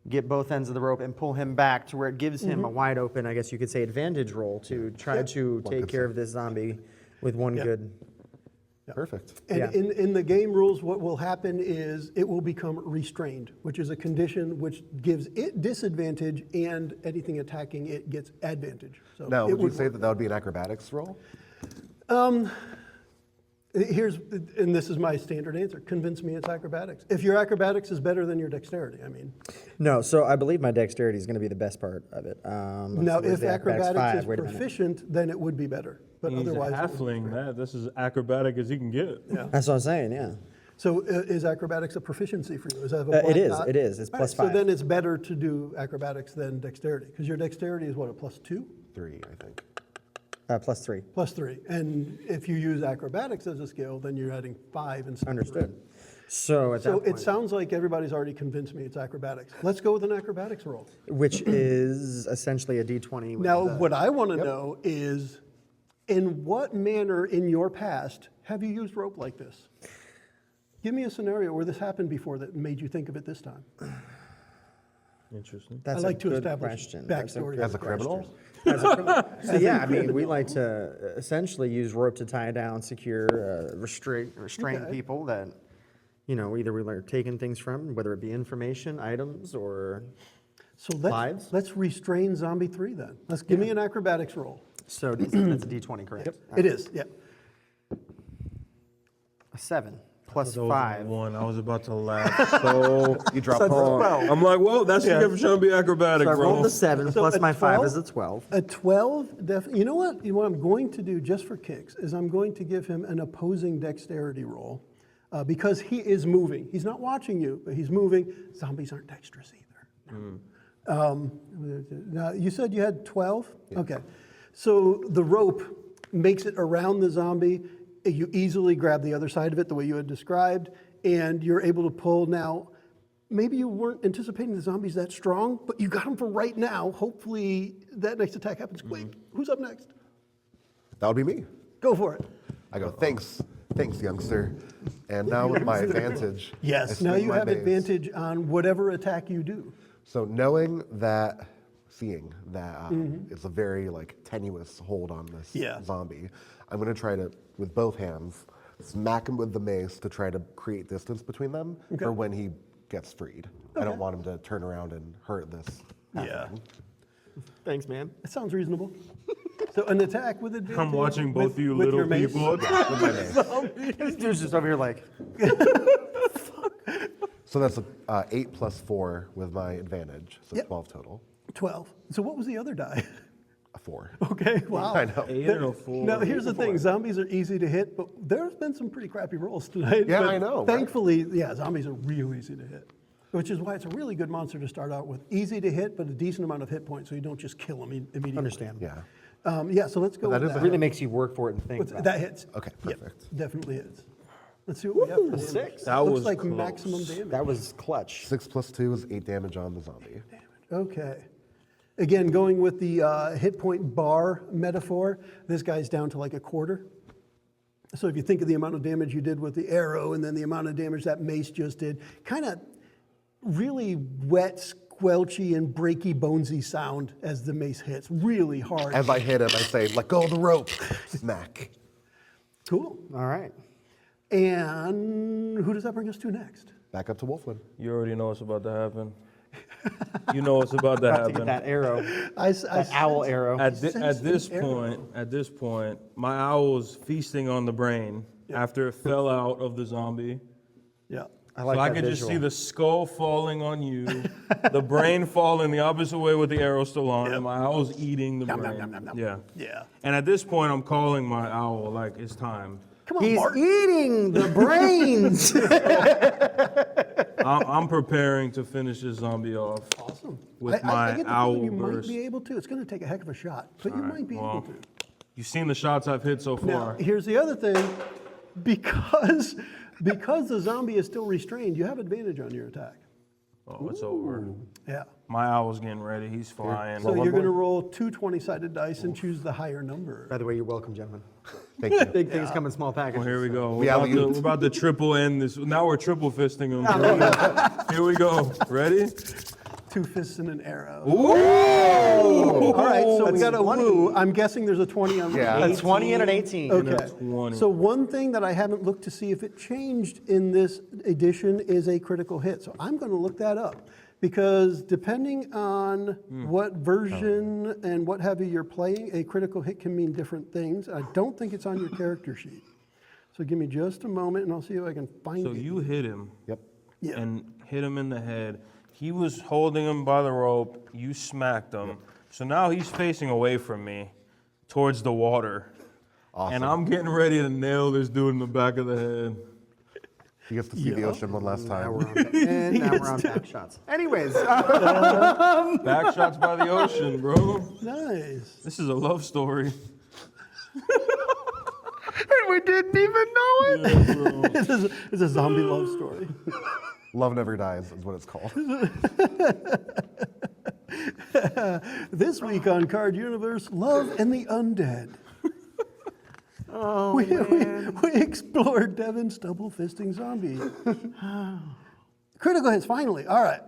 get both ends of the rope and pull him back to where it gives him a wide open, I guess you could say, advantage roll to try to take care of this zombie with one good. Perfect. And Yeah. in the game rules, what will happen is it will become restrained, which is a condition which gives it disadvantage, and anything attacking it gets advantage. So Now, it would you say that would be an acrobatics roll? and this is my standard answer. Convince me it's acrobatics. If your acrobatics is better than your dexterity, I mean. No, so I believe my dexterity is going to be the best part of it. Now, if acrobatics is proficient, then it would be better. But He's a otherwise, it would- halfling. This is acrobatic as he can get. yeah. That's what I'm saying, yeah. So is acrobatics a proficiency for you? Is that a It black is, dot? it is. It's All plus right, 5. So then it's better to do acrobatics than dexterity, because your dexterity is what, a +2? 3, I think. Plus 3. +3. And if you use acrobatics as a skill, then you're adding 5 instead. Understood. So at that So point, it sounds like everybody's already convinced me it's acrobatics. Let's go with an acrobatics roll. which is essentially a D20. With Now, the- what I want to know is, in what manner in your past have you used rope like this? Give me a scenario where this happened before that made you think of it this time. Interesting. That's I like a to good establish question. That's a backstory. good As a criminal? So yeah, I mean, we like to essentially use rope to tie down, secure, restrain Okay. people that, either we are taking things from, whether it be information, items, or So Lives? let's restrain Zombie 3 then. Let's give me an acrobatics roll. so that's a D20, correct? It is, yeah. A 7 plus That was 5. one. I was about to laugh so You drop So hard. 12. I'm like, well, that's the difference trying to be acrobatic, So I bro. rolled the 7 So plus a my 5 12? is a 12. A 12, you know what? What I'm going to do just for kicks is I'm going to give him an opposing dexterity roll because he is moving. He's not watching you, but he's moving. Zombies aren't dexterous either. Now, you said you had 12? Okay. So the rope makes it around the zombie. You easily grab the other side of it the way you had described, and you're able to pull. Now, maybe you weren't anticipating the zombies that strong, but you got them for right now. Hopefully that next attack happens quick. Who's up next? That would be me. Go for it. I go, thanks, youngster. And now with my advantage. I Yes, now swing you my have mace. advantage on whatever attack you do. So seeing that it's a very tenuous hold on this Yeah. zombie, I'm gonna try to, with both hands, smack him with the mace to try to create distance between them for when he gets freed. I don't want him to turn around and hurt this. Yeah. Thanks, man. That sounds reasonable. So an attack with advantage. I'm watching both with- you with little your mace? people. With my mace. This dude's just over here like, So that's 8 plus 4 with my advantage, so Yep. 12 total. 12. So what was the other die? A 4. Okay, wow. I know. 8 and a 4. Now, here's the thing. Zombies are easy to hit, but there's been some pretty crappy rolls tonight. Yeah, But I know, right? Thankfully, yeah, zombies are real easy to hit, which is why it's a really good monster to start out with. Easy to hit, but a decent amount of hit points, so you don't just kill them immediately. understand. Yeah. Yeah, so let's go That with is that. a Really makes you work for it and think What's- about that it. hits. Okay, Yep, perfect. definitely hits. Let's see what we have for damage. 6. That Looks was like close. maximum damage. That was clutch. 6 plus 2 is 8 damage on the zombie. Okay. Again, going with the hit point bar metaphor, this guy's down to like a quarter. So if you think of the amount of damage you did with the arrow and then the amount of damage that mace just did, kind of really wet, squelchy, and breaky, bonesy sound as the mace hits. Really hard. As I hit him, I say, let go of the rope. Smack. Cool. All right. And who does that bring us to next? Back up to Wolfman. You already know what's about to happen. You know what's about to About to get happen. that arrow, I that owl arrow. At sense this the arrow. point, my owl was feasting on the brain after it fell out of the zombie. Yeah. I like So I that could just visual. see the skull falling on you, the brain falling the opposite way with the arrow still on, and my owl's eating the brain. nom, nom, nom. Yeah. Yeah. And at this point, I'm calling my owl like it's time. Come on, He's Bart. eating the brains. I'm preparing to finish this zombie off. Awesome. With I my get the owl feeling you burst. might be able to. It's going to take a heck of a shot, but you might be able to. You've seen the shots I've hit so Now, far. here's the other thing. Because the zombie is still restrained, you have advantage on your attack. Oh, it's over. Yeah. My owl's getting ready. He's flying. So you're going to roll 2 20-sided dice and choose the higher number. By the way, you're welcome, gentlemen. Thank you. Big things come in small packages. Well, here we go. Yeah, We're about to triple end this. Now we're triple fisting them. Here we go. Ready? 2 fists and an arrow. Ooh! All right, so we That's got a 20. woo. I'm guessing there's a 20 on the Yeah. A 20 and an 18. Okay. 20. So one thing that I haven't looked to see if it changed in this edition is a critical hit. So I'm going to look that up because depending on what version and what have you you're playing, a critical hit can mean different things. I don't think it's on your character sheet. So give me just a moment and I'll see if I can find So it. you hit him Yep. Yeah. and hit him in the head. He was holding him by the rope. You smacked him. So now he's facing away from me towards the water. Awesome. And I'm getting ready to nail this dude in the back of the head. He gets to see the ocean one last Now time. we're on, and now we're on back shots. Anyways, Back shots by the ocean, bro. Nice. This is a love story. We didn't even know it. Yeah, bro. It's a zombie love story. Love Never Dies is what it's called. This week on Card Universe, Love and the Undead. We explored Devin's double fisting zombie. Critical hits, finally. All right.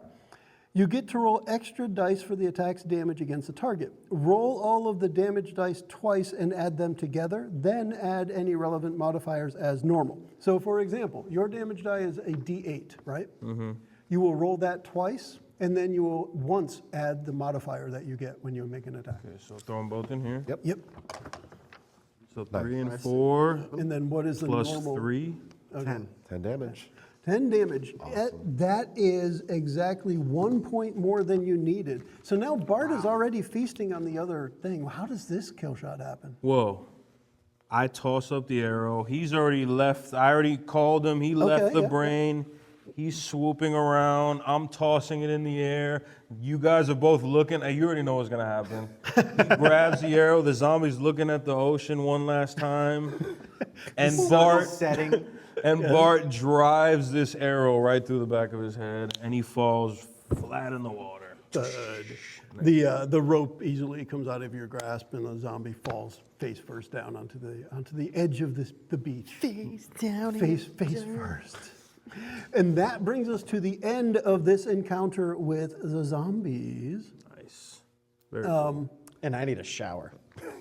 You get to roll extra dice for the attack's damage against the target. Roll all of the damage dice twice and add them together, then add any relevant modifiers as normal. So for example, your damage die is a D8, right? Mm-hmm. You will roll that twice, and then you will once add the modifier that you get when you make an attack. Okay, so throw them both in here. Yep. Yep. So 3 and 4 And then what is the plus normal? 3. 10. 10 damage. 10 damage. That is exactly 1 point more than you needed. So now Bart is already feasting on the other thing. How does this kill shot happen? Whoa. I toss up the arrow. He's already left. I already called him. He left the yeah. brain. He's swooping around. I'm tossing it in the air. You guys are both looking. You already know what's going to happen. He grabs the arrow. The zombie's looking at the ocean one last time. And Bart setting. Bart drives this arrow right through the back of his head, and he falls flat in the water. The rope easily comes out of your grasp, and the zombie falls face first down onto the edge of the beach. Face down. Face first. And that brings us to the end of this encounter with the zombies. Nice. Very cool. And I need a shower.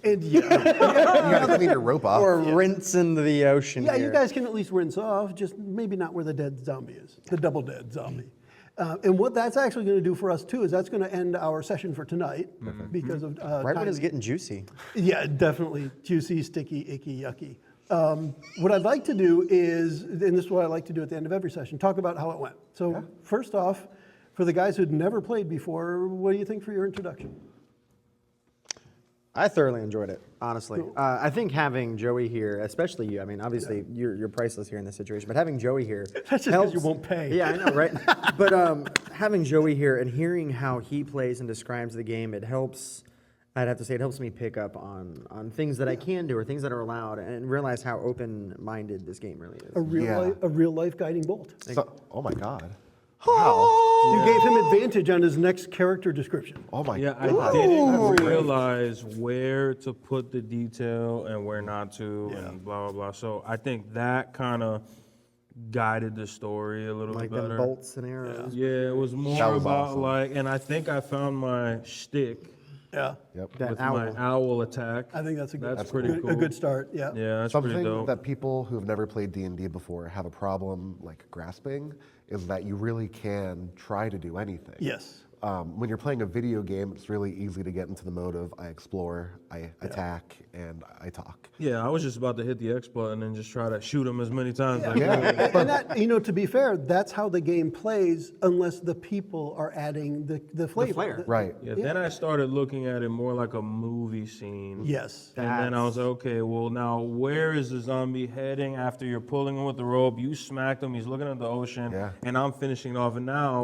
And yeah, You gotta clean your rope off. Or rinse into the ocean yeah, here. you guys can at least rinse off, just maybe not where the dead zombie is, the double dead zombie. And what that's actually going to do for us too is that's going to end our session for tonight because of Right when time. it's getting juicy. Yeah, definitely juicy, sticky, icky, yucky. What I'd like to do is, and this is what I like to do at the end of every session, talk about how it went. So first off, for the guys who'd never played before, what do you think for your introduction? I thoroughly enjoyed it, honestly. I think having Joey here, especially you, I mean, obviously you're priceless here in this situation, but having Joey here That's just because you won't pay. Yeah, I know, right? But having Joey here and hearing how he plays and describes the game, it helps. I'd have to say it helps me pick up on things that I can do or things that are allowed and realize how open-minded this game really is. A real life guiding bolt. So, oh my god. Wow. You gave him advantage on his next character description. Oh my Yeah, god. I didn't realize where to put the detail and where not to, and blah blah blah. So I think that kind of guided the story a little Like bit them better. bolts and arrows. Yeah, it was more That was about awesome. like, and I think I found my shtick Yeah. Yep. That with owl. my owl attack. I think that's pretty cool. a good start. Yeah. Yeah, that's pretty Something dope. that people who have never played D&D before have a problem like grasping is that you really can try to do anything. Yes. When you're playing a video game, it's really easy to get into the mode of I explore, I attack, and I talk. Yeah, I was just about to hit the X button and just try to shoot him as many times as I Yeah. could. And that, to be fair, that's how the game plays unless the people are adding the flavor. flair. Right. Yeah, then I started looking at it more like a movie scene. Yes. And then I was like, okay, well, now where is the zombie heading after you're pulling him with the rope? You smacked him, he's looking at the ocean, Yeah. and I'm finishing it off. And now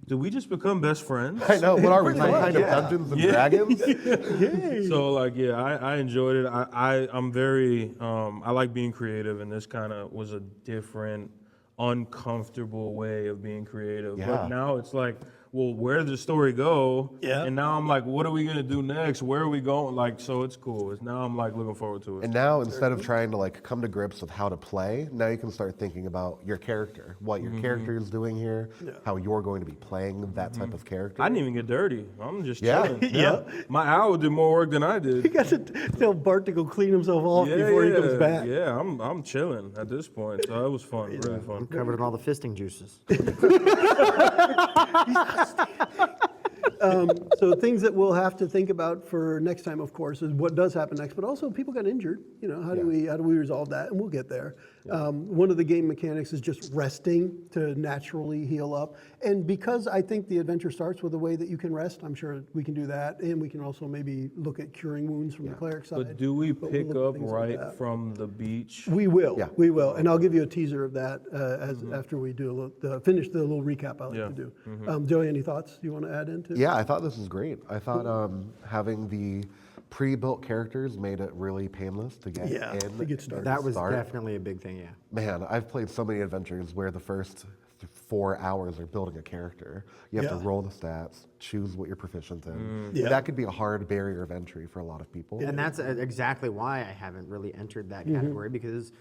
do we just become best friends? I know. What are we? Pretty Some much, kind of Dungeons and Dragons? So like, yeah, I enjoyed it. I'm very, I like being creative, and this kind of was a different, uncomfortable way of being creative. Yeah. But now it's like, well, where did the story go? Yeah. And now I'm like, what are we gonna do next? Where are we going? Like, so it's cool. Now I'm like looking forward to it. And now, instead of trying to like come to grips with how to play, now you can start thinking about your character, what your character is doing here, how you're going to be playing that type of character. I didn't even get dirty. I'm just Yeah. chilling. Yeah. My owl did more work than I did. You got to tell Bart to go clean himself off before he comes back. Yeah, I'm chilling at this point. So it was fun, really fun. Covered in all the fisting juices. So things that we'll have to think about for next time, of course, is what does happen next. But also, people got injured. How do we resolve that? And we'll get there. One of the game mechanics is just resting to naturally heal up. And because I think the adventure starts with a way that you can rest, I'm sure we can do that. And we can also maybe look at curing wounds from the cleric side. But do we we'll pick look at up things like right that. from the beach? We will. Yeah. We will. And I'll give you a teaser of that after we do finish the little recap I like to do. Joey, any thoughts you want to add into? Yeah, I thought this was great. I thought having the pre-built characters made it really painless to get in. to get started. That was definitely a big thing, yeah. Man, I've played so many adventures where the first 4 hours are building a character. You have to roll the stats, choose what you're proficient in. Yeah. That could be a hard barrier of entry for a lot of people. And that's exactly why I haven't really entered that category, because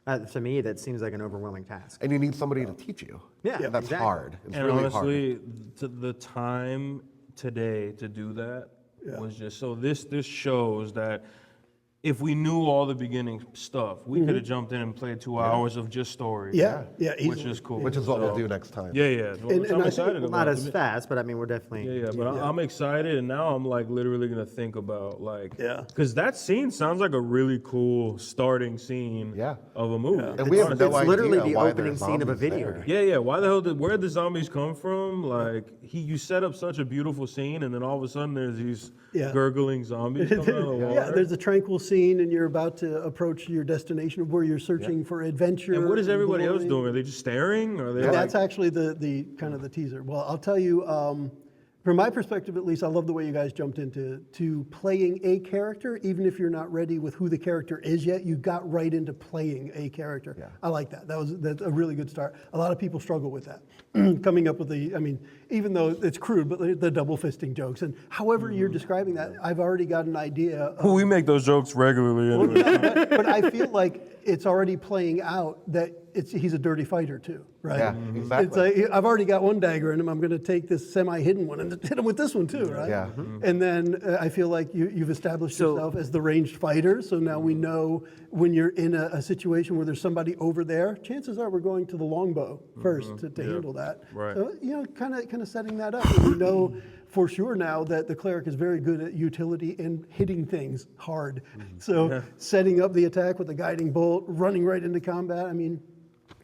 to me, that seems like an overwhelming task. And you need somebody to teach you. Yeah, And that's exactly. hard. It's And really honestly, to the time today to do that was just so. This shows that if we knew all the beginning stuff, we could have jumped in and played 2 hours of just story. Yeah, which easily. is cool. Which is what So, we'll do next time. Yeah, which and I'm I think- excited Well, about. not as fast, but I mean, we're definitely. Yeah, but I'm excited, and now I'm like literally gonna think about because that scene sounds like a really cool starting scene of a movie. And we have no It's idea literally the why opening there's scene of a zombies video there. game. Yeah. Why the hell where the zombies come from? Like you set up such a beautiful scene, and then all of a sudden there's these gurgling zombies coming out of the water. Yeah, there's a tranquil scene, and you're about to approach your destination of where you're searching for adventure. And what is everybody else glory. doing? Are they just staring? Or are they That's actually the kind of the teaser. Well, I'll tell you, from my perspective at least, I love the way you guys jumped into playing a character, even if you're not ready with who the character is yet. You got right into playing a character. Yeah. I like that. That's a really good start. A lot of people struggle with that. Coming up with even though it's crude, but the double fisting jokes. And however you're describing that, I've already got an idea of we make those jokes regularly. Anyway. but I feel like it's already playing out that he's a dirty fighter too, right? Yeah, exactly. It's like I've already got one dagger in him. I'm going to take this semi-hidden one and hit him with this one too, right? Yeah. And then I feel like you've established yourself as the ranged fighter. So now we know when you're in a situation where there's somebody over there, chances are we're going to the longbow first to handle that. Right. So kind of setting that up. And we know for sure now that the cleric is very good at utility and hitting things hard. So setting up the attack with the guiding bolt, running right into combat.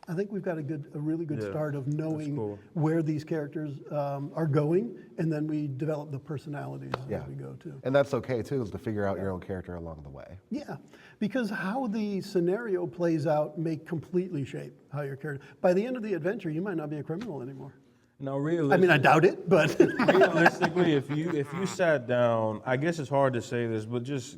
I think we've got a really good start of knowing where these characters are going, and then we develop the personalities as we go too. And that's okay too, is to figure out your own character along the way. Yeah, because how the scenario plays out may completely shape how your character. By the end of the adventure, you might not be a criminal anymore. Now, realistically, I doubt it, but realistically, if you sat down, I guess it's hard to say this, but just,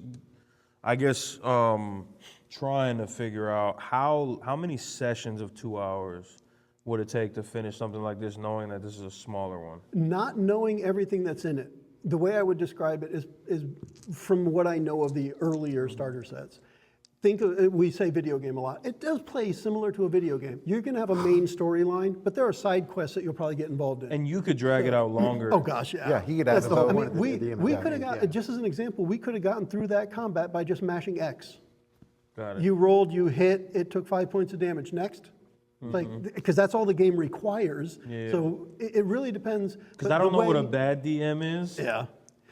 I guess, trying to figure out how many sessions of 2 hours would it take to finish something like this, knowing that this is a smaller one? not knowing everything that's in it. The way I would describe it is from what I know of the earlier starter sets. we say video game a lot. It does play similar to a video game. You're going to have a main storyline, but there are side quests that you'll probably get involved in. And you could drag it out longer. Oh gosh, yeah. Yeah, he could have his the whole own. point. We Yeah. could have got, just as an example, we could have gotten through that combat by just mashing X. Got it. You rolled, you hit, it took 5 points of damage. Next. Like, because that's all the game requires. Yeah. So it really depends. Because I don't know what a bad DM is. Yeah.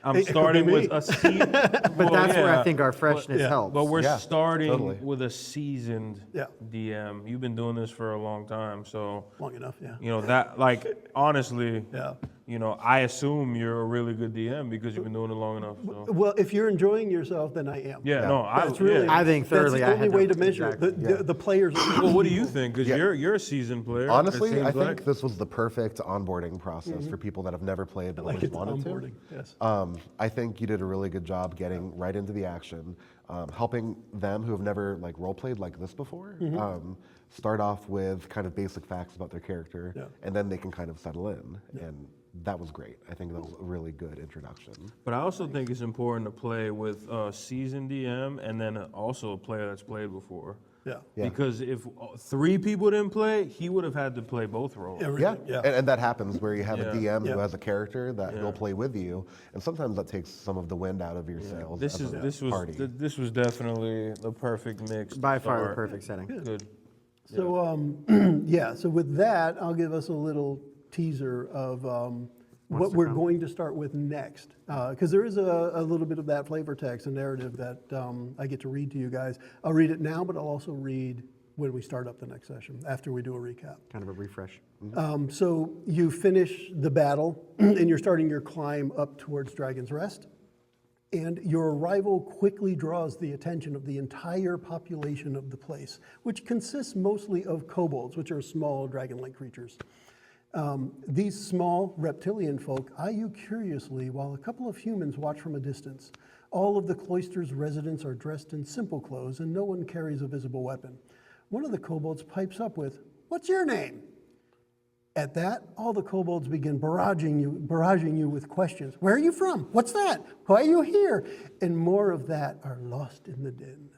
I'm It could starting be with me. a season. But that's where I think our freshness helps. But we're Yeah, starting totally. with a seasoned Yeah. DM. You've been doing this for a long time, so Long enough, yeah. you know that. Like honestly, Yeah. you know, I assume you're a really good DM because you've been doing it long enough. So. Well, if you're enjoying yourself, then I am. Yeah, no, That's really. yeah. I think thoroughly, I That's the only had way to- to measure exactly. the players. Well, what do you think? Because Yeah. you're a seasoned player. it Honestly, seems I think like. this was the perfect onboarding process for people that have never played but Like always it's wanted onboarding. to. Yes. I think you did a really good job getting right into the action, helping them who have never like role played like this before. Start off with kind of basic facts about their character, Yeah. and then they can kind of settle in. And that was great. I think that was a really good introduction. But I also think it's important to play with a seasoned DM and then also a player that's played before. Yeah. Yeah. Because if 3 people didn't play, he would have had to play both roles. Yeah, Yeah. And that happens where you have Yeah. a DM Yeah. who has a character that will play with you, and sometimes that takes some of the wind out of your sails. This as is a this was party. this was definitely the perfect mix. to By far the start. perfect setting. Good. So, yeah, so with that, I'll give us a little teaser of what we're going to start with next. Because there is a little bit of that flavor text and narrative that I get to read to you guys. I'll read it now, but I'll also read when we start up the next session, after we do a recap. Kind of a refresh. So you finish the battle, and you're starting your climb up towards Dragon's Rest. And your arrival quickly draws the attention of the entire population of the place, which consists mostly of kobolds, which are small dragon-like creatures. These small reptilian folk eye you curiously while a couple of humans watch from a distance. All of the cloister's residents are dressed in simple clothes, and no one carries a visible weapon. One of the kobolds pipes up with, "What's your name?" At that, all the kobolds begin barraging you with questions. Where are you from? What's that? Why are you here? And more of that are lost in the din.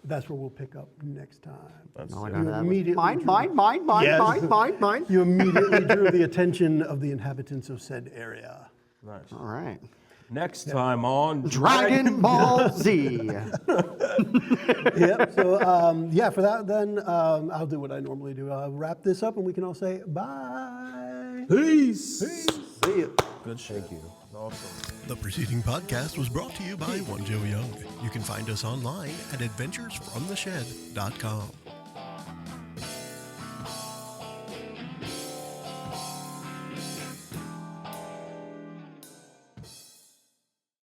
That's where we'll pick up next time. Oh, I You know that. immediately Mine, drew- mine, mine, mine, Yes. mine, mine, mine. You immediately drew the attention of the inhabitants of said area. Nice. All right. Next time on Dragon Ball Z. Yep. So yeah, for that then I'll do what I normally do. I'll wrap this up and we can all say bye. Peace. See you. Good shit. Thank you. Awesome. The preceding podcast was brought to you by One Joe Young. You can find us online at adventuresfromtheshed.com.